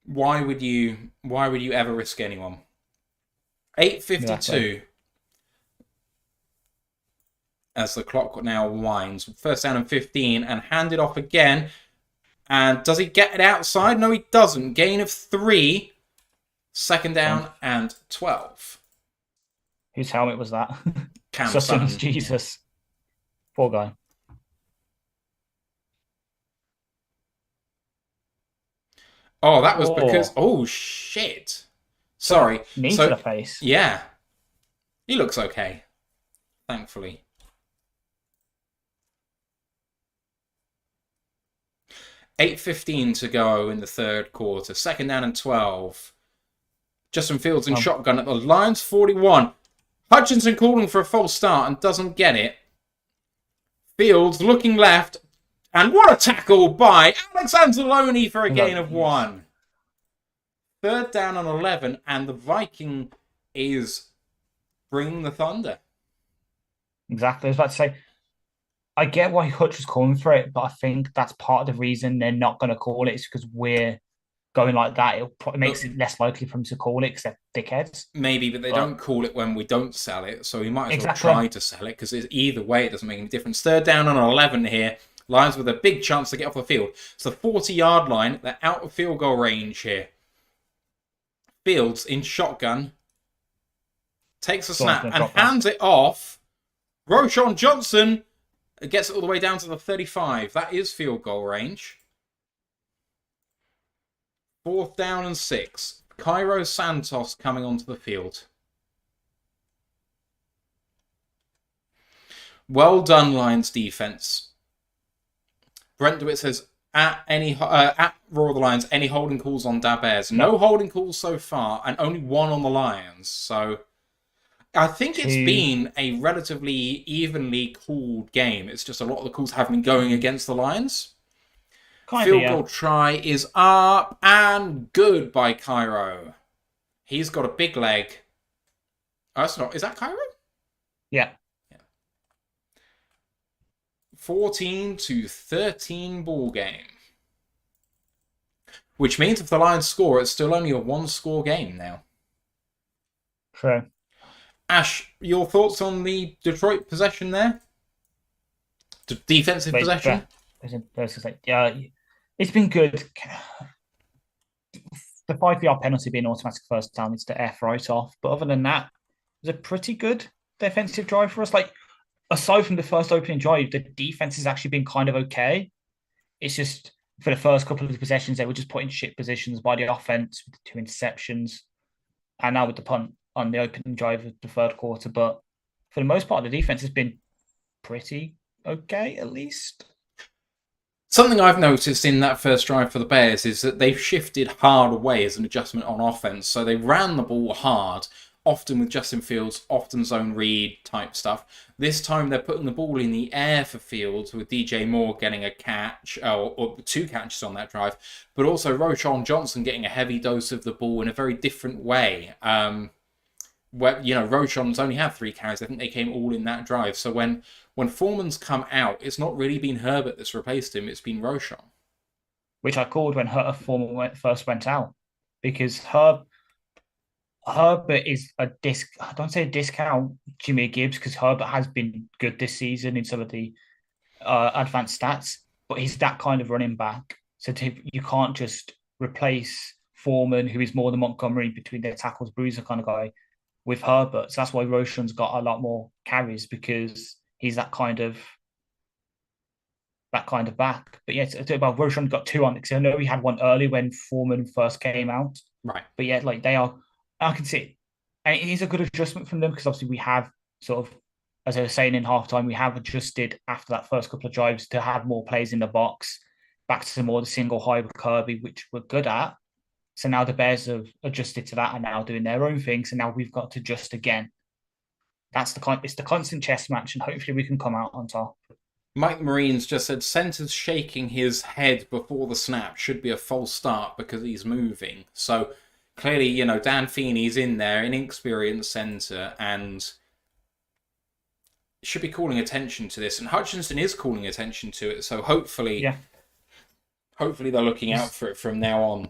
why would you ever risk anyone? 8:52 Exactly. as the clock now winds. First down and 15 and handed off again. And does he get it outside? No, he doesn't. Gain of 3. Second down and 12. Whose helmet was that? Cam Sutton's. Sutton. Jesus. Poor guy. Oh, that was because... Oh, shit. Sorry. Knee to the face. Yeah. He looks okay. Thankfully. $8:15 to go in the third quarter. Second down and 12. Justin Fields in shotgun at the Lions 41. Hutchinson calling for a false start and doesn't get it. Fields looking left. And what a tackle by Alex Anzalone for a gain of 1. Third down and 11. And the Viking is bringing the thunder. Exactly. I was about to say, I get why Hutch was calling for it, but I think that's part of the reason they're not going to call it is because we're going like that. It makes it less likely for them to call it because they're dickheads. Maybe, but they don't call it when we don't sell it, so we might as well Exactly. try to sell it because either way it doesn't make any difference. Third down and 11 here. Lions with a big chance to get off the field. It's the 40-yard line. They're out of field goal range here. Fields in shotgun. Takes a snap and hands it off. Roschon Johnson gets it all the way down to the 35. That is field goal range. Fourth down and 6. Cairo Santos coming onto the field. Well done, Lions defense. Brent DeWitt says, at Roar of the Lions, any holding calls on Dabers? No holding calls so far, and only one on the Lions. So I think it's been a relatively evenly called game. It's just a lot of the calls have been going against the Lions. Field goal try is up and good by Cairo. He's got a big leg. Oh, that's not. Is that Cairo? Yeah. 14-13 ball game. Which means if the Lions score, it's still only a one-score game now. True. Ash, your thoughts on the Detroit possession there? Defensive possession? Yeah, it's been good. The 5-yard penalty being automatic first down is to F right off. But other than that, it was a pretty good defensive drive for us. Like, aside from the first opening drive, the defense has actually been kind of okay. It's just for the first couple of the possessions, they were just put in shit positions by the offense with the 2 interceptions. And now with the punt on the opening drive of the third quarter. But for the most part, the defense has been pretty okay, at least. Something I've noticed in that first drive for the Bears is that they've shifted hard away as an adjustment on offense. So they ran the ball hard, often with Justin Fields, often zone read type stuff. This time they're putting the ball in the air for Fields with DJ Moore getting a catch, or 2 catches on that drive, but also Roschon Johnson getting a heavy dose of the ball in a very different way. Roschon's only had 3 carries. I think they came all in that drive. So when Foreman's come out, it's not really been Herbert that's replaced him. It's been Roschon. Which I called when Foreman first went out. Because Herbert is I don't say a discount Jimmy Gibbs, because Herbert has been good this season in some of the advanced stats, but he's that kind of running back. So you can't just replace Foreman, who is more than Montgomery between their tackles, bruiser kind of guy, with Herbert. So that's why Roshan's got a lot more carries, because he's that kind of back. But yeah, it's about Roshan got 2 on it, because I know he had one early when Foreman first came out. Right. But yeah, like they are, I can see it. And it is a good adjustment from them, because obviously we have sort of, as I was saying in halftime, we have adjusted after that first couple of drives to have more plays in the box, back to more the single high with Kirby, which we're good at. So now the Bears have adjusted to that and now doing their own thing. So now we've got to adjust again. It's the constant chess match, and hopefully we can come out on top. Mike Marines just said center's shaking his head before the snap should be a false start because he's moving. So clearly, Dan Feeney's in there, inexperienced center, and should be calling attention to this. And Hutchinson is calling attention to it. So hopefully they're looking out for it from now on.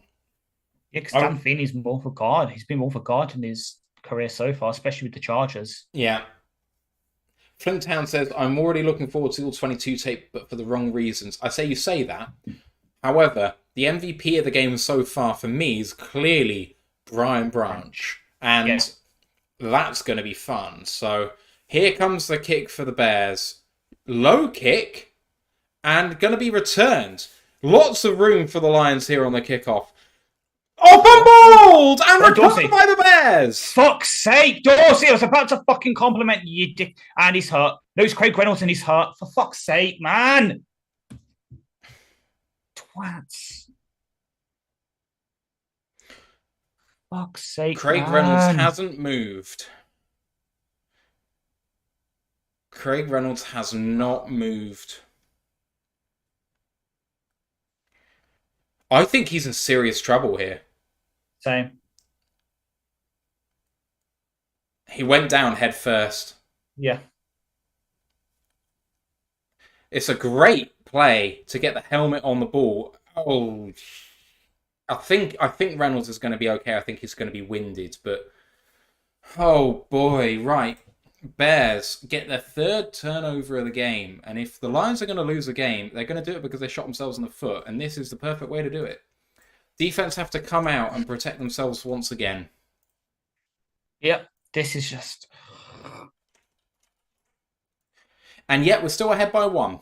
Yeah, because Dan Feeney's more for guard. He's been more for guard in his career so far, especially with the Chargers. Yeah. Flinttown says, I'm already looking forward to the All-22 tape, but for the wrong reasons. I say you say that. However, the MVP of the game so far for me is clearly Brian Branch. And that's going to be fun. So here comes the kick for the Bears. Low kick and going to be returned. Lots of room for the Lions here on the kickoff. Bumbled and recovered by the Bears. Fuck's sake, Dorsey! I was about to fucking compliment you, dick. And he's hurt. No, it's Craig Reynolds and he's hurt. For fuck's sake, man! Twats. Fuck's sake, Craig Reynolds hasn't moved. Craig Reynolds has not moved. I think he's in serious trouble here. Same. He went down head first. Yeah. It's a great play to get the helmet on the ball. Oh, I think Reynolds is going to be okay. I think he's going to be winded, but oh boy, right. Bears get their 3rd turnover of the game, and if the Lions are going to lose the game, they're going to do it because they shot themselves in the foot, and this is the perfect way to do it. Defense have to come out and protect themselves once again. Yep, this is just... And yet we're still ahead by 1.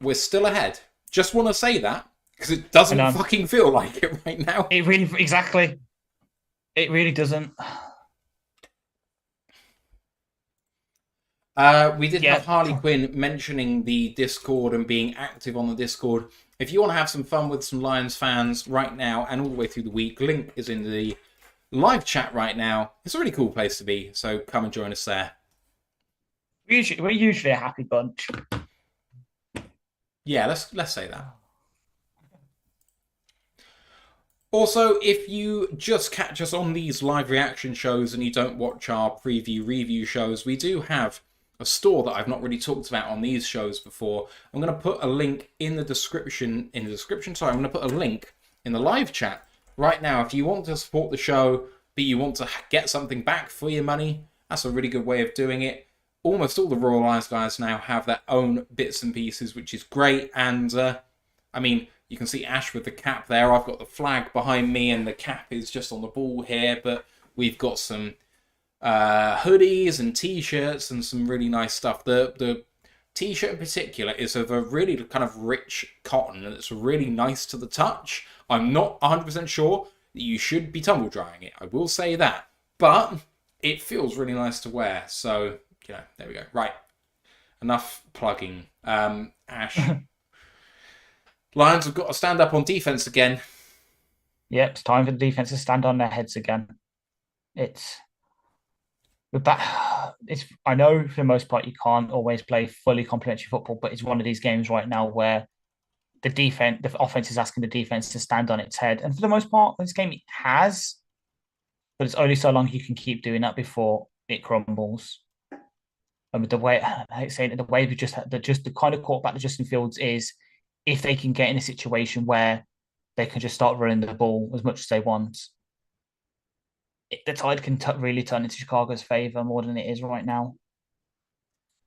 We're still ahead. Just want to say that, because it doesn't fucking feel like it right now. It really, exactly. It really doesn't. We did have Harley Quinn mentioning the Discord and being active on the Discord. If you want to have some fun with some Lions fans right now and all the way through the week, link is in the live chat right now. It's a really cool place to be, so come and join us there. We're usually a happy bunch. Yeah, let's say that. Also, if you just catch us on these live reaction shows and you don't watch our preview review shows, we do have a store that I've not really talked about on these shows before. I'm going to put a link in the description. Sorry, I'm going to put a link in the live chat right now. If you want to support the show, but you want to get something back for your money, that's a really good way of doing it. Almost all the Royal Lions guys now have their own bits and pieces, which is great. And, I mean, you can see Ash with the cap there. I've got the flag behind me and the cap is just on the ball here. But we've got some hoodies and T-shirts and some really nice stuff. The T-shirt in particular is of a really kind of rich cotton and it's really nice to the touch. I'm not 100% sure that you should be tumble drying it. I will say that. But it feels really nice to wear. So, there we go. Right. Enough plugging. Ash. Lions have got to stand up on defense again. Yep, it's time for the defense to stand on their heads again. I know for the most part you can't always play fully complementary football, but it's one of these games right now where the offense is asking the defense to stand on its head. And for the most part, this game it has, but it's only so long you can keep doing that before it crumbles. And the way we just had, the kind of quarterback that Justin Fields is, if they can get in a situation where they can just start running the ball as much as they want, the tide can really turn into Chicago's favor more than it is right now.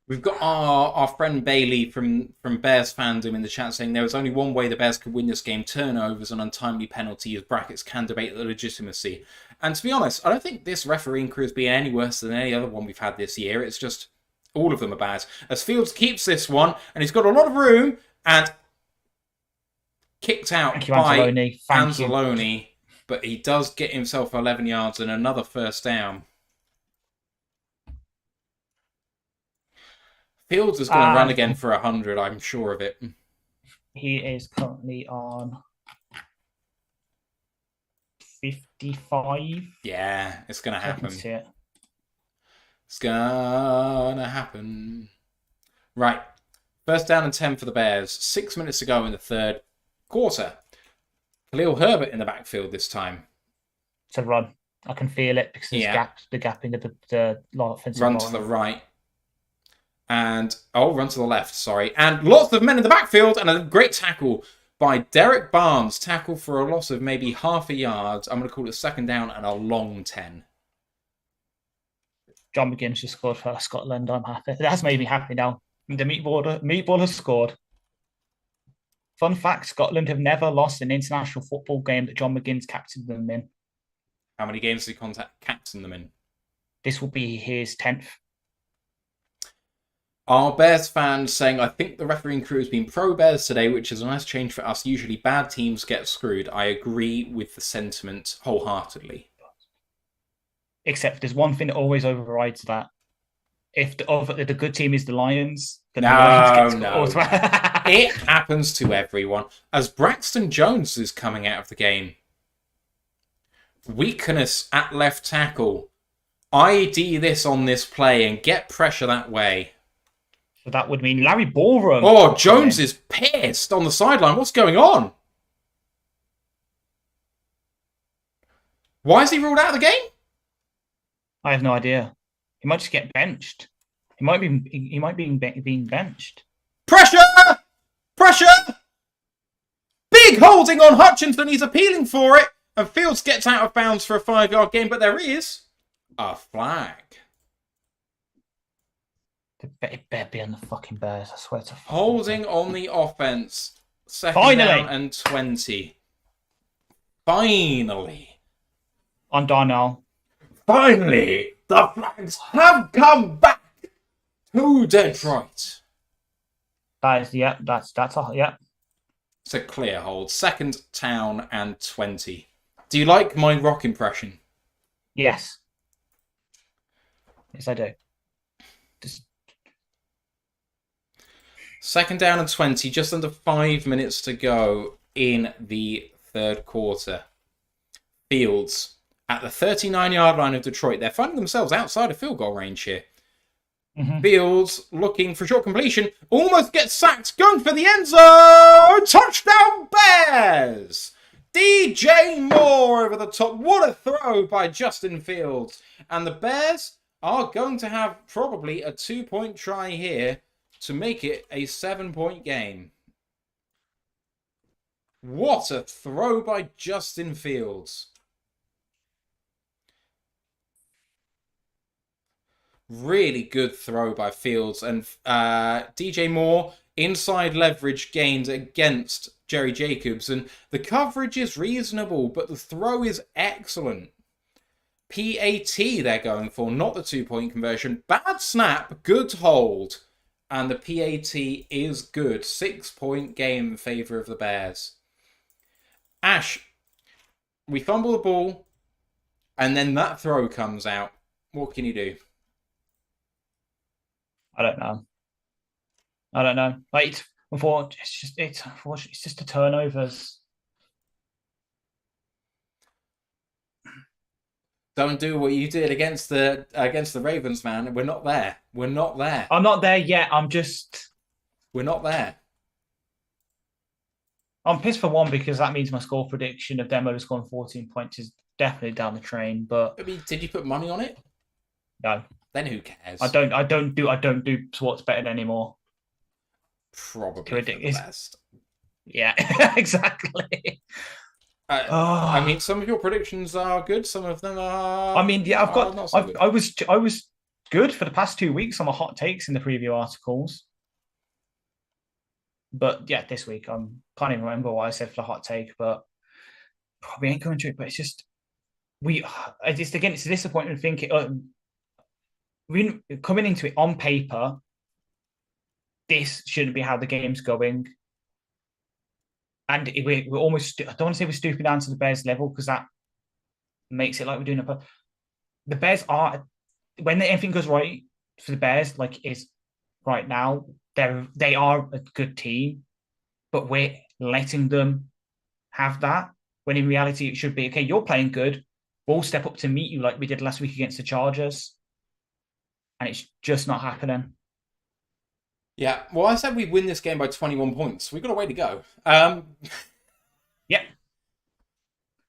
We've got our friend Bailey from Bears fandom in the chat saying there was only one way the Bears could win this game: turnovers and untimely penalties. Brackets can debate the legitimacy. And to be honest, I don't think this refereeing crew has been any worse than any other one we've had this year. It's just all of them are bad. As Fields keeps this one, and he's got a lot of room, and kicked out Thank you, by Anzalone. Thank you. Anzalone, but he does get himself 11 yards and another first down. Fields is going to run again for 100, I'm sure of it. He is currently on 55. Yeah, it's going to happen. I can see it. It's going to happen. Right. First down and 10 for the Bears. 6 minutes to go in the third quarter. Khalil Herbert in the backfield this time. It's a run. I can feel it because there's the gap in the offensive line. Run to the right. And, run to the left, sorry. And lots of men in the backfield and a great tackle by Derek Barnes. Tackle for a loss of maybe half a yard. I'm going to call it second down and a long 10. John McGinnis just scored for Scotland. I'm happy. That's made me happy now. The meatball has scored. Fun fact, Scotland have never lost an international football game that John McGinnis captained them in. How many games did he captain them in? This will be his 10th. Our Bears fans saying, I think the refereeing crew has been pro-Bears today, which is a nice change for us. Usually bad teams get screwed. I agree with the sentiment wholeheartedly. Except there's one thing that always overrides that. If the good team is the Lions, then no. It happens to everyone. As Braxton Jones is coming out of the game. Weakness at left tackle. ID this on this play and get pressure that way. So that would mean Larry Ballroom. Oh, Jones is pissed on the sideline. What's going on? Why is he ruled out of the game? I have no idea. He might just get benched. He might be being benched. Pressure! Pressure! Big holding on Hutchinson. He's appealing for it. And Fields gets out of bounds for a 5-yard gain. But there is a flag. It better be on the fucking Bears. I swear to fucking holding on the offense. Second down and 20. Finally. On Darnell. Finally, the flags have come back to Detroit. That's all. Yeah. It's a clear hold. Second down and 20. Do you like my rock impression? Yes. Yes, I do. Second down and 20, just under 5 minutes to go in the third quarter. Fields at the 39-yard line of Detroit. They're finding themselves outside of field goal range here. Mm-hmm. Fields looking for short completion. Almost gets sacked. Going for the end zone. Touchdown Bears! DJ Moore over the top. What a throw by Justin Fields. And the Bears are going to have probably a 2-point try here to make it a 7-point game. What a throw by Justin Fields. Really good throw by Fields. And DJ Moore, inside leverage gained against Jerry Jacobs. And the coverage is reasonable, but the throw is excellent. PAT they're going for, not the 2-point conversion. Bad snap, good hold. And the PAT is good. 6-point game in favour of the Bears. Ash, we fumble the ball, and then that throw comes out. What can you do? I don't know. Like, it's just the turnovers. Don't do what you did against the Ravens, man. We're not there. I'm not there yet. We're not there. I'm pissed for one because that means my score prediction of them only scoring 14 points is definitely down the train. But I mean, did you put money on it? No. Then who cares? I don't do sports betting anymore. Probably for the best. Yeah, exactly. I mean, some of your predictions are good. Some of them are. I mean, yeah, I've got. not so good. I was good for the past 2 weeks on the hot takes in the preview articles. But yeah, this week, I can't even remember what I said for the hot take, but probably ain't going to it. But it's just, it's a disappointment thinking, coming into it on paper, this shouldn't be how the game's going. And we're almost, I don't want to say we're stooping down to the Bears level because that makes it like we're doing it. But the Bears are, when anything goes right for the Bears, like is right now, they are a good team, but we're letting them have that when in reality it should be, okay, you're playing good, we'll step up to meet you like we did last week against the Chargers. And it's just not happening. Yeah, well, I said we'd win this game by 21 points. We've got a way to go. Yeah.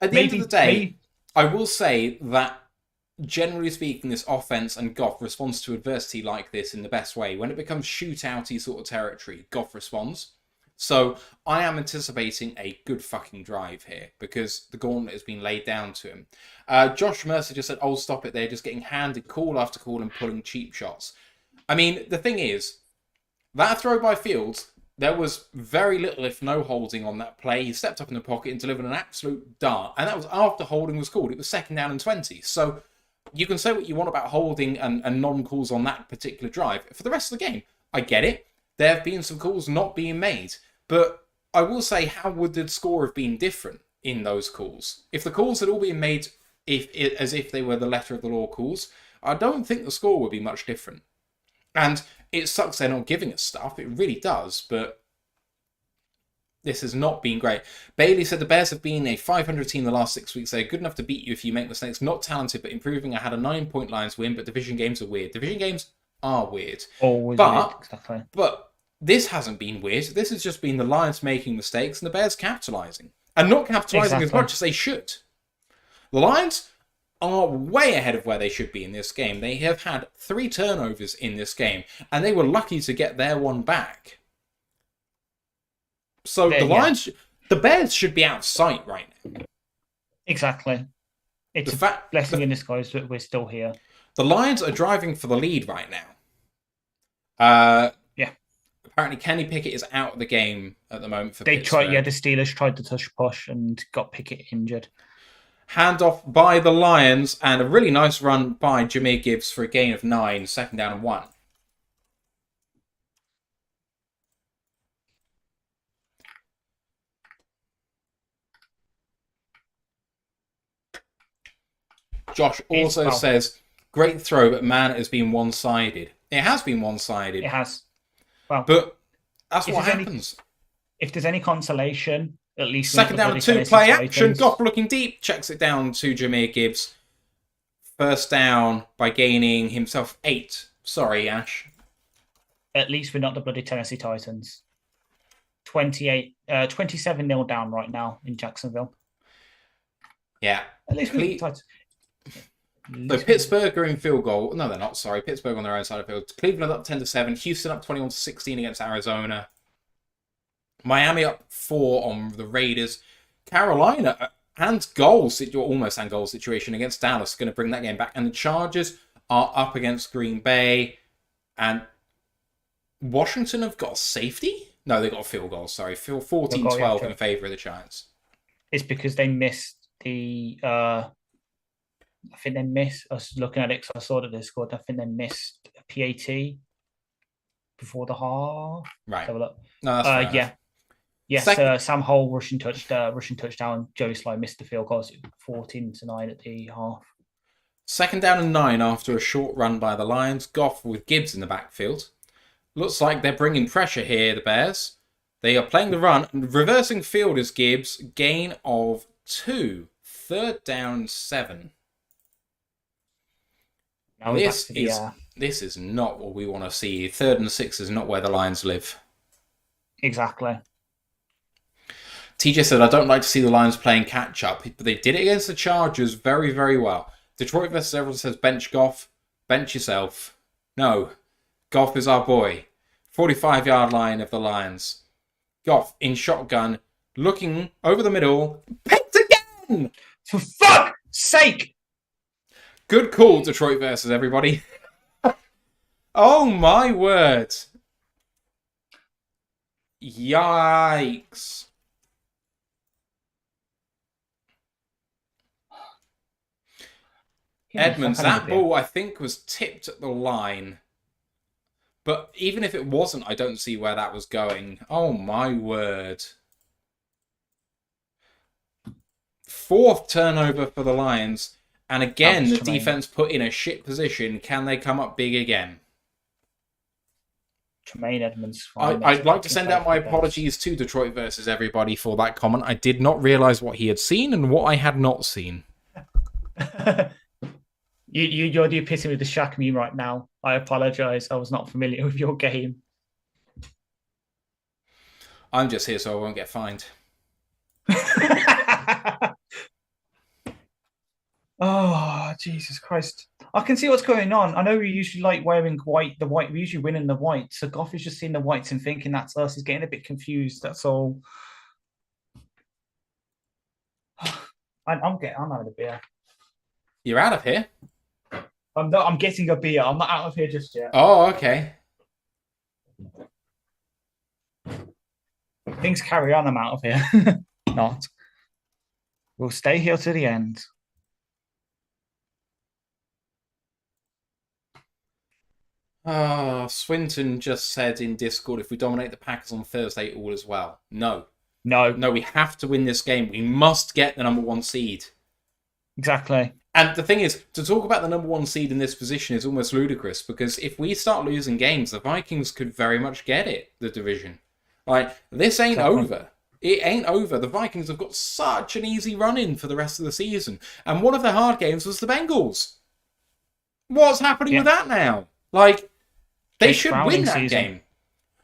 At the end of the day, I will say that generally speaking, this offense and Goff responds to adversity like this in the best way. When it becomes shootouty sort of territory, Goff responds. So I am anticipating a good fucking drive here because the gauntlet has been laid down to him. Josh Mercer just said, "Oh, stop it! They're just getting handed call after call and pulling cheap shots." I mean, the thing is, that throw by Fields, there was very little, if no, holding on that play. He stepped up in the pocket and delivered an absolute dart, and that was after holding was called. It was 2nd down and 20. So you can say what you want about holding and non-calls on that particular drive. For the rest of the game, I get it. There have been some calls not being made. But I will say, how would the score have been different in those calls? If the calls had all been made as if they were the letter of the law calls, I don't think the score would be much different. And it sucks they're not giving us stuff. It really does. But this has not been great. Bailey said the Bears have been a 500 team the last 6 weeks. They're good enough to beat you if you make mistakes. Not talented, but improving. I had a 9-point Lions win, but division games are weird. Division games are weird. Always weird, exactly. But this hasn't been weird. This has just been the Lions making mistakes and the Bears capitalising. And not capitalising as much as they should. The Lions are way ahead of where they should be in this game. They have had 3 turnovers in this game, and they were lucky to get their one back. So the Bears should be out of sight right now. Exactly. It's a blessing in disguise that we're still here. The Lions are driving for the lead right now. Apparently, Kenny Pickett is out of the game at the moment for Pittsburgh. The Steelers tried to tush push and got Pickett injured. Handoff by the Lions and a really nice run by Jahmyr Gibbs for a gain of 9, 2nd down and 1. Josh also says, great throw, but man, it has been one-sided. It has been one-sided. It has. Well, but that's what happens. If there's any consolation, at least 2nd down and 2, play action. Goff looking deep, checks it down to Jahmyr Gibbs. 1st down by gaining himself 8. Sorry, Ash. At least we're not the bloody Tennessee Titans. 27-0 down right now in Jacksonville. Yeah. At least we're the Titans. So Pittsburgh are in field goal. No, they're not. Sorry. Pittsburgh on their own side of the field. Cleveland up 10-7. Houston up 21-16 against Arizona. Miami up 4 on the Raiders. Carolina and almost and goal situation against Dallas. Going to bring that game back. And the Chargers are up against Green Bay. And Washington have got a safety? No, they got a field goal. Sorry. 14-12 in favour of the Giants. It's because they missed the... I think they missed us looking at it because I saw that they scored. I think they missed a PAT before the half. Right. Have a look. No, that's yeah. Yes, Sam Hole rushing touchdown. Joey Sly missed the field goal. 14-9 at the half. 2nd down and 9 after a short run by the Lions. Goff with Gibbs in the backfield. Looks like they're bringing pressure here, the Bears. They are playing the run. Reversing field is Gibbs. Gain of 2. 3rd down 7. This is not what we want to see. 3rd and 6 is not where the Lions live. Exactly. TJ said, I don't like to see the Lions playing catch-up, but they did it against the Chargers very, very well. Detroit versus everyone says, bench Goff, bench yourself. No, Goff is our boy. 45-yard line of the Lions. Goff in shotgun, looking over the middle, picked again! For fuck's sake! Good call, Detroit versus everybody. Oh my word. Yikes. Edmonds, that ball I think was tipped at the line. But even if it wasn't, I don't see where that was going. Oh my word. 4th turnover for the Lions. And again, the defense put in a shit position. Can they come up big again? Tremaine Edmonds. I'd like to send out my apologies to Detroit versus everybody for that comment. I did not realise what he had seen and what I had not seen. You're the epitome of the Shaq meme right now. I apologise. I was not familiar with your game. I'm just here so I won't get fined. Oh, Jesus Christ. I can see what's going on. I know we usually like wearing white. We usually win in the white. So Goff is just seeing the whites and thinking that's us. He's getting a bit confused. That's all. I'm having a beer. You're out of here? I'm getting a beer. I'm not out of here just yet. Oh, okay. Things carry on. I'm out of here. Not. We'll stay here to the end. Swinton just said in Discord, if we dominate the Packers on Thursday, all is well. No, we have to win this game. We must get the number 1 seed. Exactly. And the thing is, to talk about the number 1 seed in this position is almost ludicrous, because if we start losing games, the Vikings could very much get it, the division. Like, this ain't over. It ain't over. The Vikings have got such an easy run-in for the rest of the season. And one of their hard games was the Bengals. What's happening with that now? Like, they should win that game.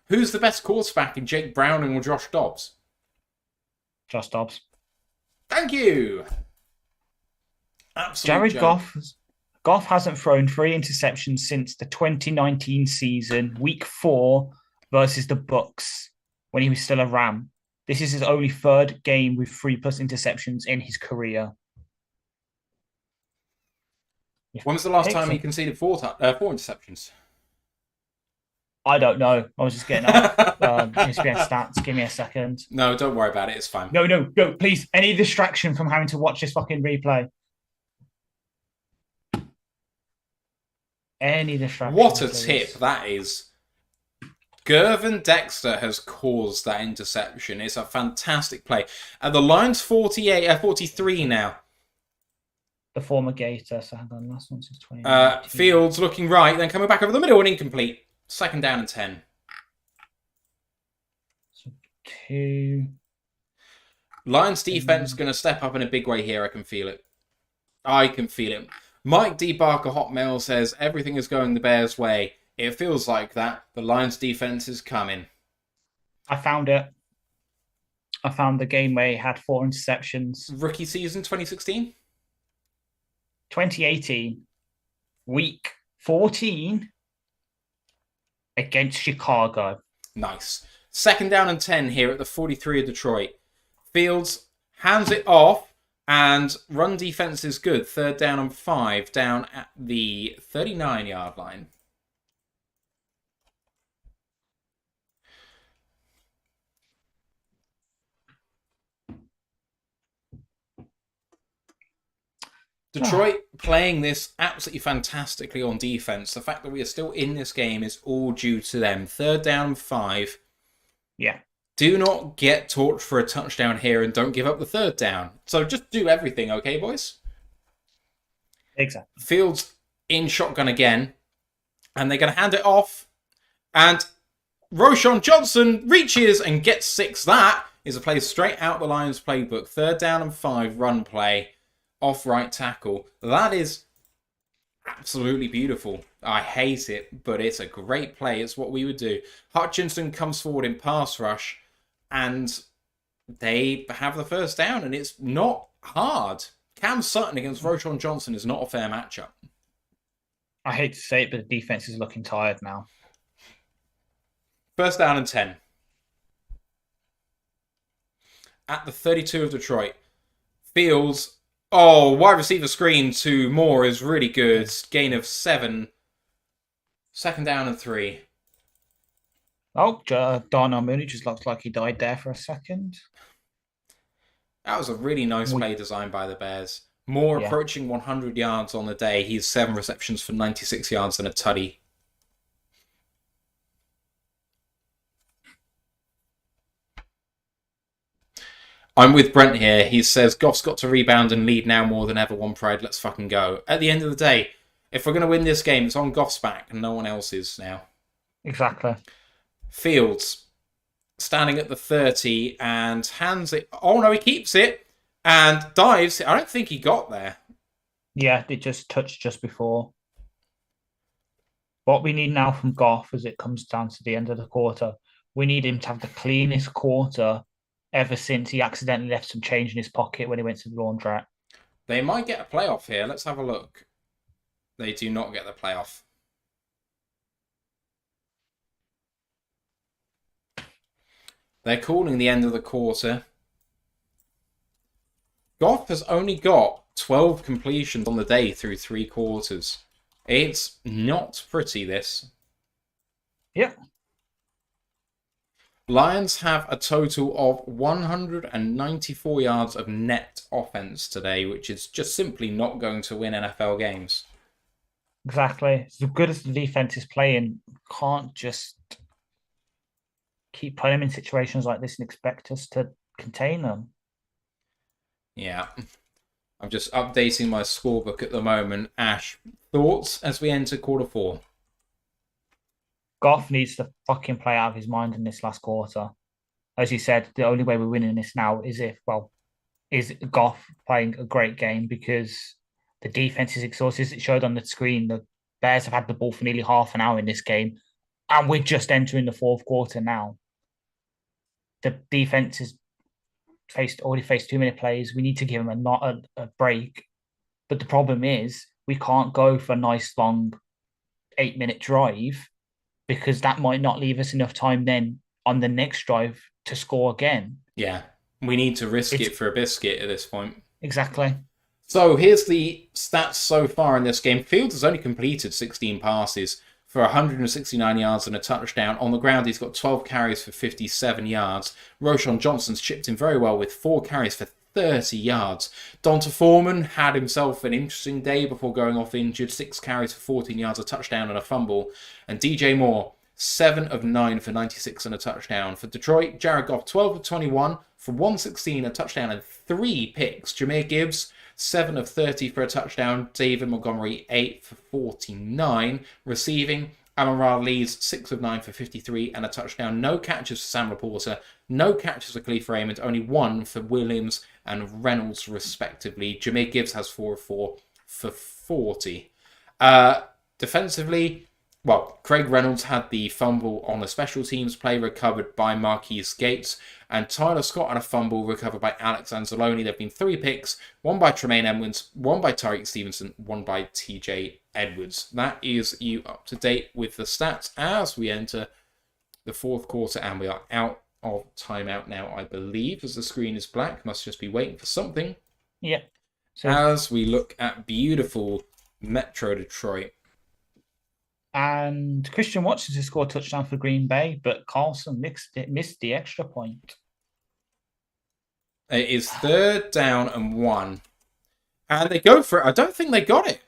Who's the best quarterback in Jake Browning or Josh Dobbs? Josh Dobbs. Thank you. Absolutely. Jared Goff hasn't thrown 3 interceptions since the 2019 season, week 4 versus the Bucks, when he was still a Ram. This is his only 3rd game with 3+ interceptions in his career. When was the last time he conceded 4 interceptions? I don't know. I was just getting off ESPN stats. Give me a second. No, don't worry about it. It's fine. No, please. Any distraction from having to watch this fucking replay. Any distraction. What a tip that is. Gervin Dexter has caused that interception. It's a fantastic play. The Lions 43 now. The former Gator. So hang on, last one since 2019. Fields looking right, then coming back over the middle and incomplete. 2nd down and 10. So 2. Lions defense going to step up in a big way here. I can feel it. Mike D. Barker Hotmail says, everything is going the Bears' way. It feels like that. The Lions defense is coming. I found it. I found the game where he had 4 interceptions. Rookie season 2016? 2018. Week 14 against Chicago. Nice. 2nd down and 10 here at the 43 of Detroit. Fields hands it off. And run defense is good. 3rd down and 5 down at the 39-yard line. Detroit playing this absolutely fantastically on defense. The fact that we are still in this game is all due to them. 3rd down and 5. Yeah. Do not get torched for a touchdown here and don't give up the 3rd down. So just do everything, okay, boys? Exactly. Fields in shotgun again. And they're going to hand it off. And Roschon Johnson reaches and gets 6. That is a play straight out the Lions playbook. 3rd down and 5, run play. Off right tackle. That is absolutely beautiful. I hate it, but it's a great play. It's what we would do. Hutchinson comes forward in pass rush. And they have the 1st down, and it's not hard. Cam Sutton against Roschon Johnson is not a fair matchup. I hate to say it, but the defense is looking tired now. 1st down and 10. At the 32 of Detroit. Fields. Oh, wide receiver screen to Moore is really good. Gain of 7. 2nd down and 3. Oh, Darnell Mooney just looks like he died there for a second. That was a really nice play design by the Bears. Moore Yeah. approaching 100 yards on the day. He's 7 receptions for 96 yards and a tutty. I'm with Brent here. He says, Goff's got to rebound and lead now more than ever. One pride, let's fucking go. At the end of the day, if we're going to win this game, it's on Goff's back and no one else's now. Exactly. Fields, standing at the 30 and hands it. Oh no, he keeps it and dives. I don't think he got there. Yeah, it just touched just before. What we need now from Goff as it comes down to the end of the quarter, we need him to have the cleanest quarter ever since he accidentally left some change in his pocket when he went to the laundrette. They might get a playoff here. Let's have a look. They do not get the playoff. They're calling the end of the quarter. Goff has only got 12 completions on the day through 3 quarters. It's not pretty, this. Yep. Lions have a total of 194 yards of net offense today, which is just simply not going to win NFL games. Exactly. As good as the defense is playing, can't just keep putting them in situations like this and expect us to contain them. Yeah. I'm just updating my scorebook at the moment. Ash, thoughts as we enter quarter 4? Goff needs to fucking play out of his mind in this last quarter. As you said, the only way we're winning this now is is Goff playing a great game, because the defense is exhausted. As it showed on the screen, the Bears have had the ball for nearly half an hour in this game, and we're just entering the 4th quarter now. The defense has already faced too many plays. We need to give them a break. But the problem is we can't go for a nice long 8-minute drive, because that might not leave us enough time then on the next drive to score again. Yeah, we need to risk it for a biscuit at this point. Exactly. So here's the stats so far in this game. Fields has only completed 16 passes for 169 yards and a touchdown. On the ground, he's got 12 carries for 57 yards. Roshan Johnson's chipped in very well with 4 carries for 30 yards. Donta Foreman had himself an interesting day before going off injured. 6 carries for 14 yards, a touchdown and a fumble. And DJ Moore, 7 of 9 for 96 and a touchdown. For Detroit, Jared Goff, 12 of 21 for 116, a touchdown and 3 picks. Jameer Gibbs, 7 of 30 for a touchdown. David Montgomery, 8 for 49. Receiving, Amon-Ra leads 6 of 9 for 53 and a touchdown. No catches for Sam Laporta. No catches for Khalif Raymond. Only 1 for Williams and Reynolds, respectively. Jameer Gibbs has 4 of 4 for 40. Defensively, well, Craig Reynolds had the fumble on a special teams play recovered by Marquise Gates, and Tyler Scott had a fumble recovered by Alex Anzalone. There have been 3 picks, 1 by Tremaine Edmonds, 1 by Tyreek Stevenson, 1 by TJ Edwards. That is you up to date with the stats as we enter the 4th quarter, and we are out of timeout now, I believe, as the screen is black. Must just be waiting for something. Yeah. So, as we look at beautiful Metro Detroit. and Christian Watson has scored a touchdown for Green Bay, but Carlson missed the extra point. It is 3rd down and 1. And they go for it. I don't think they got it.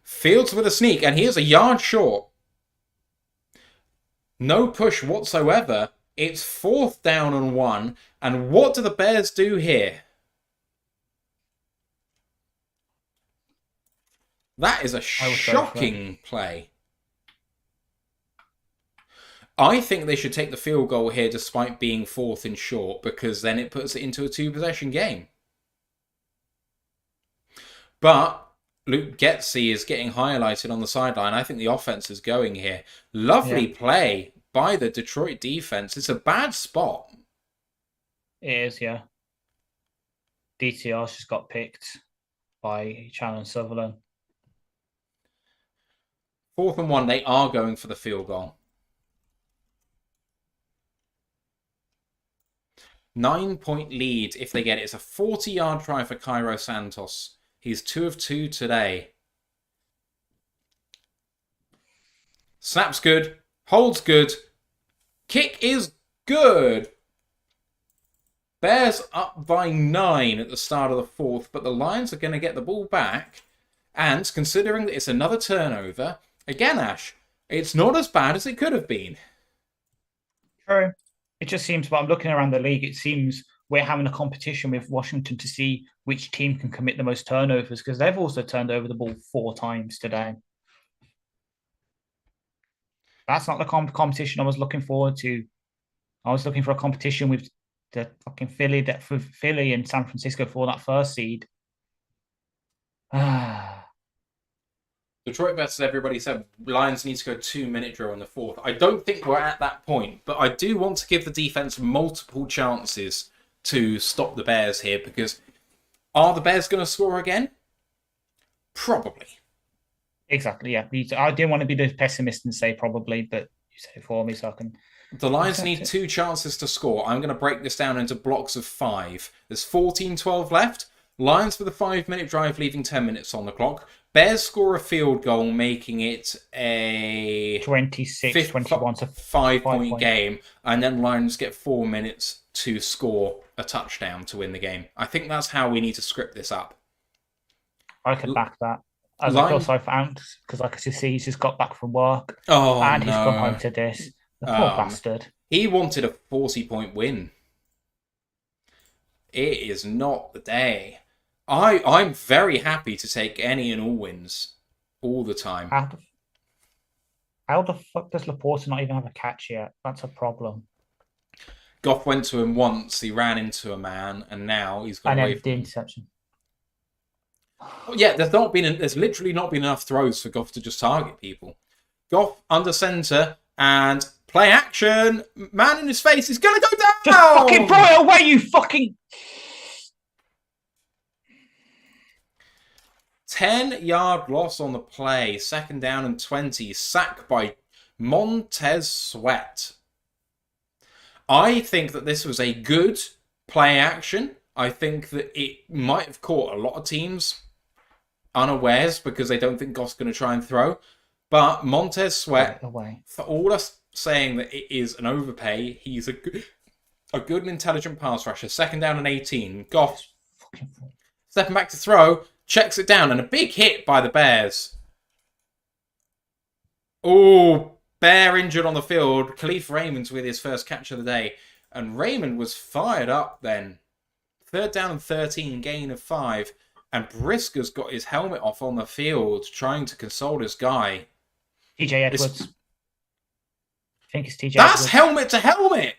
Fields with a sneak, and he is a yard short. No push whatsoever. It's 4th down and 1. And what do the Bears do here? That is a shocking play. I think they should take the field goal here despite being 4th and short, because then it puts it into a 2-possession game. But Luke Getsy is getting highlighted on the sideline. I think the offense is going here. Lovely play by the Detroit defense. It's a bad spot. It is, yeah. DTR's just got picked by Chandler Sutherland. 4th and 1, they are going for the field goal. 9-point lead if they get it. It's a 40-yard try for Cairo Santos. He's 2 of 2 today. Snap's good. Holds good. Kick is good. Bears up by 9 at the start of the fourth, but the Lions are going to get the ball back. And considering that it's another turnover, again, Ash, it's not as bad as it could have been. True. It just seems, well, I'm looking around the league, it seems we're having a competition with Washington to see which team can commit the most turnovers, because they've also turned over the ball 4 times today. That's not the competition I was looking forward to. I was looking for a competition with the fucking Philly and San Francisco for that first seed. Detroit versus everybody said Lions need to go 2-minute drill in the fourth. I don't think we're at that point, but I do want to give the defense multiple chances to stop the Bears here, because are the Bears going to score again? Probably. Exactly, yeah. I didn't want to be the pessimist and say probably, but you said it for me, so I can... The Lions need 2 chances to score. I'm going to break this down into blocks of 5. There's 14-12 left. Lions with a 5-minute drive, leaving 10 minutes on the clock. Bears score a field goal, making it a 26-21 to 5-point game. And then Lions get 4 minutes to score a touchdown to win the game. I think that's how we need to script this up. I could back that. As I feel sorry for Ant, because like I see, he's just got back from work. And he's come home to this. The poor bastard. He wanted a 40-point win. It is not the day. I'm very happy to take any and all wins all the time. How the fuck does Laporta not even have a catch yet? That's a problem. Goff went to him once, he ran into a man, and now he's gone away from the interception. Yeah, there's literally not been enough throws for Goff to just target people. Goff under center and play action. Man in his face is going to go down. Just fucking throw it away, you fucking... 10-yard loss on the play. 2nd down and 20. Sack by Montez Sweat. I think that this was a good play action. I think that it might have caught a lot of teams unawares because they don't think Goff's going to try and throw. But Montez Sweat, for all us saying that it is an overpay, he's a good and intelligent pass rusher. 2nd down and 18. Goff stepping back to throw, checks it down, and a big hit by the Bears. Oh, Bear injured on the field. Khalif Raymond's with his first catch of the day. And Raymond was fired up then. 3rd down and 13, gain of 5. And Brisker's got his helmet off on the field, trying to console his guy. TJ Edwards. I think it's TJ That's Edwards. helmet to helmet!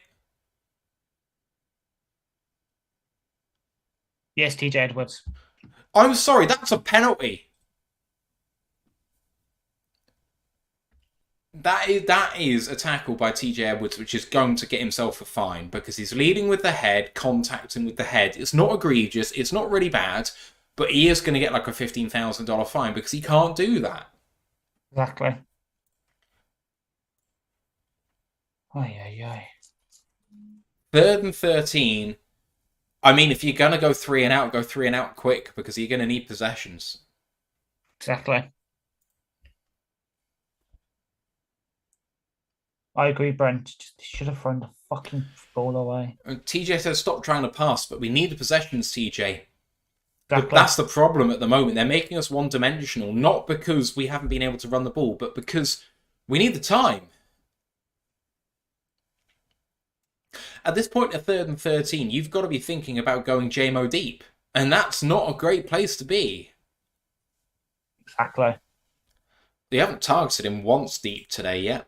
Yes, TJ Edwards. I'm sorry, that's a penalty. That is a tackle by TJ Edwards, which is going to get himself a fine because he's leading with the head, contacting with the head. It's not egregious, it's not really bad, but he is going to get like a $15,000 fine because he can't do that. Exactly. Ay. 3rd and 13. I mean, if you're going to go 3 and out, go 3 and out quick because you're going to need possessions. Exactly. I agree, Brent. Just should have thrown the fucking ball away. TJ says stop trying to pass, but we need the possessions, TJ. Exactly. That's the problem at the moment. They're making us one-dimensional, not because we haven't been able to run the ball, but because we need the time. At this point, at 3rd and 13, you've got to be thinking about going JMO deep. And that's not a great place to be. Exactly. They haven't targeted him once deep today yet.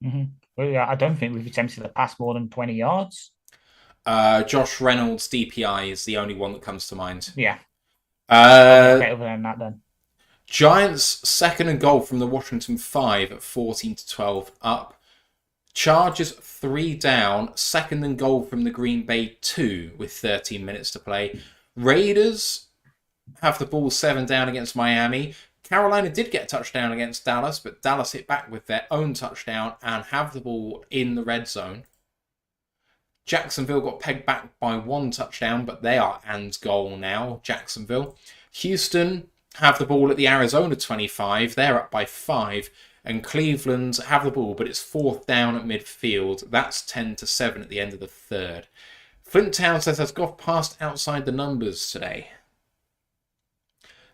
Mm-hmm. Well, yeah, I don't think we've attempted to pass more than 20 yards. Josh Reynolds' DPI is the only one that comes to mind. Yeah. Better than that then. Giants 2nd and goal from the Washington 5 at 14-12 up. Chargers 3 down, 2nd and goal from the Green Bay 2 with 13 minutes to play. Raiders have the ball 7 down against Miami. Carolina did get a touchdown against Dallas, but Dallas hit back with their own touchdown and have the ball in the red zone. Jacksonville got pegged back by 1 touchdown, but they are and goal now, Jacksonville. Houston have the ball at the Arizona 25. They're up by 5. And Cleveland have the ball, but it's 4th down at midfield. That's 10-7 at the end of the 3rd. Flint Town says, has Goff passed outside the numbers today?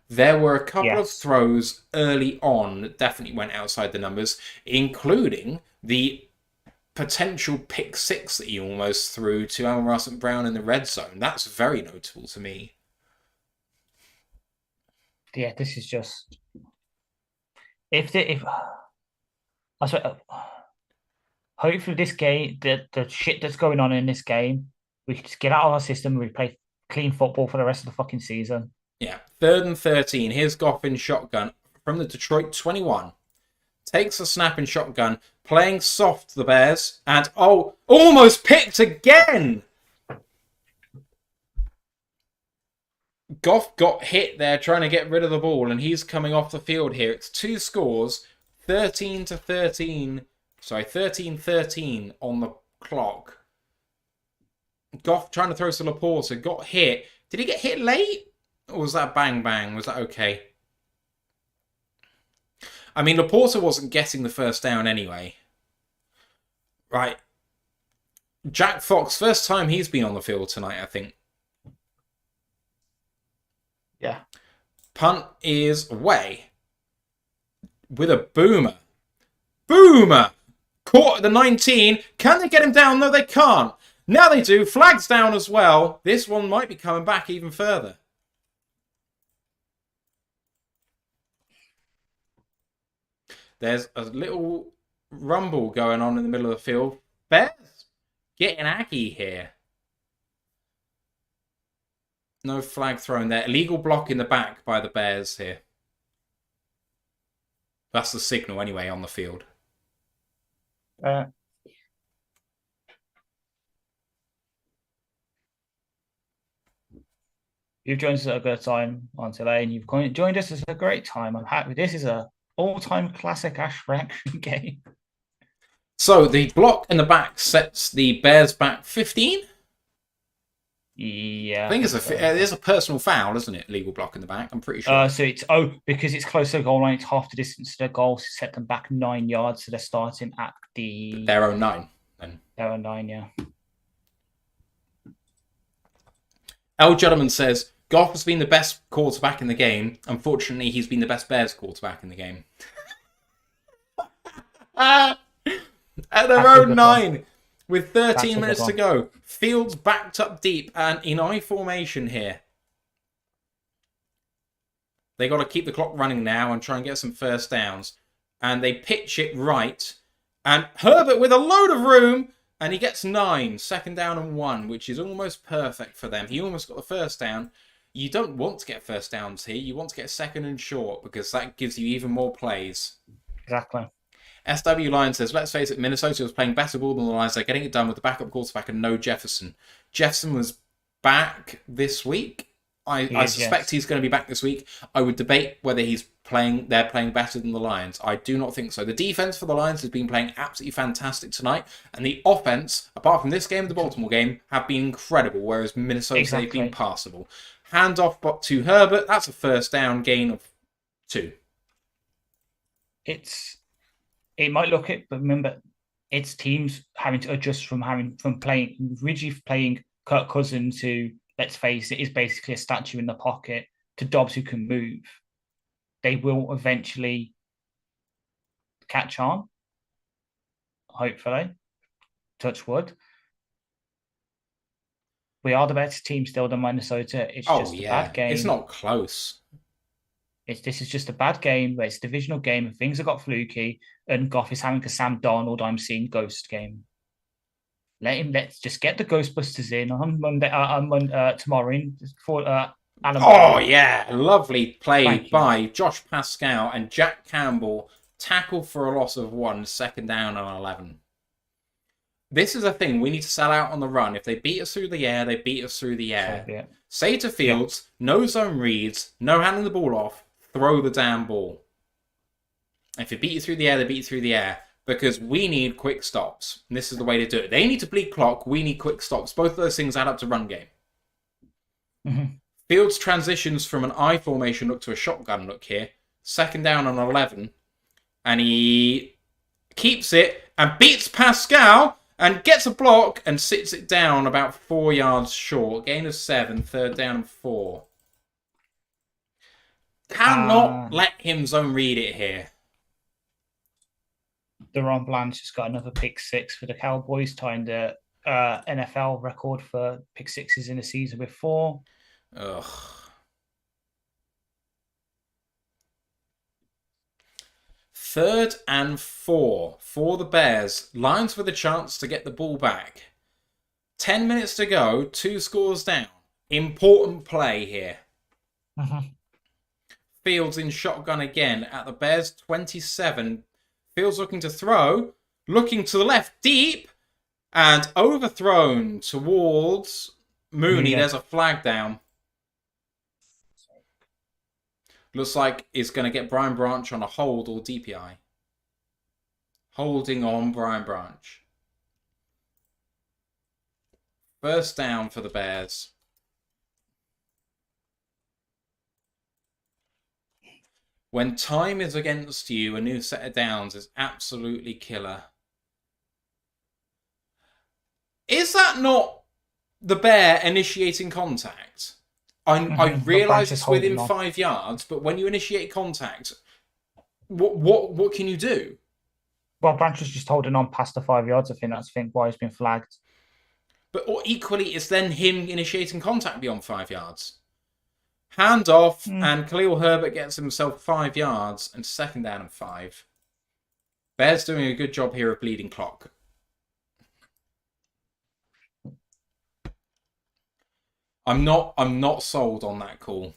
There were a couple of throws early on that definitely went outside the numbers, including the potential pick 6 that he almost threw to Amon-Ra St. Brown in the red zone. That's very notable to me. Yeah, this is just hopefully this game, the shit that's going on in this game, we can just get out of our system and we play clean football for the rest of the fucking season. Yeah, 3rd and 13. Here's Goff in shotgun from the Detroit 21. Takes a snap in shotgun, playing soft to the Bears, and almost picked again! Goff got hit there trying to get rid of the ball, and he's coming off the field here. It's 2 scores, 13-13. Sorry, 13-13 on the clock. Goff trying to throw to Laporta, got hit. Did he get hit late? Or was that bang bang? Was that okay? I mean, Laporta wasn't getting the first down anyway. Right. Jack Fox, first time he's been on the field tonight, I think. Yeah. Punt is away. With a boomer. Boomer! Caught at the 19. Can they get him down? No, they can't. Now they do. Flags down as well. This one might be coming back even further. There's a little rumble going on in the middle of the field. Bears getting aggy here. No flag thrown there. Illegal block in the back by the Bears here. That's the signal anyway on the field. You've joined us at a good time on today, and you've joined us at a great time. I'm happy. This is a all-time classic Ash Reaction game. So the block in the back sets the Bears back 15. Yeah, I think it's a personal foul, isn't it? Legal block in the back. I'm pretty sure. So it's because it's close to the goal line. It's half the distance to the goal. So set them back 9 yards. So they're starting at their own 9. Then their own 9. Yeah. L. Juddman says Goff has been the best quarterback in the game. Unfortunately, he's been the best Bears quarterback in the game. At their own 9. With 13 minutes to go. Fields backed up deep and in I formation here. They got to keep the clock running now and try and get some first downs. And they pitch it right. And Herbert with a load of room. And he gets 9. 2nd down and 1, which is almost perfect for them. He almost got the first down. You don't want to get first downs here. You want to get 2nd and short because that gives you even more plays. Exactly. SW Lion says, let's face it, Minnesota was playing better ball than the Lions. They're getting it done with the backup quarterback and no Jefferson. Jefferson was back this week. I suspect he's going to be back this week. I would debate whether they're playing better than the Lions. I do not think so. The defense for the Lions has been playing absolutely fantastic tonight. And the offense, apart from this game and the Baltimore game, have been incredible. Whereas Minnesota, they've been passable. Handoff to Herbert. That's a first down gain of 2. It might look it, but remember, it's teams having to adjust from playing rigidly playing Kirk Cousins, who, let's face it, is basically a statue in the pocket, to Dobbs, who can move. They will eventually catch on, hopefully. Touch wood. We are the better team still than Minnesota. It's just a bad game. It's not close. This is just a bad game where it's a divisional game and things have got fluky, and Goff is having a Sam Darnold I'm seeing ghost game. Let's just get the Ghostbusters in on Monday, tomorrow for Alan. Oh yeah, lovely play by Josh Pascal and Jack Campbell. Tackle for a loss of 1, 2nd down and 11. This is a thing we need to sell out on the run. If they beat us through the air, they beat us through the air. Yeah. Say to Fields, no zone reads, no handing the ball off, throw the damn ball. If they beat you through the air, they beat you through the air. Because we need quick stops. And this is the way to do it. They need to bleed clock. We need quick stops. Both of those things add up to run game. Mm-hmm. Fields transitions from an I formation look to a shotgun look here. 2nd down and 11. And he keeps it and beats Pascal and gets a block and sits it down about 4 yards short. Gain of 7, 3rd down and 4. Cannot let him zone read it here. Deron Blanche just got another pick 6 for the Cowboys, tying the NFL record for pick 6s in a season with 4. Ugh. Third and 4 for the Bears. Lions with a chance to get the ball back. 10 minutes to go, 2 scores down. Important play here. Fields in shotgun again at the Bears 27. Fields looking to throw. Looking to the left, deep. And overthrown towards Mooney. Yeah. There's a flag down. Looks like it's going to get Brian Branch on a hold or DPI. Holding on Brian Branch. 1st down for the Bears. When time is against you, a new set of downs is absolutely killer. Is that not the Bear initiating contact? I realise it's within 5 yards, but when you initiate contact, what can you do? Well, Branch was just holding on past the 5 yards. I think that's why he's been flagged. But or equally, it's then him initiating contact beyond 5 yards. Hand off, and Khalil Herbert gets himself 5 yards, and 2nd down and 5. Bears doing a good job here of bleeding clock. I'm not sold on that call.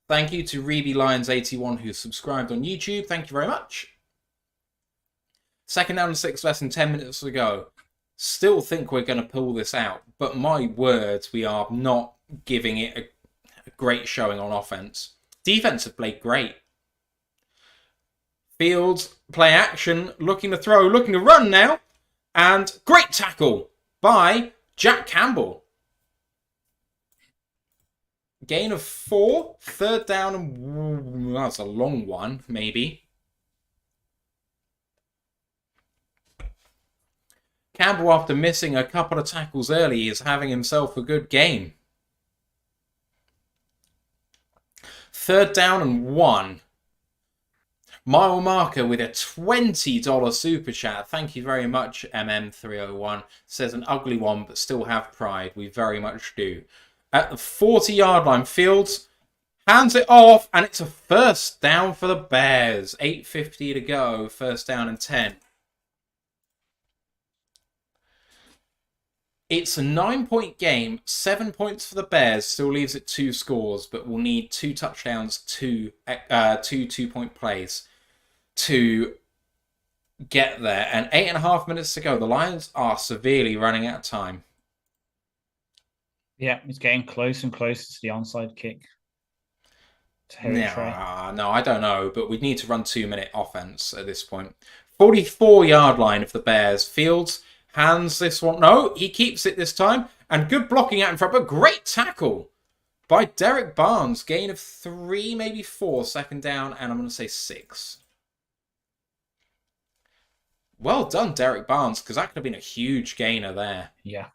Thank you to Reby Lions 81 who subscribed on YouTube. Thank you very much. 2nd down and 6, less than 10 minutes to go. Still think we're going to pull this out, but my words, we are not giving it a great showing on offense. Defense have played great. Fields, play action, looking to throw, looking to run now. And great tackle by Jack Campbell. Gain of 4, 3rd down, and that's a long one, maybe. Campbell, after missing a couple of tackles early, is having himself a good game. 3rd down and 1. Mile Marker with a $20 super chat. Thank you very much, MM301. Says an ugly one, but still have pride. We very much do. At the 40-yard line, Fields hands it off, and it's a 1st down for the Bears. 8:50 to go, 1st down and 10. It's a 9-point game, 7 points for the Bears, still leaves it 2 scores, but we'll need 2 touchdowns, 2 2-point plays to get there. And 8.5 minutes to go. The Lions are severely running out of time. Yeah, it's getting close and closer to the onside kick. No, I don't know, but we need to run 2-minute offense at this point. 44-yard line of the Bears. Fields hands this one. No, he keeps it this time. And good blocking out in front, but great tackle by Derek Barnes. Gain of 3, maybe 4. 2nd down, and I'm going to say 6. Well done, Derek Barnes, because that could have been a huge gainer there. Yeah.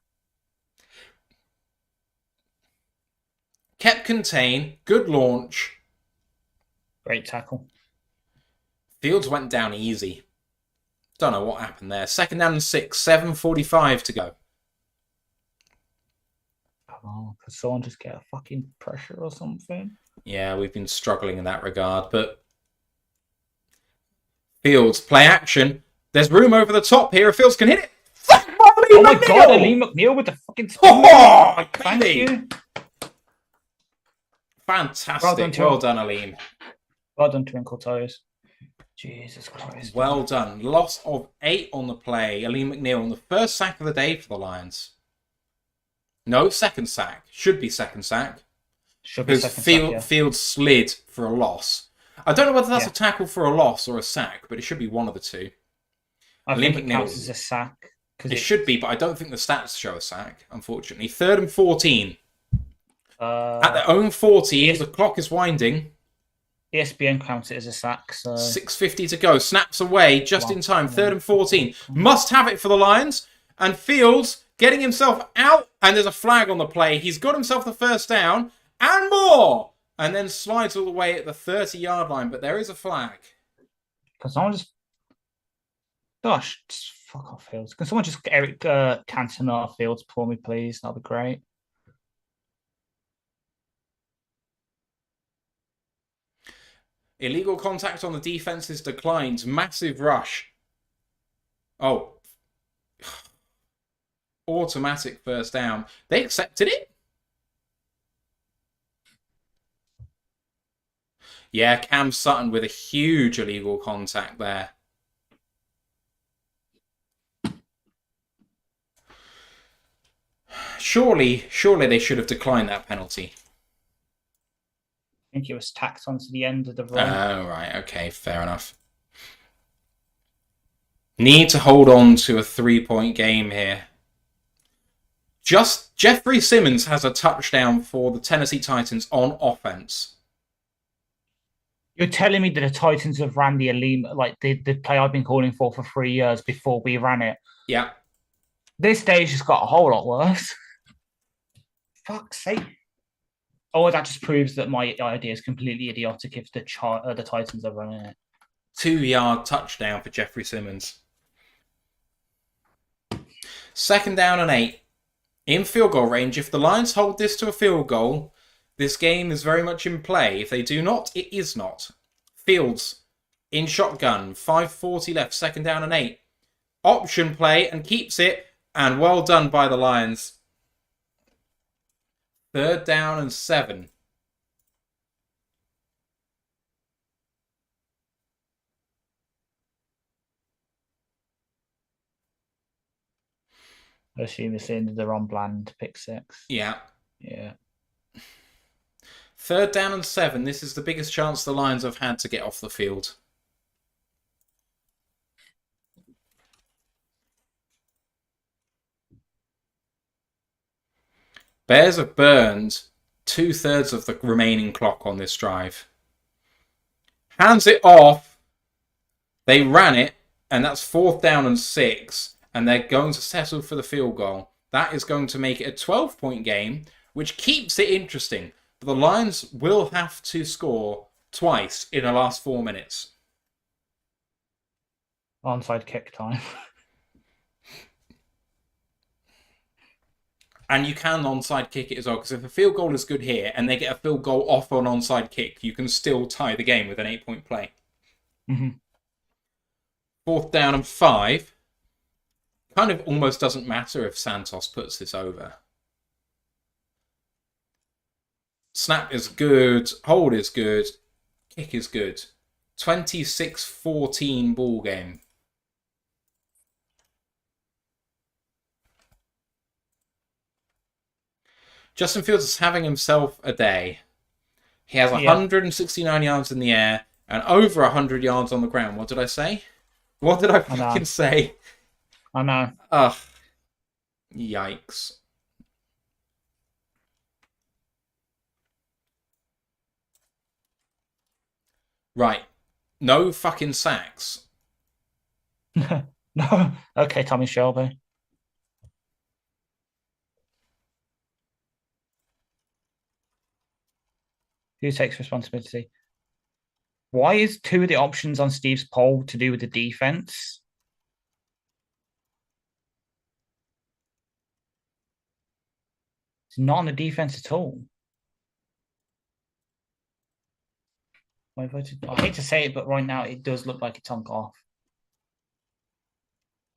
Kept contained. Good launch. Great tackle. Fields went down easy. Don't know what happened there. 2nd down and 6. 7:45 to go. Oh, could someone just get a fucking pressure or something? Yeah, we've been struggling in that regard, but Fields, play action. There's room over the top here. Fields can hit it. Oh my God, Aleem McNeil with the fucking spin. Oh, Thank you. Fantastic. Well done, Aleem. Well done, Twinkle Toes. Jesus Christ. Well done. Loss of 8 on the play. Aleem McNeil on the 1st sack of the day for the Lions. No, 2nd sack. Should be 2nd sack. Should be because 2nd sack, yeah. Fields slid for a loss. I don't know whether that's a tackle for a loss or a sack, but it should be one of the two. I think it counts as a sack. It should be, but I don't think the stats show a sack, unfortunately. 3rd and 14. At their own 40, yes. the clock is winding. ESPN counts it as a sack, so 6:50 to go. Snaps away just in time. 3rd and 14. Mm-hmm. Must have it for the Lions. And Fields getting himself out. And there's a flag on the play. He's got himself the first down and more. And then slides all the way at the 30-yard line. But there is a flag. Can someone just fuck off Fields? Can someone just get Eric Cantona off Fields for me, please? That'd be great. Illegal contact on the defense's declines. Massive rush. Oh. Automatic first down. They accepted it? Yeah, Cam Sutton with a huge illegal contact there. Surely they should have declined that penalty. I think it was tacked onto the end of the run. Oh, right. Okay, fair enough. Need to hold on to a 3-point game here. Just Jeffrey Simmons has a touchdown for the Tennessee Titans on offense. You're telling me that the Titans have ran the elite, like the play I've been calling for 3 years before we ran it. Yeah. This stage has got a whole lot worse. Fuck's sake. Oh, that just proves that my idea is completely idiotic if the Titans are running it. 2-yard touchdown for Jeffrey Simmons. 2nd down and 8. In field goal range, if the Lions hold this to a field goal, this game is very much in play. If they do not, it is not. Fields in shotgun, 5:40 left, 2nd down and 8. Option play and keeps it, and well done by the Lions. 3rd down and 7. I assume it's in the Ron Bland pick 6. Yeah. Yeah. 3rd down and 7. This is the biggest chance the Lions have had to get off the field. Bears have burned 2/3 of the remaining clock on this drive. Hands it off. They ran it, and that's 4th down and 6, and they're going to settle for the field goal. That is going to make it a 12-point game, which keeps it interesting. But the Lions will have to score twice in the last 4 minutes. Onside kick time. And you can onside kick it as well, because if a field goal is good here and they get a field goal off an onside kick, you can still tie the game with an 8-point play. Mm-hmm. 4th down and 5. Kind of almost doesn't matter if Santos puts this over. Snap is good. Hold is good. Kick is good. 26-14 ball game. Justin Fields is having himself a day. He has 169 yards in the air and over 100 yards on the ground. What did I say? What did I fucking say? I know. Ugh. Yikes. Right. No fucking sacks. No. Okay, Tommy Shelby. Who takes responsibility? Why is 2 of the options on Steve's poll to do with the defense? It's not on the defense at all. I hate to say it, but right now it does look like it's on off.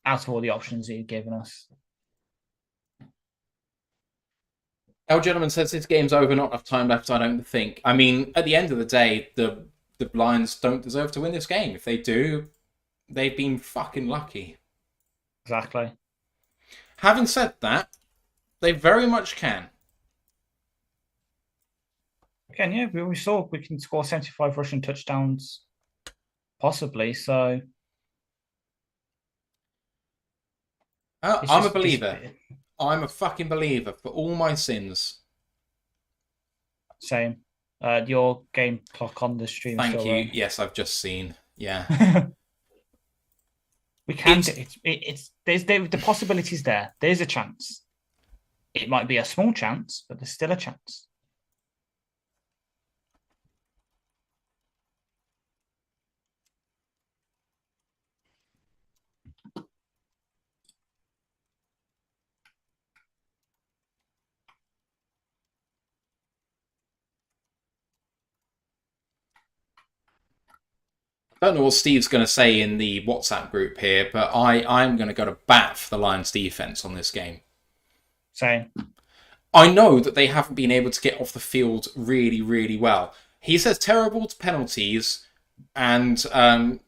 Out of all the options that you've given us. El Gentleman says this game's over, not enough time left, I don't think. I mean, at the end of the day, the Lions don't deserve to win this game. If they do, they've been fucking lucky. Exactly. Having said that, they very much can. Again, yeah, we saw we can score 75 rushing touchdowns, possibly. So I'm a believer. I'm a fucking believer for all my sins. Same. Your game clock on the stream. Thank still you. running. Yes, I've just seen. Yeah. We can do it. There's the possibilities there. There's a chance. It might be a small chance, but there's still a chance. I don't know what Steve's going to say in the WhatsApp group here, but I'm going to go to bat for the Lions defense on this game. Same. I know that they haven't been able to get off the field really, really well. He says terrible penalties and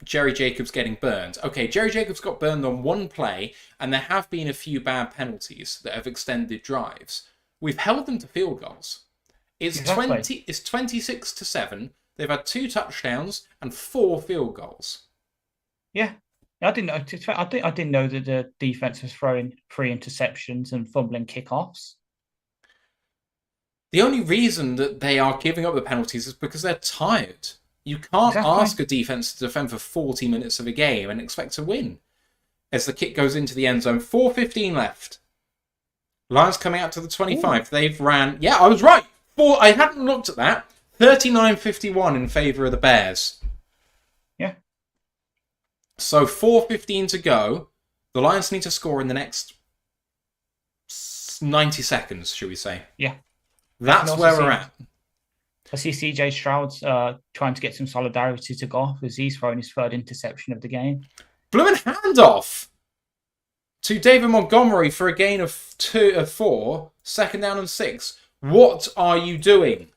Jerry Jacobs getting burned. Okay, Jerry Jacobs got burned on one play, and there have been a few bad penalties that have extended drives. We've held them to field goals. It's Exactly. It's 26-7. They've had 2 touchdowns and 4 field goals. Yeah. I didn't know. I didn't know that the defense was throwing 3 interceptions and fumbling kickoffs. The only reason that they are giving up the penalties is because they're tired. You can't Exactly. ask a defense to defend for 40 minutes of a game and expect to win. As the kick goes into the end zone, 4:15 left. Lions coming out to the 25. Ooh. They've ran... Yeah, I was right. I hadn't looked at that. 39-51 in favour of the Bears. Yeah. So 4:15 to go. The Lions need to score in the next 90 seconds, should we say. Yeah. That's where we're at. I see CJ Stroud's trying to get some solidarity to Goff as he's throwing his 3rd interception of the game. Blew an handoff to David Montgomery for a gain of 4, 2nd down and 6. What are you doing?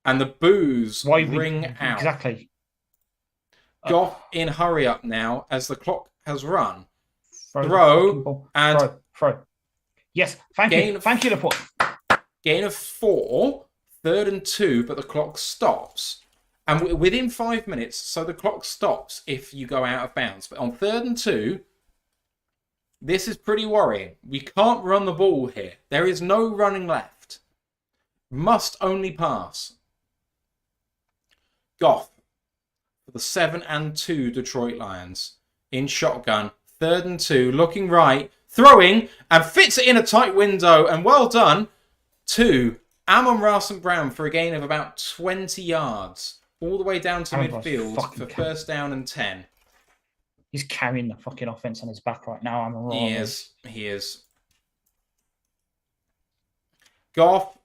And the boos ring out. Exactly. Goff in hurry up now as the clock has run. Throw. Yes, thank you. Thank you, Laporte. Gain of 4, 3rd and 2, but the clock stops. And within 5 minutes, so the clock stops if you go out of bounds. But on 3rd and 2, this is pretty worrying. We can't run the ball here. There is no running left. Must only pass. Goff for the 7 and 2 Detroit Lions. In shotgun, 3rd and 2, looking right, throwing, and fits it in a tight window, and well done to Amon-Ra St. Brown for a gain of about 20 yards, all the way down to midfield for 1st down and 10. He's carrying the fucking offense on his back right now. Amon-Ra. He is. Goff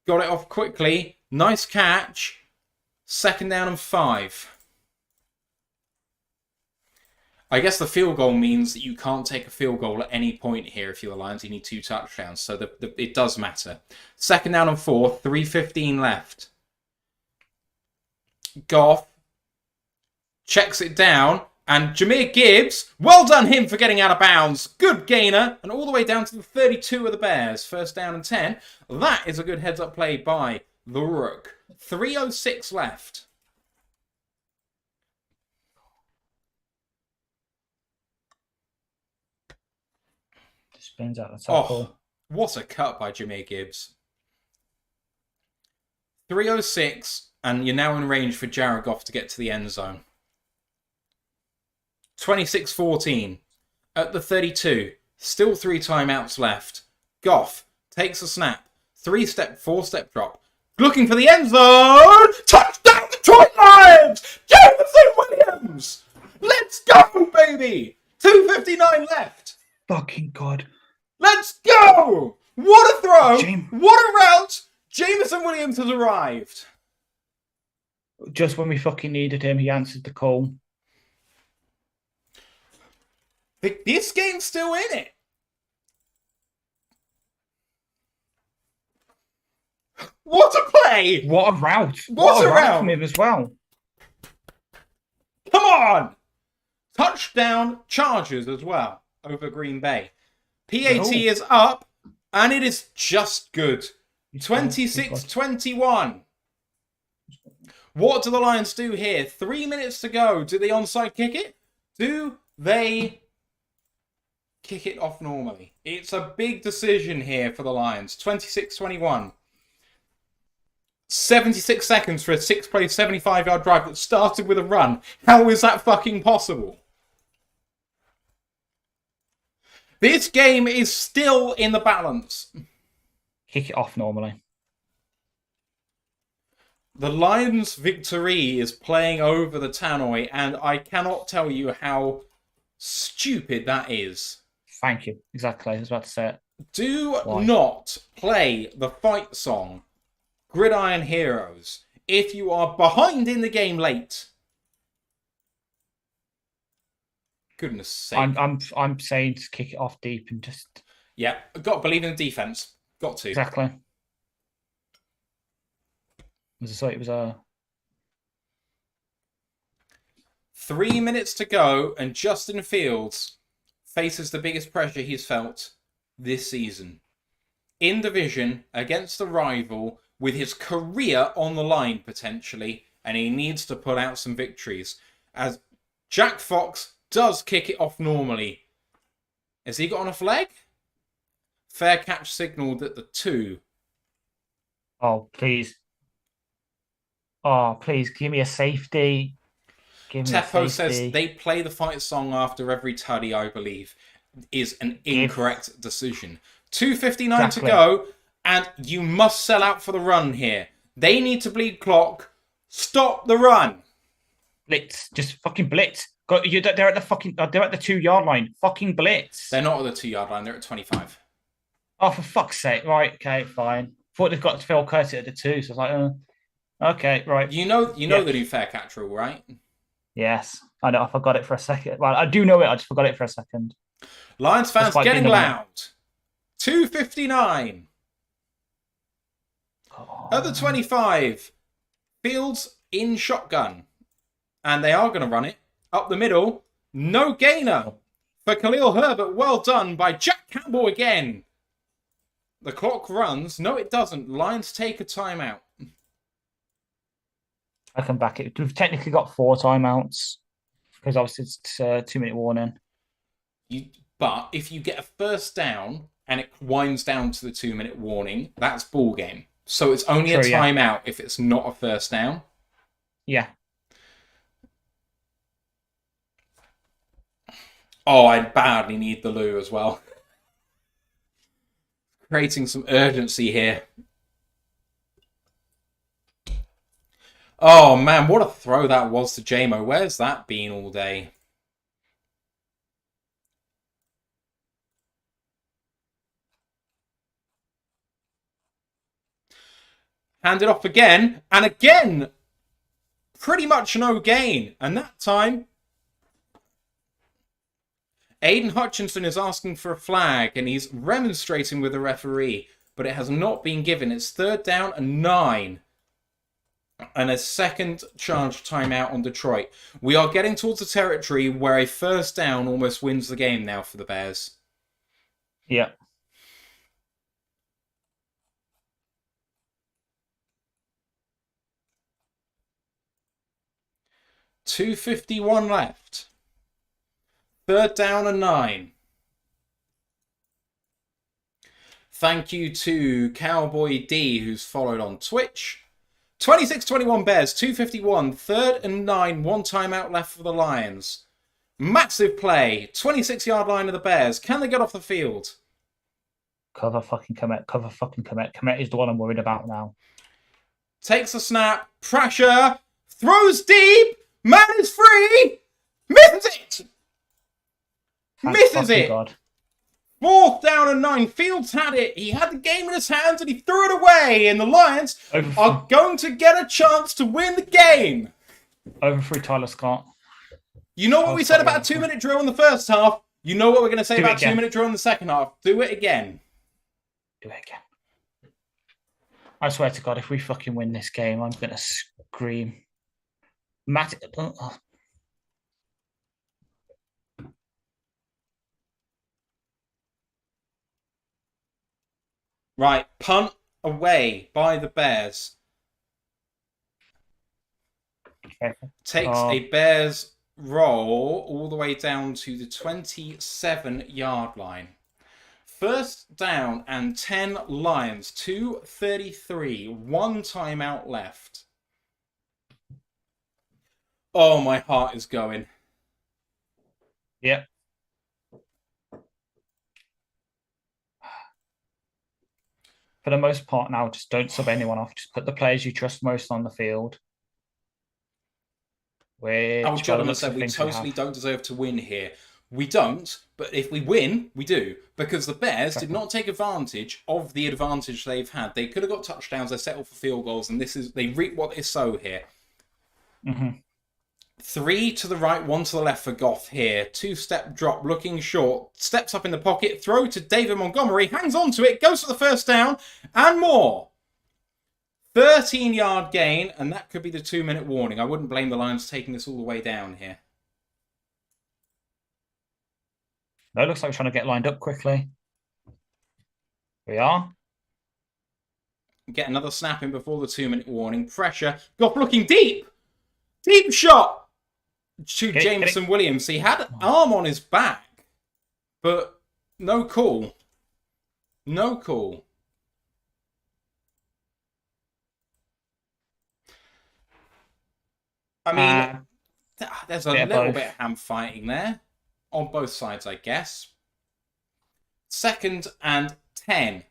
got it off quickly. Nice catch. 2nd down and 5. I guess the field goal means that you can't take a field goal at any point here if you're the Lions. You need 2 touchdowns, so it does matter. 2nd down and 4, 3:15 left. Goff checks it down, and Jahmyr Gibbs, well done him for getting out of bounds. Good gainer, and all the way down to the 32 of the Bears. 1st down and 10. That is a good heads-up play by the Rook. 3:06 left. Spins out the tackle. What a cut by Jahmyr Gibbs. 3:06, and you're now in range for Jared Goff to get to the end zone. 26-14. At the 32, still 3 timeouts left. Goff takes a snap. 3-step, 4-step drop. Looking for the end zone. Touchdown Detroit Lions! Jameson Williams! Let's go, baby! 2:59 left. Fucking God. Let's go! What a throw! What a route! Jameson Williams has arrived. Just when we fucking needed him, he answered the call. This game's still in it. What a play! What a route! What a route from him as well. Come on! Touchdown Chargers as well over Green Bay. PAT is up, and it is just good. 26-21. What do the Lions do here? 3 minutes to go. Do they onside kick it? Do they kick it off normally? It's a big decision here for the Lions. 26-21. 76 seconds for a 6-play, 75-yard drive that started with a run. How is that fucking possible? This game is still in the balance. Kick it off normally. The Lions' victory is playing over the tannoy, and I cannot tell you how stupid that is. Thank you. Exactly. I was about to say it. Do Why? not play the fight song Gridiron Heroes if you are behind in the game late. Goodness sake. I'm saying to kick it off deep and just Yeah, got to believe in the defense. Got to. exactly. It was a 3 minutes to go, and Justin Fields faces the biggest pressure he's felt this season. In division, against a rival, with his career on the line, potentially, and he needs to put out some victories. As Jack Fox does kick it off normally. Has he got on a flag? Fair catch signalled at the 2. oh please. Oh please give me a safety. Give me a Teppo safety. says they play the fight song after every tuddy, I believe. Is an incorrect decision. 2:59 Exactly. to go, and you must sell out for the run here. They need to bleed clock. Stop the run. Blitz. Just fucking blitz. They're at the fucking they're at the 2-yard line. Fucking blitz. They're not at the 2-yard line. They're at 25. Oh, for fuck's sake. Right, okay, fine. Thought they've got Phil Curtis at the 2, so I was like, okay, right. You know Yeah. the new fair catch rule, right? Yes. I know, I forgot it for a second. Well, I do know it, I just forgot it for a second. Lions fans Despite getting being the loud. 2:59. Oh. At the 25, Fields in shotgun. And they are going to run it. Up the middle, no gainer for Khalil Herbert. Well done by Jack Campbell again. The clock runs. No, it doesn't. Lions take a timeout. I come back. We've technically got 4 timeouts because obviously it's a 2-minute warning. But if you get a first down and it winds down to the 2-minute warning, that's ball game. So it's only a True, yeah. timeout if it's not a first down. Yeah. Oh, I badly need the loo as well. Creating some urgency here. Oh man, what a throw that was to JMO. Where's that been all day? Hand it off again, and again, pretty much no gain. And that time, Aiden Hutchinson is asking for a flag, and he's remonstrating with the referee, but it has not been given. It's 3rd down and 9. And a second charge timeout on Detroit. We are getting towards the territory where a first down almost wins the game now for the Bears. Yeah. $2:51 left. 3rd down and 9. Thank you to Cowboy D, who's followed on Twitch. 26-21 Bears, 2:51, 3rd and 9, 1 timeout left for the Lions. Massive play, 26-yard line of the Bears. Can they get off the field? Cover fucking Komet. Cover fucking Komet. Komet is the one I'm worried about now. Takes a snap, pressure, throws deep, man is free, misses it! Thank Misses fucking it! God. 4th down and 9. Fields had it. He had the game in his hands and he threw it away. And the Lions are going to get a chance to win the game. Overthrew Tyler Scott. You know what we said about a 2-minute drill in the first half? You know what we're going to say Do it about a again. 2-minute drill in the second half? Do it again. Do it again. I swear to God, if we fucking win this game, I'm going to scream. Matt. Right, punt away by the Bears. Takes a Bears roll all the way down to the 27-yard line. First down and 10 Lions. 2:33. One timeout left. Oh, my heart is going. Yep. For the most part now, just don't sub anyone off. Just put the players you trust most on the field. Which, Jonathan said we totally don't deserve to win here. We don't, but if we win, we do. Because the Bears did not take advantage of the advantage they've had. They could have got touchdowns, they settled for field goals, and they reap what they sow here. Mm-hmm. 3 to the right, 1 to the left for Goff here. 2-step drop, looking short. Steps up in the pocket, throw to David Montgomery, hangs on to it, goes for the first down, and more. 13-yard gain, and that could be the 2-minute warning. I wouldn't blame the Lions taking this all the way down here. No, it looks like we're trying to get lined up quickly. We are. Get another snap in before the 2-minute warning. Pressure. Goff looking deep. Deep shot to Jameson Williams. He had an arm on his back, but no call. No call. I mean, there's a little bit of hand fighting there. On both sides, I guess. 2nd and 10.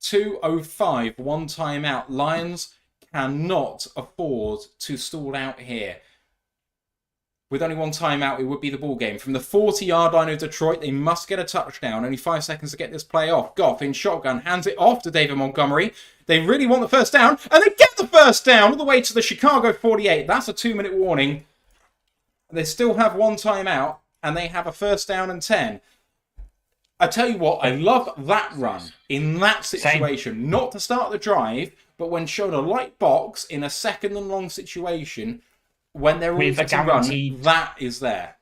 2:05. One timeout. Lions cannot afford to stall out here. With only one timeout, it would be the ball game. From the 40-yard line of Detroit, they must get a touchdown. Only 5 seconds to get this play off. Goff in shotgun hands it off to David Montgomery. They really want the first down, and they get the first down all the way to the Chicago 48. That's a 2-minute warning. They still have one timeout, and they have a first down and 10. I tell you what, I love that run in that situation. Same. Not to start the drive, but when shown a light box in a 2nd and long situation, when they're all to run, that is there.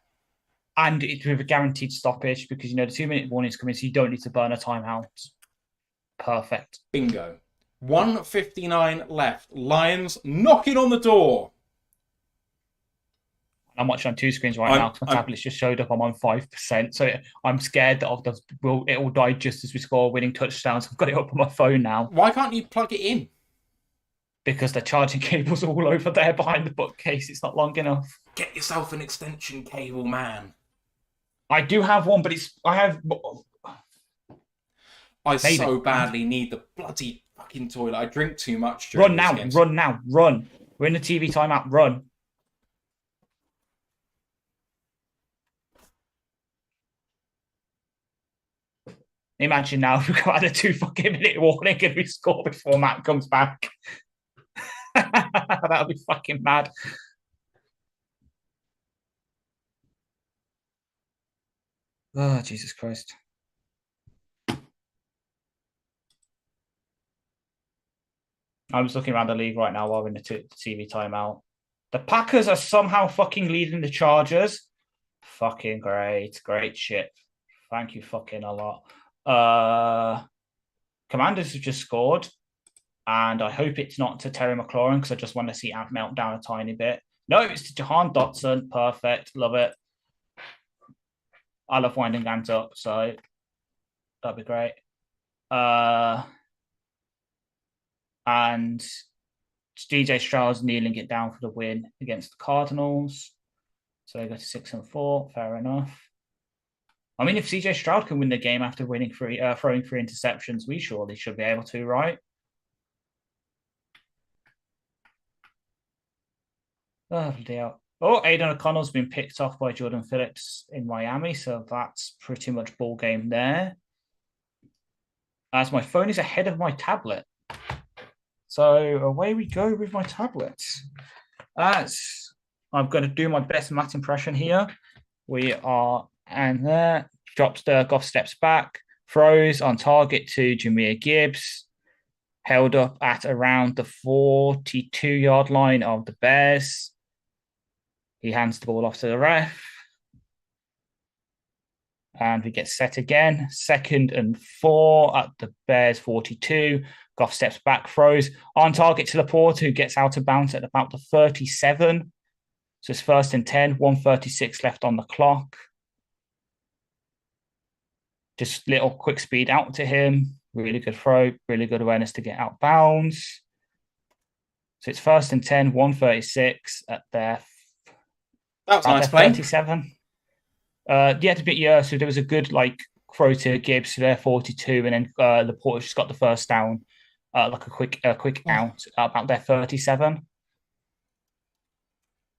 And it's with a guaranteed stoppage because, the 2-minute warning's coming, so you don't need to burn a timeout. Perfect. Bingo. 1:59 left. Lions knocking on the door. I'm watching on 2 screens right now because my tablet's just showed up. I'm on 5%. So I'm scared that it will die just as we score winning touchdowns. I've got it up on my phone now. Why can't you plug it in? Because the charging cable's all over there behind the bookcase. It's not long enough. Get yourself an extension cable, man. I do have one, but I so badly need the bloody fucking toilet. I drink too much. Run now. We're in the TV timeout. Run. Imagine now if we've got a 2-minute warning and we score before Matt comes back. That'll be fucking mad. Oh, Jesus Christ. I'm just looking around the league right now while we're in the TV timeout. The Packers are somehow fucking leading the Chargers. Fucking great. Great shit. Thank you fucking a lot. Commanders have just scored, and I hope it's not to Terry McLaurin because I just want to see Ant melt down a tiny bit. No, it's to Jahan Dotson. Perfect. Love it. I love winding Ant up, so that'd be great. And DJ Stroud's kneeling it down for the win against the Cardinals. So they go to 6-4. Fair enough. I mean, if CJ Stroud can win the game after throwing 3 interceptions, we surely should be able to, right? Oh, Aidan O'Connell's been picked off by Jordan Phillips in Miami, so that's pretty much ball game there. As my phone is ahead of my tablet. So away we go with my tablet. As I'm going to do my best Matt impression here. We are, and there, drops the Goff steps back, throws on target to Jahmyr Gibbs, held up at around the 42-yard line of the Bears. He hands the ball off to the ref. And we get set again. 2nd and 4 at the Bears 42. Goff steps back, throws on target to Laporte, who gets out of bounds at about the 37. So it's 1st and 10, 1:36 left on the clock. Just little quick speed out to him. Really good throw. Really good awareness to get out bounds. So it's 1st and 10, 136 at their That was nice play. 37. Yeah, to be so there was a good throw to Gibbs to their 42, and then Laporte just got the first down, like a quick out about their 37.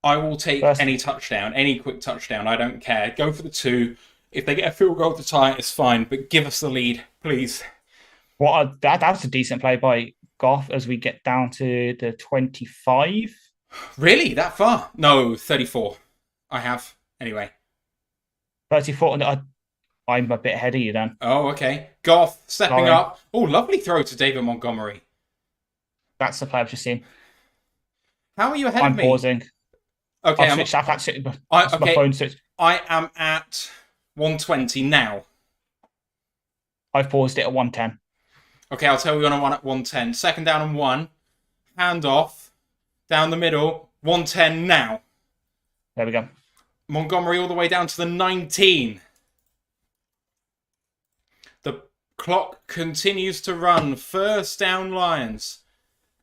I will take any touchdown, any quick touchdown. I don't care. Go for the 2. If they get a field goal to tie it, it's fine. But give us the lead, please. That's a decent play by Goff as we get down to the 25. Really? That far? No, 34. I have. Anyway. 34. I'm a bit ahead of you then. Oh, okay. Goff stepping up. Oh, lovely throw to David Montgomery. That's the play I've just seen. How are you ahead of me? I'm pausing. Okay, my phone switched. I am at 120 now. I've paused it at 110. Okay, I'll tell you when I'm at 110. 2nd down and 1. Hand off. Down the middle. 110 now. There we go. Montgomery all the way down to the 19. The clock continues to run. 1st down Lions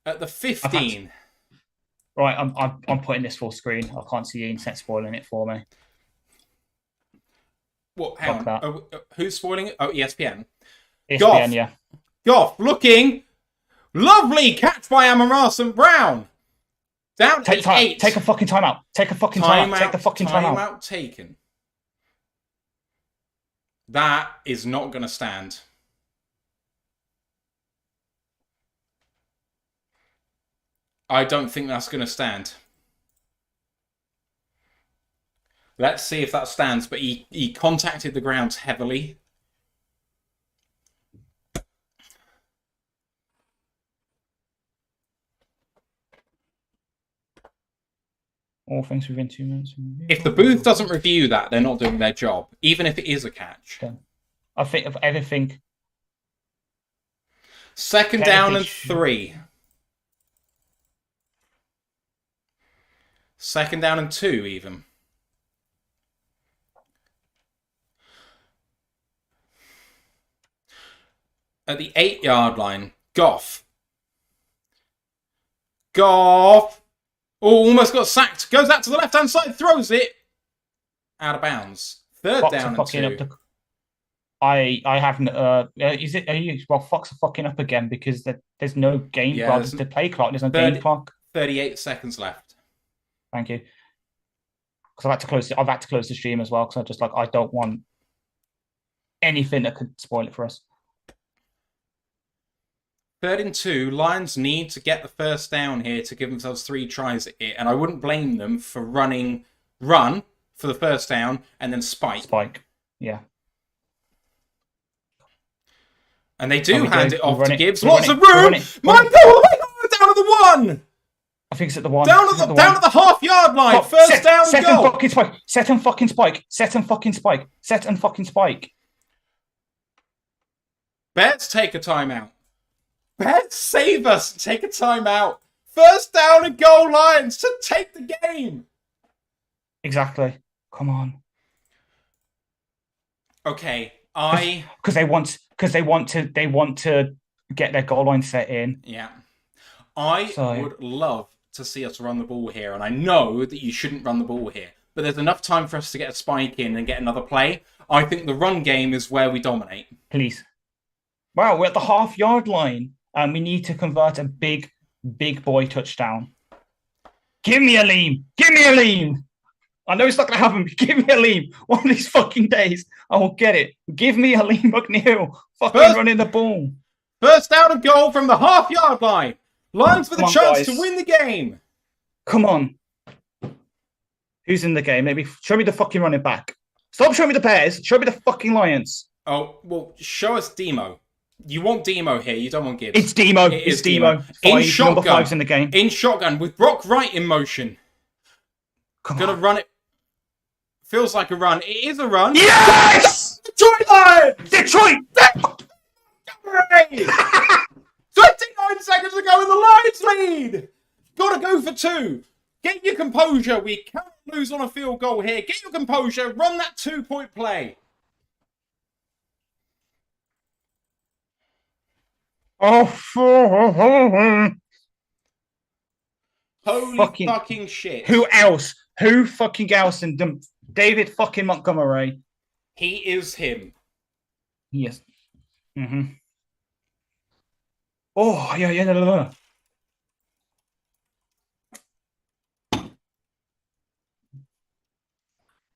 at the 15. Right, I'm putting this full screen. I can't see the internet spoiling it for me. What? Hang on. Who's spoiling it? Oh, ESPN. ESPN, Goff. yeah. Goff looking. Lovely catch by Amon-Ra St. Brown. Down to 8. Take a fucking timeout. Take a fucking timeout. Take the fucking timeout. Timeout taken. That is not going to stand. I don't think that's going to stand. Let's see if that stands. But he contacted the ground heavily. All things within 2 minutes. If the booth doesn't review that, they're not doing their job, even if it is a catch. Okay. I think of everything. 2nd down and 3. 2nd down and 2, even. At the 8-yard line, Goff. Oh, almost got sacked. Goes out to the left-hand side, throws it. Out of bounds. 3rd down and 2. I haven't. Is it? Well, Fox are fucking up again because there's no game. Yeah, there's the play clock. There's no game clock. 38 seconds left. Thank you. Because I've had to close the stream as well because I just I don't want anything that could spoil it for us. 3rd and 2. Lions need to get the 1st down here to give themselves 3 tries at it, and I wouldn't blame them for run for the 1st down and then spike. Yeah. And they do hand it off to Gibbs. Lots of room. Michael, down at the 1. I think it's at the 1. Down at the half-yard line. 1st down and goal. Set and fucking spike. Bears take a timeout. Bears save us. Take a timeout. 1st down and goal, Lions to take the game. Exactly. Come on. Okay, because they want to get their goal line set in. Yeah, I would love to see us run the ball here, and I know that you shouldn't run the ball here, but there's enough time for us to get a spike in and get another play. I think the run game is where we dominate. Please. Wow, we're at the half-yard line, and we need to convert a big boy touchdown. Give me a lean. I know it's not going to happen, but give me a lean. One of these fucking days, I will get it. Give me a lean, McNeil. Running the ball. 1st down and goal from the half-yard line. Lions with a chance to win the game. Come on. Who's in the game? Maybe show me the fucking running back. Stop showing me the Bears. Show me the fucking Lions. Oh, well, show us Demo. You want Demo here. You don't want Gibbs. It's Demo. It's Demo. In shotgun. Number 5's in the game. In shotgun with Brock Wright in motion. Gonna run it. Feels like a run. It is a run. Yes! Detroit Lions! Detroit! 29 seconds to go in the Lions lead. Gotta go for 2. Get your composure. We cannot lose on a field goal here. Get your composure. Run that 2-point play. Oh, Holy fucking shit. Who else? Who fucking else than David fucking Montgomery? He is him. Yes. Mm-hmm. Oh, yeah. No.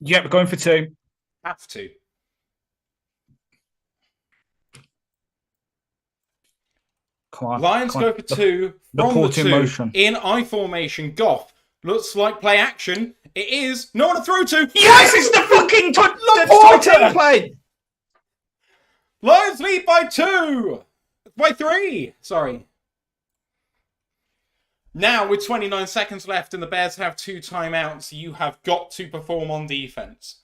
Yep, going for 2. Have to. Come on. Lions go for 2 from the 2 motion. in I formation. Goff looks like play action. It is. No one to throw to. Yes, it's the fucking Laporta play. Lions lead by 2. By 3. Sorry. Now, with 29 seconds left and the Bears have 2 timeouts, you have got to perform on defense.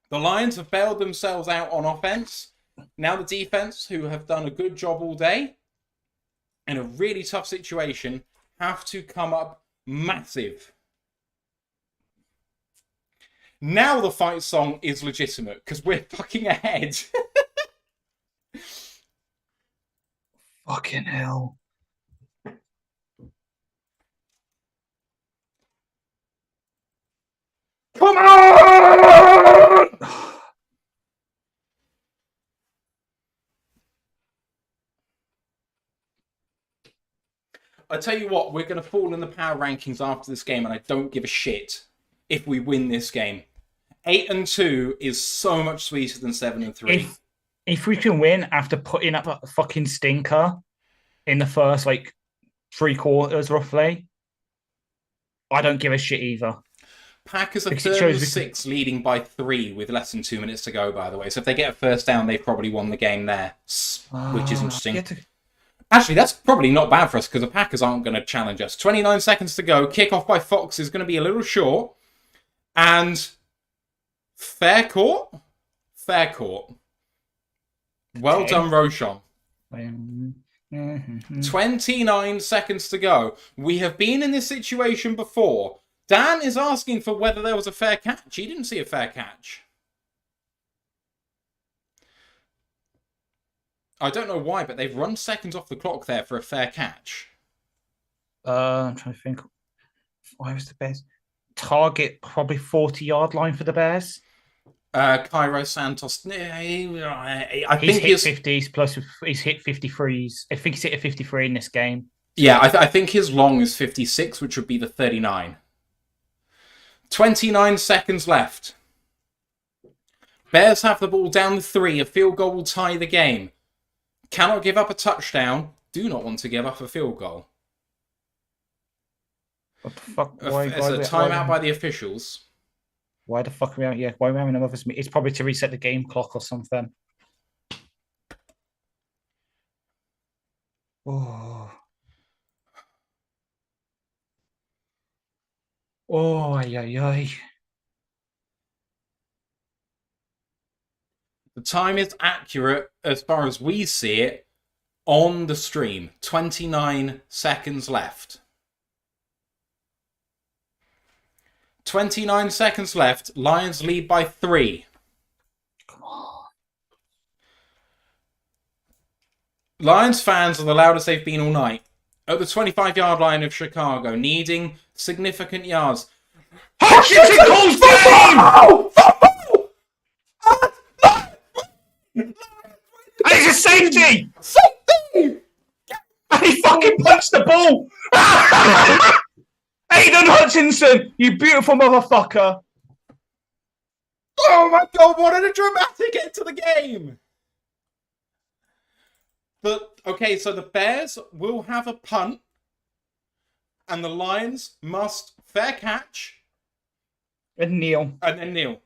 The Lions have bailed themselves out on offense. Now the defense, who have done a good job all day, in a really tough situation, have to come up massive. Now the fight song is legitimate, because we're fucking ahead. Fucking hell. Come on! I tell you what, we're going to fall in the power rankings after this game, and I don't give a shit if we win this game. 8-2 is so much sweeter than 7-3. If we can win after putting up a fucking stinker in the first, 3 quarters, roughly, I don't give a shit either. Packers are 3-6, leading by 3 with less than 2 minutes to go, by the way. So if they get a first down, they've probably won the game there, which is interesting. Actually, that's probably not bad for us because the Packers aren't going to challenge us. 29 seconds to go. Kickoff by Fox is going to be a little short. And fair court? Fair court. Well done, Roshan. 29 seconds to go. We have been in this situation before. Dan is asking for whether there was a fair catch. He didn't see a fair catch. I don't know why, but they've run seconds off the clock there for a fair catch. I'm trying to think. Why was the Bears? Target probably 40-yard line for the Bears. Cairo Santos. I He's think hit 50s plus he's hit 53s. I think he's hit a 53 in this game. Yeah, I think his long is 56, which would be the 39. 29 seconds left. Bears have the ball down the 3. A field goal will tie the game. Cannot give up a touchdown. Do not want to give up a field goal. What the fuck? It's a timeout by the officials. Why the fuck are we out? Yeah, why are we having another meeting? It's probably to reset the game clock or something. Oh. Oh, ay. The time is accurate as far as we see it on the stream. 29 seconds left. 29 seconds left. Lions lead by 3. Come on. Lions fans are the loudest they've been all night. At the 25-yard line of Chicago, needing significant yards. Hutchinson calls game! And it's a safety! Safety! And he fucking punched the ball! Aiden Hutchinson, you beautiful motherfucker! Oh my god, what a dramatic end to the game! But, okay, so the Bears will have a punt, and the Lions must fair catch. And kneel. And then kneel.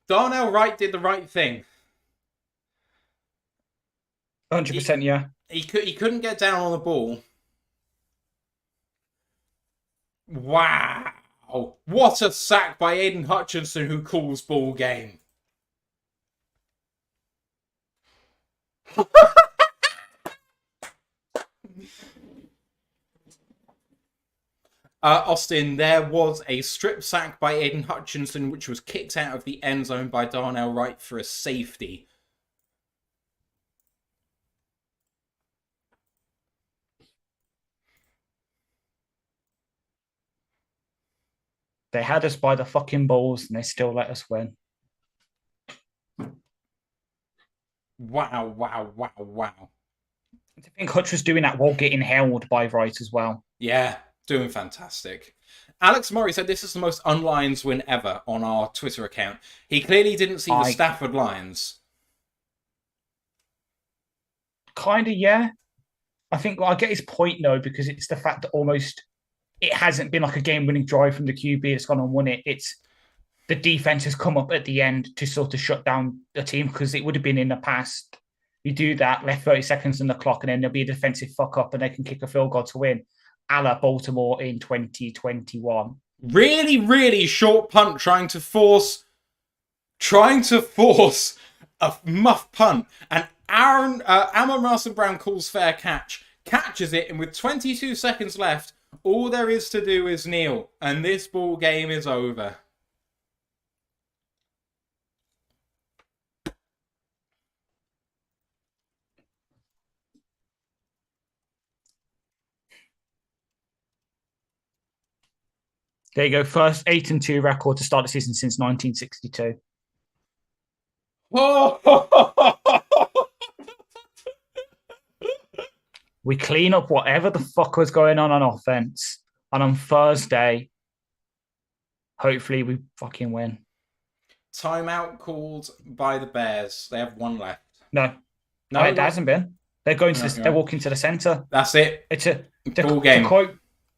Darnell Wright did the right thing. 100%, yeah. He couldn't get down on the ball. Wow. What a sack by Aiden Hutchinson, who calls ball game. Austin, there was a strip sack by Aiden Hutchinson, which was kicked out of the end zone by Darnell Wright for a safety. They had us by the fucking balls and they still let us win. Wow. I think Hutch was doing that while getting held by Wright as well. Yeah, doing fantastic. Alex Murray said this is the most unlions win ever on our Twitter account. He clearly didn't see the Stafford Lions. Kind of, yeah. I think I get his point, though, because it's the fact that almost it hasn't been like a game-winning drive from the QB that's gone and won it. It's the defense has come up at the end to sort of shut down the team, because it would have been in the past. You do that, left 30 seconds on the clock, and then there'll be a defensive fuck-up and they can kick a field goal to win, a la Baltimore in 2021. Really, really short punt trying to force a muff punt. And Amon Brown calls fair catch, catches it, and with 22 seconds left, all there is to do is kneel, and this ball game is over. There you go. First 8-2 record to start the season since 1962. We clean up whatever the fuck was going on offense. And on Thursday, hopefully we fucking win. Timeout called by the Bears. They have one left. No, it hasn't been. They're going to. They're walking to the center. That's it. It's a ball game.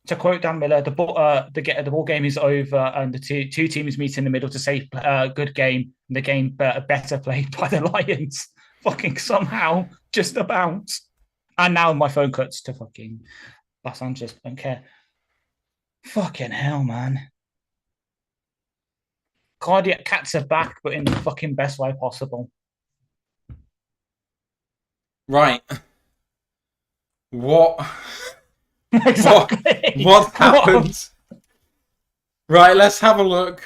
To quote Dan Miller, the ball game is over, and the two teams meet in the middle to say good game. And the game better played by the Lions. Fucking somehow, just about. And now my phone cuts to fucking Los Angeles. Don't care. Fucking hell, man. Cardiac cats are back, but in the fucking best way possible. Right. What? Exactly. What happened? Right, let's have a look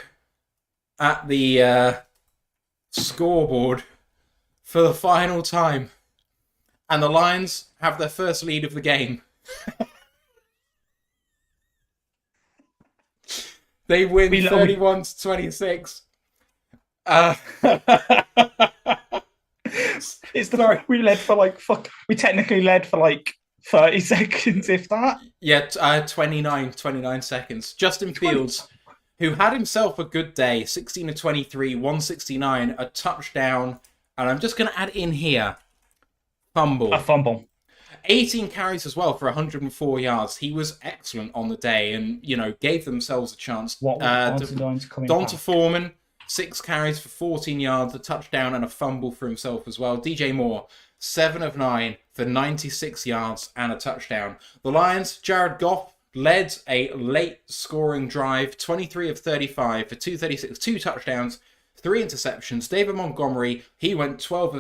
at the scoreboard for the final time. And the Lions have their first lead of the game. They win 31-26. We led for we technically led for 30 seconds, if that. Yeah, 29 seconds. Justin Fields, who had himself a good day, 16-23, 169, a touchdown, and I'm just going to add in here, A fumble. 18 carries as well for 104 yards. He was excellent on the day and, gave themselves a chance. Donta Foreman, 6 carries for 14 yards, a touchdown and a fumble for himself as well. DJ Moore, 7 of 9 for 96 yards and a touchdown. The Lions, Jared Goff, led a late scoring drive, 23 of 35 for 236, 2 touchdowns, 3 interceptions. David Montgomery, he went 12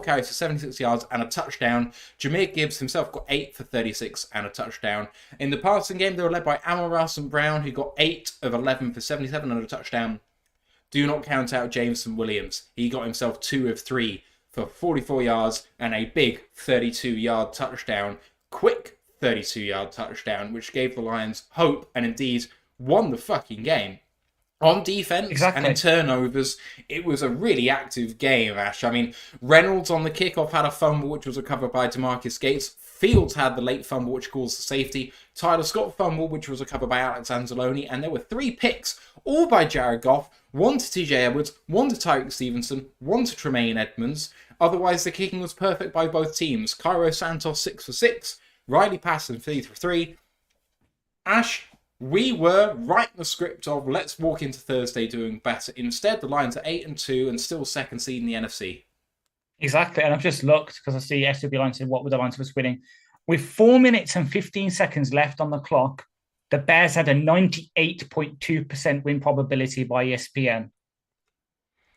carries for 76 yards and a touchdown. Jahmyr Gibbs himself got 8 for 36 and a touchdown. In the passing game, they were led by Amon Brown, who got 8 of 11 for 77 and a touchdown. Do not count out Jameson Williams. He got himself 2 of 3 for 44 yards and a big 32-yard touchdown. Quick 32-yard touchdown, which gave the Lions hope and indeed won the fucking game. On defense and in turnovers, it was a really active game, Ash. I mean, Reynolds on the kickoff had a fumble, which was recovered by DeMarcus Gates. Fields had the late fumble, which caused the safety. Tyler Scott fumble, which was recovered by Alex Anzalone. And there were 3 picks, all by Jared Goff. 1 to TJ Edwards, 1 to Tyreek Stevenson, 1 to Tremaine Edmonds. Otherwise, the kicking was perfect by both teams. Cairo Santos, 6 for 6. Riley Patterson, 3 for 3. Ash, we were right in the script of let's walk into Thursday doing better. Instead, the Lions are 8-2 and still second seed in the NFC. Exactly, and I've just looked because I see SWB Lions said what were the Lions was winning. With 4 minutes and 15 seconds left on the clock, the Bears had a 98.2% win probability by ESPN.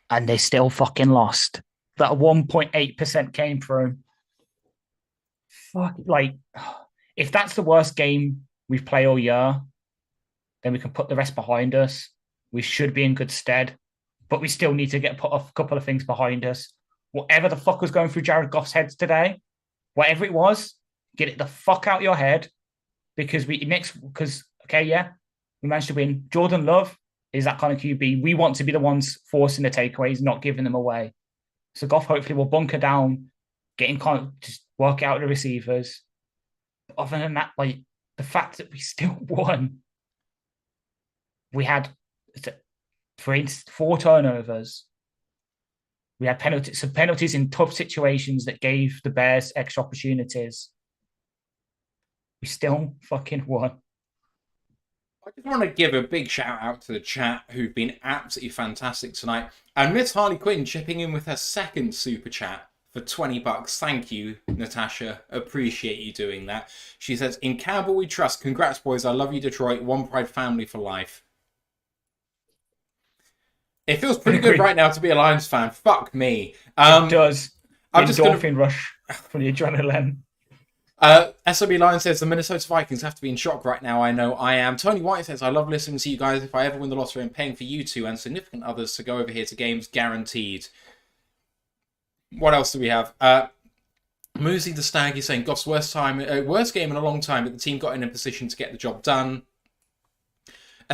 And they still fucking lost. That 1.8% came through. Fuck, if that's the worst game we play all year. Then we can put the rest behind us. We should be in good stead, but we still need to put a couple of things behind us. Whatever the fuck was going through Jared Goff's head today, whatever it was, get it the fuck out of your head, because we managed to win. Jordan Love is that kind of QB. We want to be the ones forcing the takeaways, not giving them away. So Goff hopefully will bunker down, just work out the receivers. But other than that, like the fact that we still won, we had 4 turnovers. We had penalties in tough situations that gave the Bears extra opportunities. We still fucking won. I just want to give a big shout out to the chat who've been absolutely fantastic tonight. And Miss Harley Quinn chipping in with her second super chat for $20. Thank you, Natasha. Appreciate you doing that. She says, in Campbell we trust. Congrats, boys. I love you, Detroit. One Pride family for life. It feels pretty good right now to be a Lions fan. Fuck me. It does. I'm just going to rush from the adrenaline. SOB Lion says the Minnesota Vikings have to be in shock right now. I know I am. Tony White says, I love listening to you guys. If I ever win the lottery, I'm paying for you two and significant others to go over here to games, guaranteed. What else do we have? Moosey the Stag is saying Goff's worst game in a long time, but the team got in a position to get the job done.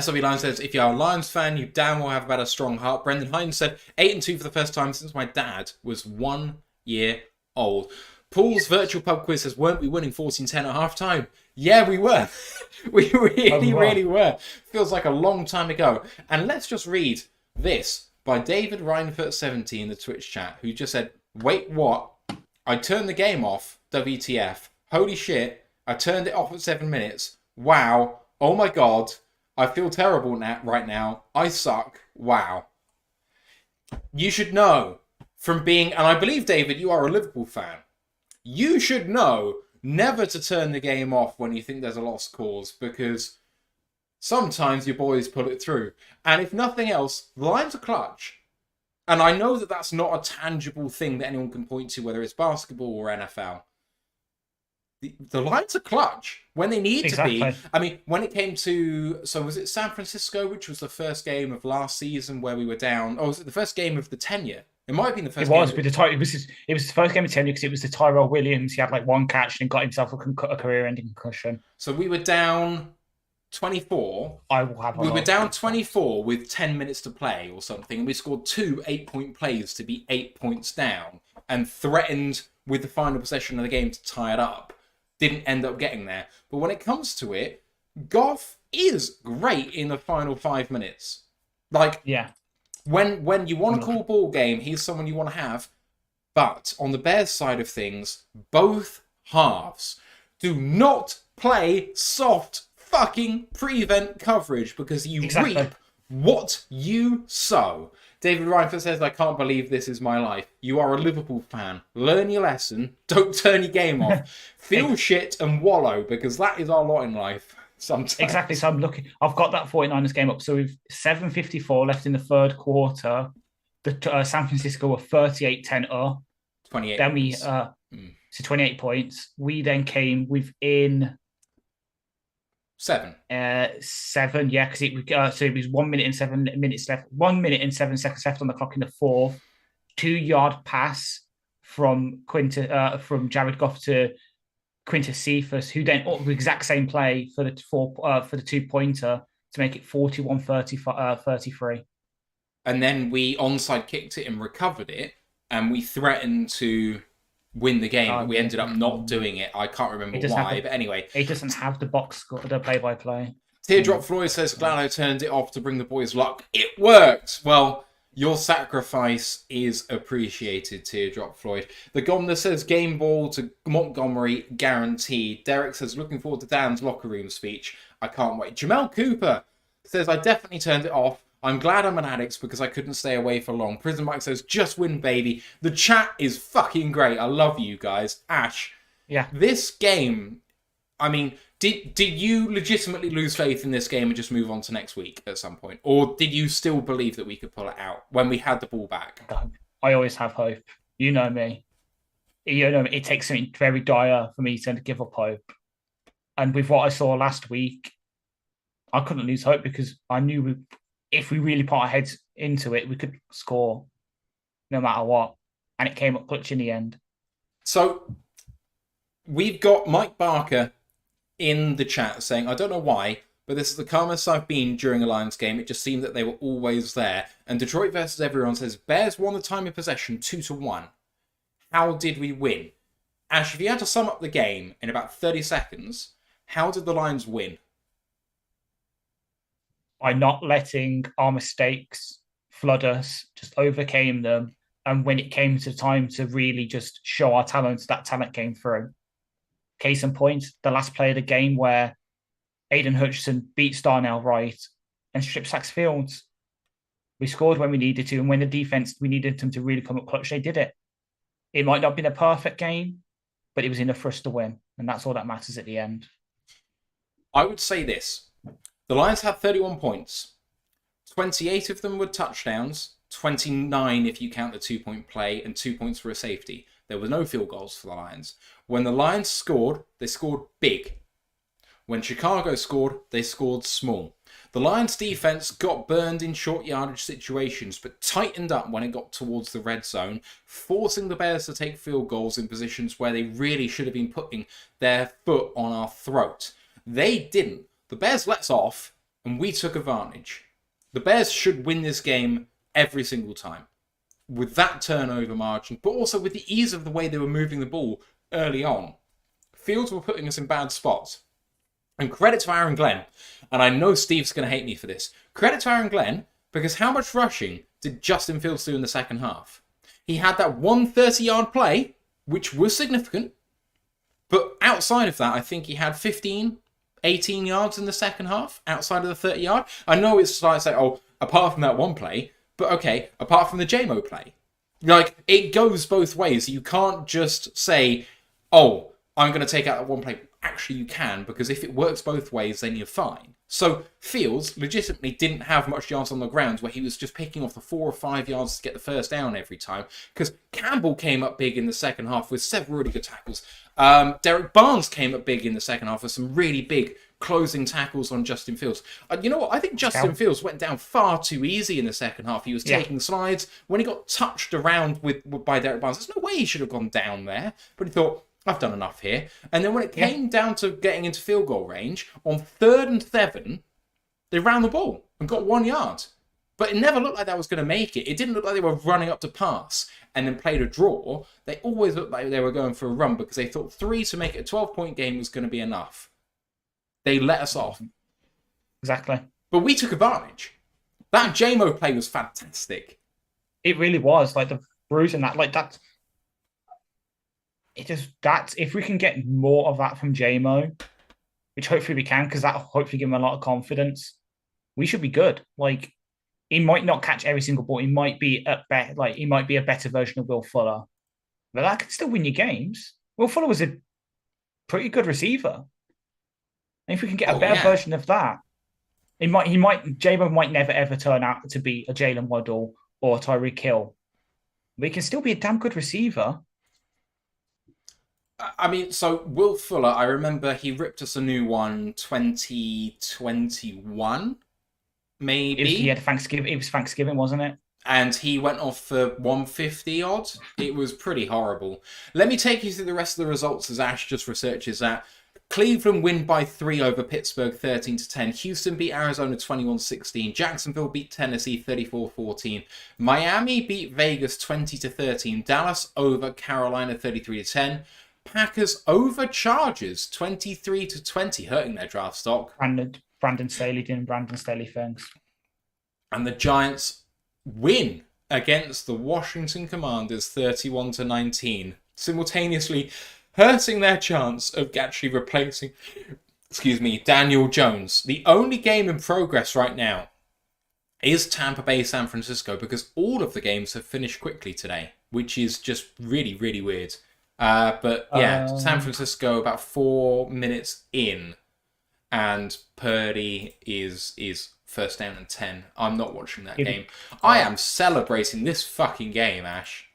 SOB Lion says, if you're a Lions fan, you damn well have about a strong heart. Brendan Hines said, 8-2 for the first time since my dad was 1 year old. Poole's virtual pub quiz says, weren't we winning 14-10 at halftime? Yeah, we were. We really were. Feels like a long time ago. And let's just read this by David Reinfurt70 in the Twitch chat, who just said, wait, what? I turned the game off. WTF. Holy shit. I turned it off at 7 minutes. Wow. Oh my God. I feel terrible right now. I suck. Wow. You should know from being, and I believe, David, you are a Liverpool fan. You should know never to turn the game off when you think there's a lost cause, because sometimes your boys pull it through. And if nothing else, the Lions are clutch. And I know that that's not a tangible thing that anyone can point to, whether it's basketball or NFL. The Lions are clutch when they need to be. I mean, when it came to, so was it San Francisco, which was the first game of last season where we were down? Or was it the first game of the tenure? It might have been the first. It was the first game of tenure because it was the Tyrell Williams. He had like one catch and got himself a career-ending concussion. So we were down 24. We were down 24 with 10 minutes to play or something, and we scored 2 8-point plays to be 8 points down and threatened with the final possession of the game to tie it up. Didn't end up getting there. But when it comes to it, Goff is great in the final 5 minutes. Like, yeah. When you want to call a ball game, he's someone you want to have. But on the Bears side of things, both halves do not play soft fucking prevent coverage, because you reap what you sow. David Reinford says, I can't believe this is my life. You are a Liverpool fan. Learn your lesson. Don't turn your game off. Feel shit and wallow, because that is our lot in life sometimes. Exactly. So I'm looking. I've got that 49ers game up. So we've 7:54 left in the third quarter. The San Francisco were 38-10 up. 28 Then points. So 28 points. We then came within 7. 7, yeah, because it was 1 minute and 7 minutes left. 1 minute and 7 seconds left on the clock in the fourth. 2-yard pass from Jared Goff to Quintus Cephas, who then the exact same play for the 2-pointer to make it 41-33. And then we onside kicked it and recovered it, and we threatened to win the game, but we ended up not doing it. I can't remember why, but anyway. It doesn't have the box score, the play-by-play. Teardrop Floyd says, glad I turned it off to bring the boys luck. It worked! Well, your sacrifice is appreciated, Teardrop Floyd. The Gomner says, game ball to Montgomery, guaranteed. Derek says, looking forward to Dan's locker room speech. I can't wait. Jamel Cooper says, I definitely turned it off. I'm glad I'm an addict because I couldn't stay away for long. Prison Mike says, just win, baby. The chat is fucking great. I love you guys. Ash, yeah. This game, I mean, did you legitimately lose faith in this game and just move on to next week at some point? Or did you still believe that we could pull it out when we had the ball back? I always have hope. You know me. It takes something very dire for me to give up hope. And with what I saw last week, I couldn't lose hope because I knew if we really put our heads into it, we could score no matter what. And it came up clutch in the end. So we've got Mike Barker in the chat saying, I don't know why, but this is the calmest I've been during a Lions game. It just seemed that they were always there. And Detroit versus everyone says, Bears won the time of possession 2-1. How did we win? Ash, if you had to sum up the game in about 30 seconds, how did the Lions win? By not letting our mistakes flood us, just overcame them. And when it came to time to really just show our talents, that talent came through. Case in point, the last play of the game where Aiden Hutchinson beat Darnell Wright and strip sacks Fields. We scored when we needed to, and when the defense, we needed them to really come up clutch, they did it. It might not have been a perfect game, but it was enough for us to win, and that's all that matters at the end. I would say this. The Lions had 31 points. 28 of them were touchdowns, 29 if you count the 2-point play, and 2 points for a safety. There were no field goals for the Lions. When the Lions scored, they scored big. When Chicago scored, they scored small. The Lions' defense got burned in short yardage situations, but tightened up when it got towards the red zone, forcing the Bears to take field goals in positions where they really should have been putting their foot on our throat. They didn't. The Bears let us off, and we took advantage. The Bears should win this game every single time, with that turnover margin, but also with the ease of the way they were moving the ball early on. Fields were putting us in bad spots. And credit to Aaron Glenn, and I know Steve's going to hate me for this, credit to Aaron Glenn, because how much rushing did Justin Fields do in the second half? He had that 130-yard play, which was significant, but outside of that, I think he had 15, 18 yards in the second half, outside of the 30-yard. I know it's like, oh, apart from that one play, but okay, apart from the JMO play. Like, it goes both ways. You can't just say, oh, I'm going to take out that one play. Actually, you can, because if it works both ways, then you're fine. So Fields legitimately didn't have much yards on the ground where he was just picking off the 4 or 5 yards to get the first down every time, because Campbell came up big in the second half with several really good tackles. Derek Barnes came up big in the second half with some really big closing tackles on Justin Fields. You know what? I think Justin Fields went down far too easy in the second half. He was taking slides. When he got touched around by Derek Barnes, there's no way he should have gone down there. But he thought, I've done enough here. And then when it came down to getting into field goal range, on 3rd and 7, they ran the ball and got 1 yard. But it never looked like that was going to make it. It didn't look like they were running up to pass and then played a draw. They always looked like they were going for a run because they thought 3 to make it a 12-point game was going to be enough. They let us off. Exactly. But we took advantage. That JMO play was fantastic. It really was. Like the bruising that, like that. It just that if we can get more of that from JMO, which hopefully we can, because that hopefully give him a lot of confidence, we should be good. Like he might not catch every single ball. He might be he might be a better version of Will Fuller, but that can still win you games. Will Fuller was a pretty good receiver. And if we can get a better version of that, JMO might never ever turn out to be a Jalen Waddle or Tyreek Hill. But he can still be a damn good receiver. I mean, so Will Fuller, I remember he ripped us a new one 2021, maybe. It was Thanksgiving, wasn't it? And he went off for 150 odd. It was pretty horrible. Let me take you through the rest of the results as Ash just researches that. Cleveland win by 3 over Pittsburgh 13-10. Houston beat Arizona 21-16. Jacksonville beat Tennessee 34-14. Miami beat Vegas 20-13. Dallas over Carolina 33-10. Packers over Chargers 23-20, hurting their draft stock. Brandon Staley doing Brandon Staley things. And the Giants win against the Washington Commanders 31-19, simultaneously hurting their chance of actually replacing, Daniel Jones. The only game in progress right now is Tampa Bay San Francisco, because all of the games have finished quickly today, which is just really, really weird. But yeah, San Francisco about 4 minutes in, and Purdy is first down and 10. I'm not watching that game. I am celebrating this fucking game, Ash.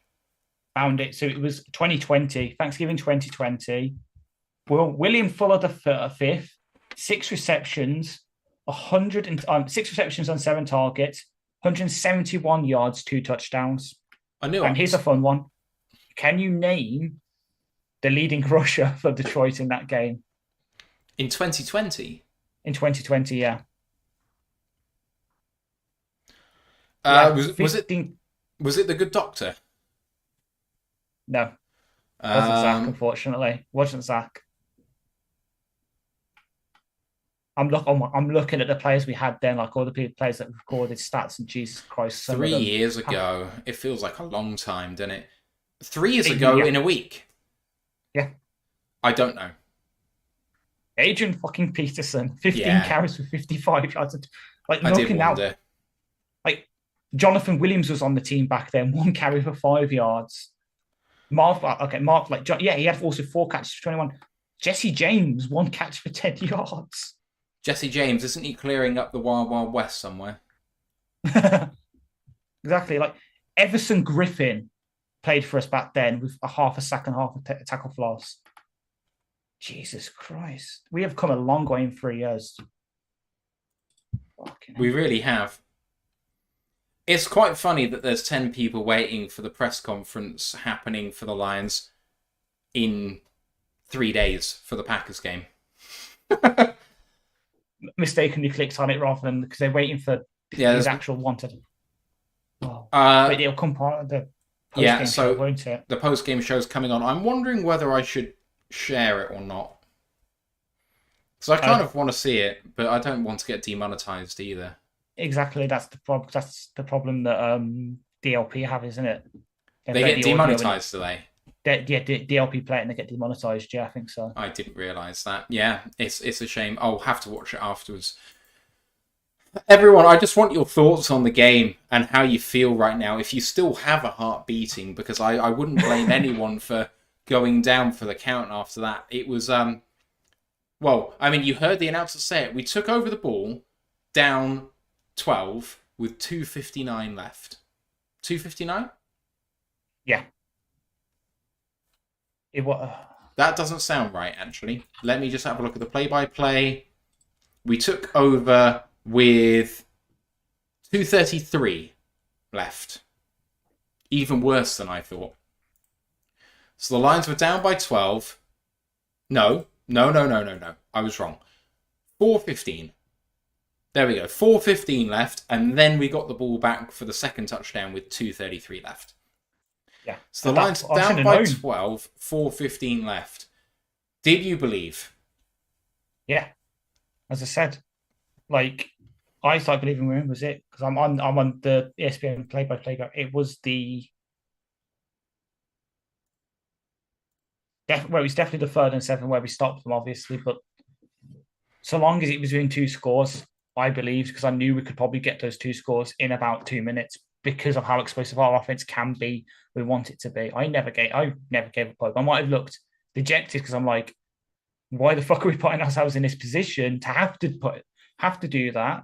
Found it. So it was 2020, Thanksgiving 2020. William Fuller the fifth, 6 receptions, 6 receptions on 7 targets, 171 yards, 2 touchdowns. I knew And it. here's a fun one. Can you name the leading rusher for Detroit in that game? In 2020? In 2020, yeah. Was it the good doctor? No, wasn't Zach, Um, unfortunately. Wasn't Zach. I'm looking at the players we had then, like all the players that recorded stats, and Jesus Christ, some 3 of them. years ago. It feels like a long time, doesn't it? 3 years ago Yeah. in a week. Yeah. I don't know. Adrian fucking Peterson, 15 Yeah. carries for 55 yards. Like I did looking now, wonder. like Jonathan Williams was on the team back then, 1 carry for 5 yards. Marv, he had also 4 catches for 21. Jesse James, 1 catch for 10 yards. Jesse James, isn't he clearing up the Wild Wild West somewhere? Exactly. Like Everson Griffin played for us back then with a half a sack and half a tackle for loss. Jesus Christ. We have come a long way in 3 years. We really have. It's quite funny that there's 10 people waiting for the press conference happening for the Lions in 3 days for the Packers game. Mistakenly clicked on it rather than because they're waiting for his actual wanted. Oh. But it'll come part of the post-game show, won't it? The post-game show's coming on. I'm wondering whether I should share it or not. Because I kind of want to see it, but I don't want to get demonetized either. Exactly, that's the problem. That's the problem that DLP have, isn't it? They get demonetized, do they? DLP play it and they get demonetized. Yeah, I think so. I didn't realise that. Yeah, it's a shame. I'll have to watch it afterwards. Everyone, I just want your thoughts on the game and how you feel right now. If you still have a heart beating, because I wouldn't blame anyone for going down for the count after that. It was, well, I mean, you heard the announcer say it. We took over the ball down 12 with 2:59 left. 2:59? Yeah. That doesn't sound right, actually. Let me just have a look at the play-by-play. We took over with 2:33 left. Even worse than I thought. So the Lions were down by 12. No. I was wrong. 4:15. There we go. 4:15 left, and then we got the ball back for the second touchdown with 2:33 left. Yeah. So the Lions down by 12, 4:15 left. Did you believe? Yeah. As I said, like I started believing we was it because I'm on the ESPN play-by-play. It was it was definitely the 3rd and 7 where we stopped them, obviously. But so long as it was within 2 scores, I believed because I knew we could probably get those 2 scores in about 2 minutes because of how explosive our offense can be. We want it to be. I never gave up hope. I might have looked dejected because I'm like, why the fuck are we putting ourselves in this position to have to do that?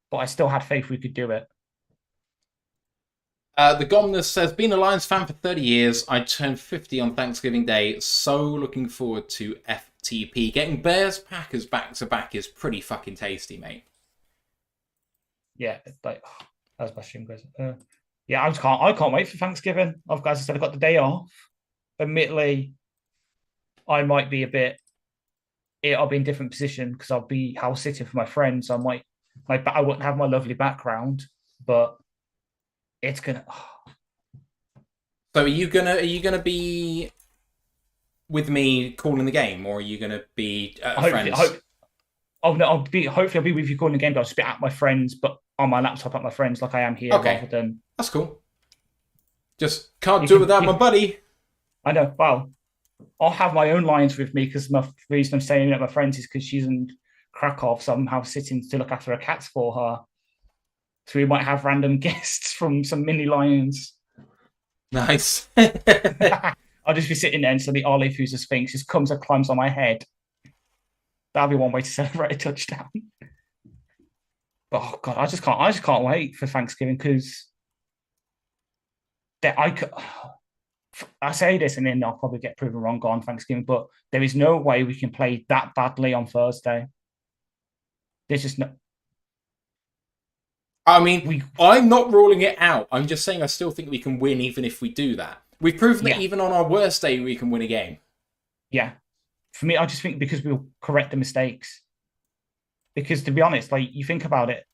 But I still had faith we could do it. The Gomness says, been a Lions fan for 30 years. I turned 50 on Thanksgiving Day. So looking forward to FTP. Getting Bears Packers back to back is pretty fucking tasty, mate. Yeah, like that's my stream goes. Yeah, I can't wait for Thanksgiving. As I said, I got the day off. Admittedly, I might be I'll be in a different position because I'll sit in for my friends. I wouldn't have my lovely background, but it's gonna. So are you gonna be with me calling the game, or are you gonna be friends? Hopefully I'll be with you calling the game. But I'll spit at my friends, but on my laptop at my friends, like I am here. Okay, rather than that's cool. Just can't do it without my buddy. I know. Well, I'll have my own Lions with me because the reason I'm staying at my friends is because she's in Krakow, so I'm sitting to look after her cats for her. So we might have random guests from some mini Lions. Nice. I'll just be sitting there and suddenly Olive, who's a Sphinx, just comes and climbs on my head. That'll be one way to celebrate a touchdown. Oh God, I just can't wait for Thanksgiving because I say this and then I'll probably get proven wrong on Thanksgiving, but there is no way we can play that badly on Thursday. There's just no. I mean, I'm not ruling it out. I'm just saying I still think we can win even if we do that. We've proven that even on our worst day we can win a game. Yeah. For me, I just think because we'll correct the mistakes. Because to be honest, like you think about it,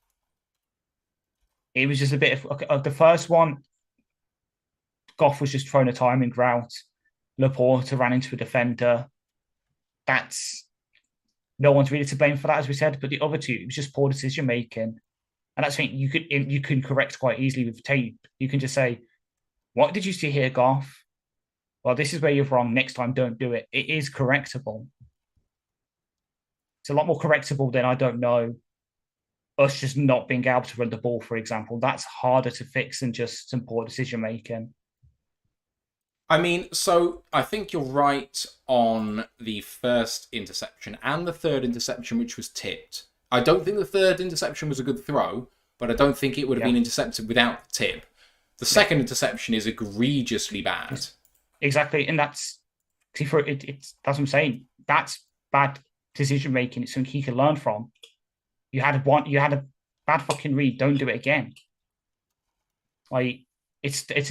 it was just a bit of the first one. Goff was just throwing a timing route. Laporte ran into a defender. That's no one's really to blame for that, as we said. But the other two, it was just poor decision making, and that's something you can correct quite easily with tape. You can just say, "What did you see here, Goff? Well, this is where you're wrong. Next time, don't do it." It is correctable. It's a lot more correctable than I don't know. Us just not being able to run the ball, for example. That's harder to fix than just some poor decision making. I mean, so I think you're right on the first interception and the third interception, which was tipped. I don't think the third interception was a good throw, but I don't think it would have been intercepted without the tip. The second interception is egregiously bad. Exactly, and that's that's what I'm saying. That's bad decision making. It's something he can learn from. You had a bad fucking read. Don't do it again. Like it's a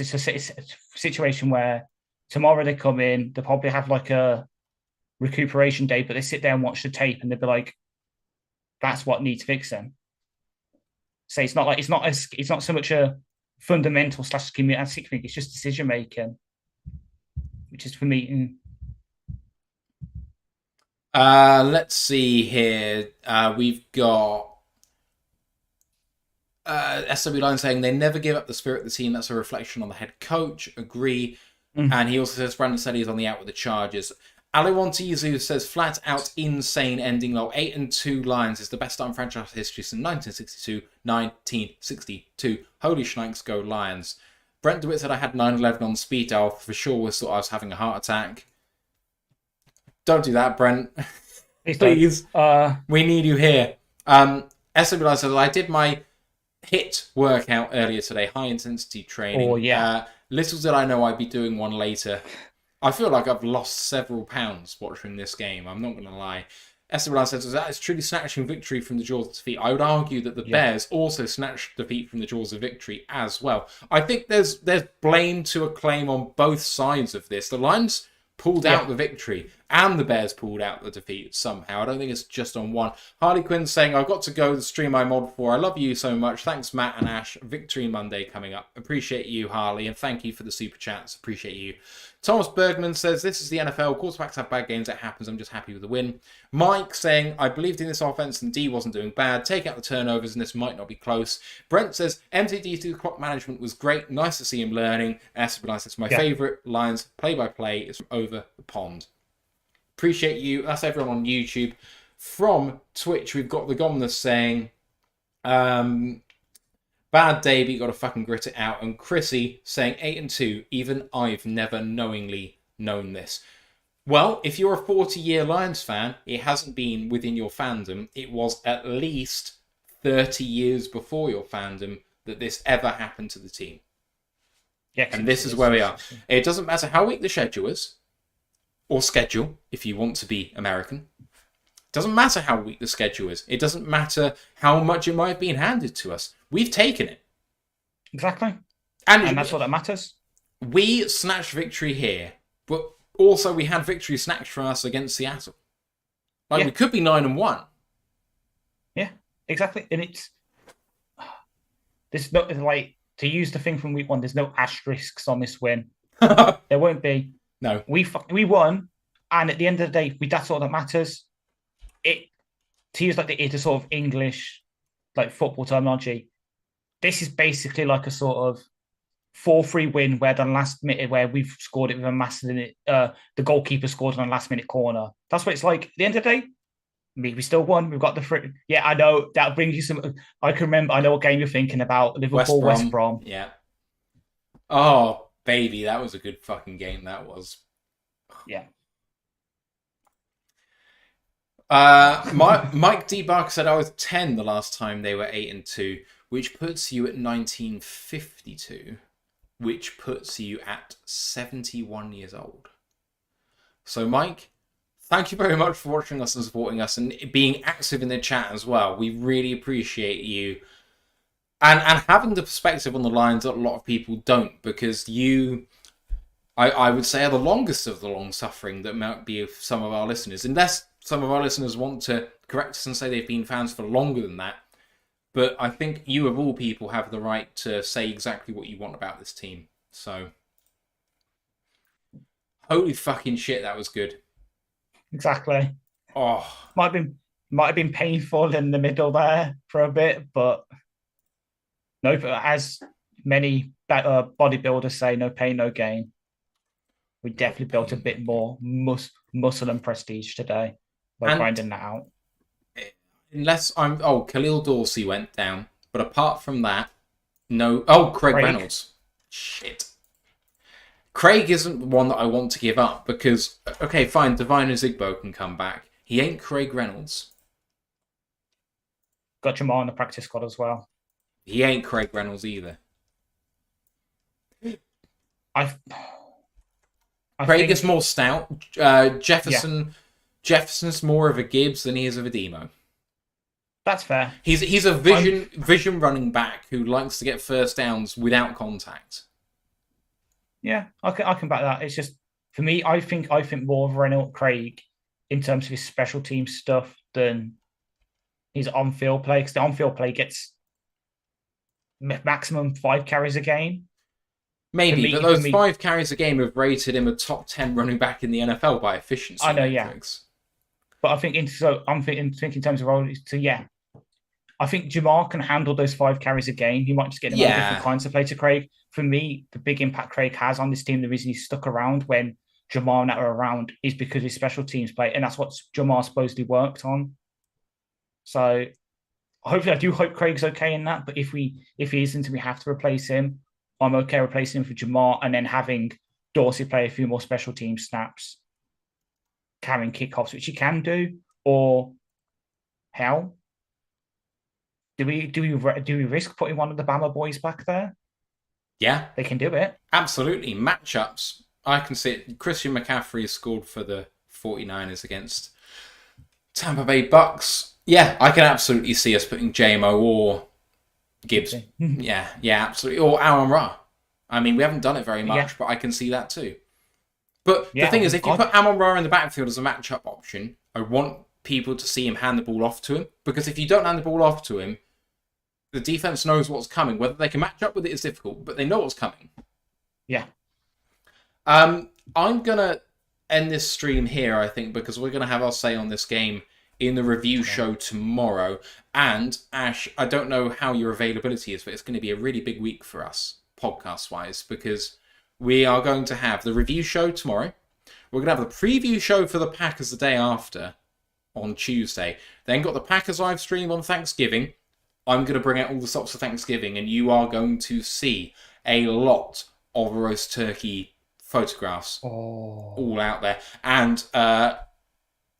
situation where tomorrow they come in, they probably have like a recuperation day, but they sit there and watch the tape and they'll be like, "That's what needs fixing." So it's not so much a fundamental / schematic thing. It's just decision making, which is for me. Let's see here. We've got SW Line saying they never give up the spirit of the team. That's a reflection on the head coach. Agree. And he also says Brandon said he's on the out with the Chargers. Aliwantizu says flat out insane ending low. 8-2 Lions is the best start in franchise history since 1962. Holy shnikes, go Lions. Brent DeWitt said I had 9/11 on speed dial. For sure was thought I was having a heart attack. Don't do that, Brent. Please. We need you here. SW Line says I did my HIIT workout earlier today. High intensity training. Oh, yeah. Little did I know I'd be doing one later. I feel like I've lost several pounds watching this game. I'm not going to lie. Esteban says that is truly snatching victory from the jaws of defeat. I would argue that the Bears also snatched defeat from the jaws of victory as well. I think there's blame to acclaim on both sides of this. The Lions pulled out the victory and the Bears pulled out the defeat somehow. I don't think it's just on one. Harley Quinn saying, I've got to go to the stream I mod for. I love you so much. Thanks, Matt and Ash. Victory Monday coming up. Appreciate you, Harley, and thank you for the super chats. Appreciate you. Thomas Bergman says, this is the NFL. Quarterbacks have bad games. It happens. I'm just happy with the win. Mike saying, I believed in this offense and D wasn't doing bad. Take out the turnovers and this might not be close. Brent says, MTD2 clock management was great. Nice to see him learning. Esteban says, my favourite Lions play-by-play is from over the pond. Appreciate you. That's everyone on YouTube. From Twitch, we've got the Gomness saying, bad day, but you got to fucking grit it out. And Chrissy saying 8-2. Even I've never knowingly known this. Well, if you're a 40-year Lions fan, it hasn't been within your fandom. It was at least 30 years before your fandom that this ever happened to the team. Yeah, and this is where we are. It doesn't matter how weak the schedule is, or schedule, if you want to be American. It doesn't matter how weak the schedule is. It doesn't matter how much it might have been handed to us. We've taken it. Exactly. And that's what that matters. We snatched victory here, but also we had victory snatched from us against Seattle. We could be 9-1. Yeah, exactly. And there's no, like, to use the thing from week 1, there's no asterisks on this win. There won't be. No. We won, and at the end of the day, that's all that matters. To use like the sort of English, like football terminology, this is basically like a sort of 4-3 win where the last minute, where we've scored it with a massive, the goalkeeper scored on a last minute corner. That's what it's like. At the end of the day, we still won. We've got the free. Yeah, I know that brings you some. I can remember. I know what game you're thinking about. Liverpool, West Brom. Yeah. Oh baby, that was a good fucking game. That was. Yeah. Mike D. Barker said I was 10 the last time they were 8-2, which puts you at 1952. which puts you at 71 years old. So, Mike, thank you very much for watching us and supporting us and being active in the chat as well. We really appreciate you. And having the perspective on the lines that a lot of people don't, because you, I would say, are the longest of the long-suffering that might be of some of our listeners. Unless some of our listeners want to correct us and say they've been fans for longer than that. But I think you, of all people, have the right to say exactly what you want about this team. So, holy fucking shit, that was good. Exactly. Oh, Might have been painful in the middle there for a bit, but no. But as many bodybuilders say, no pain, no gain. We definitely built a bit more muscle and prestige today by grinding that out. Unless Khalil Dorsey went down, but apart from that, no. Craig Reynolds. Shit. Craig isn't the one that I want to give up because, okay, fine, Divine Zigbo can come back. He ain't Craig Reynolds. Got Jamal in the practice squad as well. He ain't Craig Reynolds either. Craig is more stout. Jefferson's more of a Gibbs than he is of a Demo. That's fair. He's a vision running back who likes to get first downs without contact. Yeah, I can back that. It's just for me, I think more of Reynolds Craig in terms of his special team stuff than his on-field play, because the on-field play gets maximum 5 carries a game. Maybe, but those 5 carries a game have rated him a top 10 running back in the NFL by efficiency. I know, metrics. Yeah. But I'm thinking in terms of role. So yeah, I think Jamar can handle those 5 carries a game. He might just get them on different kinds of play to Craig. For me, the big impact Craig has on this team, the reason he's stuck around when Jamar and that are around is because his special teams play, and that's what Jamar supposedly worked on. So hopefully, I do hope Craig's okay in that. But if he isn't, and we have to replace him, I'm okay replacing him for Jamar and then having Dorsey play a few more special team snaps, carrying kickoffs, which he can do. Or hell, do we risk putting one of the Bama boys back there? Yeah, they can do it. Absolutely. Matchups. I can see it. Christian McCaffrey has scored for the 49ers against Tampa Bay Bucks. Yeah, I can absolutely see us putting JMO or Gibbs. yeah, absolutely. Or Aaron Ra. I mean, we haven't done it very much, but I can see that too. But the thing is, if you put Amon Ra in the backfield as a matchup option, I want people to see him hand the ball off to him. Because if you don't hand the ball off to him, the defense knows what's coming. Whether they can match up with it is difficult, but they know what's coming. Yeah. I'm going to end this stream here, I think, because we're going to have our say on this game in the review show tomorrow. And, Ash, I don't know how your availability is, but it's going to be a really big week for us, podcast-wise, because we are going to have the review show tomorrow. We're going to have the preview show for the Packers the day after on Tuesday. Then got the Packers live stream on Thanksgiving. I'm going to bring out all the stops for Thanksgiving, and you are going to see a lot of roast turkey photographs all out there. And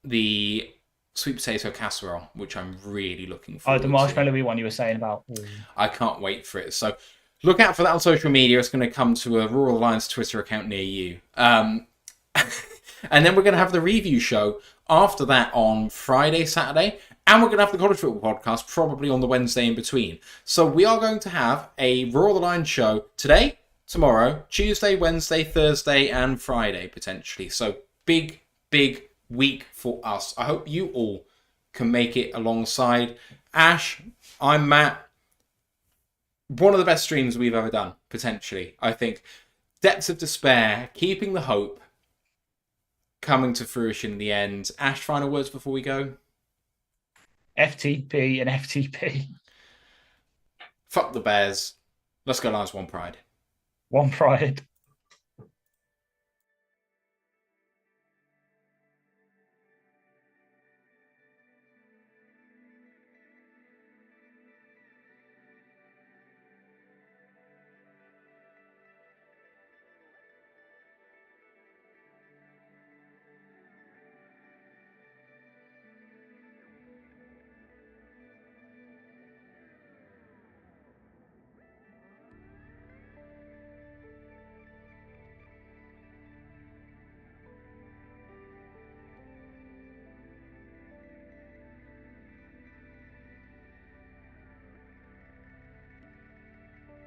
the sweet potato casserole, which I'm really looking forward to. The marshmallowy one you were saying about. I can't wait for it. So look out for that on social media. It's going to come to a Rural Alliance Twitter account near you. And then we're going to have the review show after that on Friday, Saturday. And we're going to have the College Football Podcast probably on the Wednesday in between. So we are going to have a Rural Alliance show today, tomorrow, Tuesday, Wednesday, Thursday, and Friday, potentially. So big week for us. I hope you all can make it alongside. Ash, I'm Matt. One of the best streams we've ever done, potentially, I think. Depths of despair, keeping the hope, coming to fruition in the end. Ash, final words before we go? FTP and FTP. Fuck the Bears. Let's go Lions, one pride. One pride.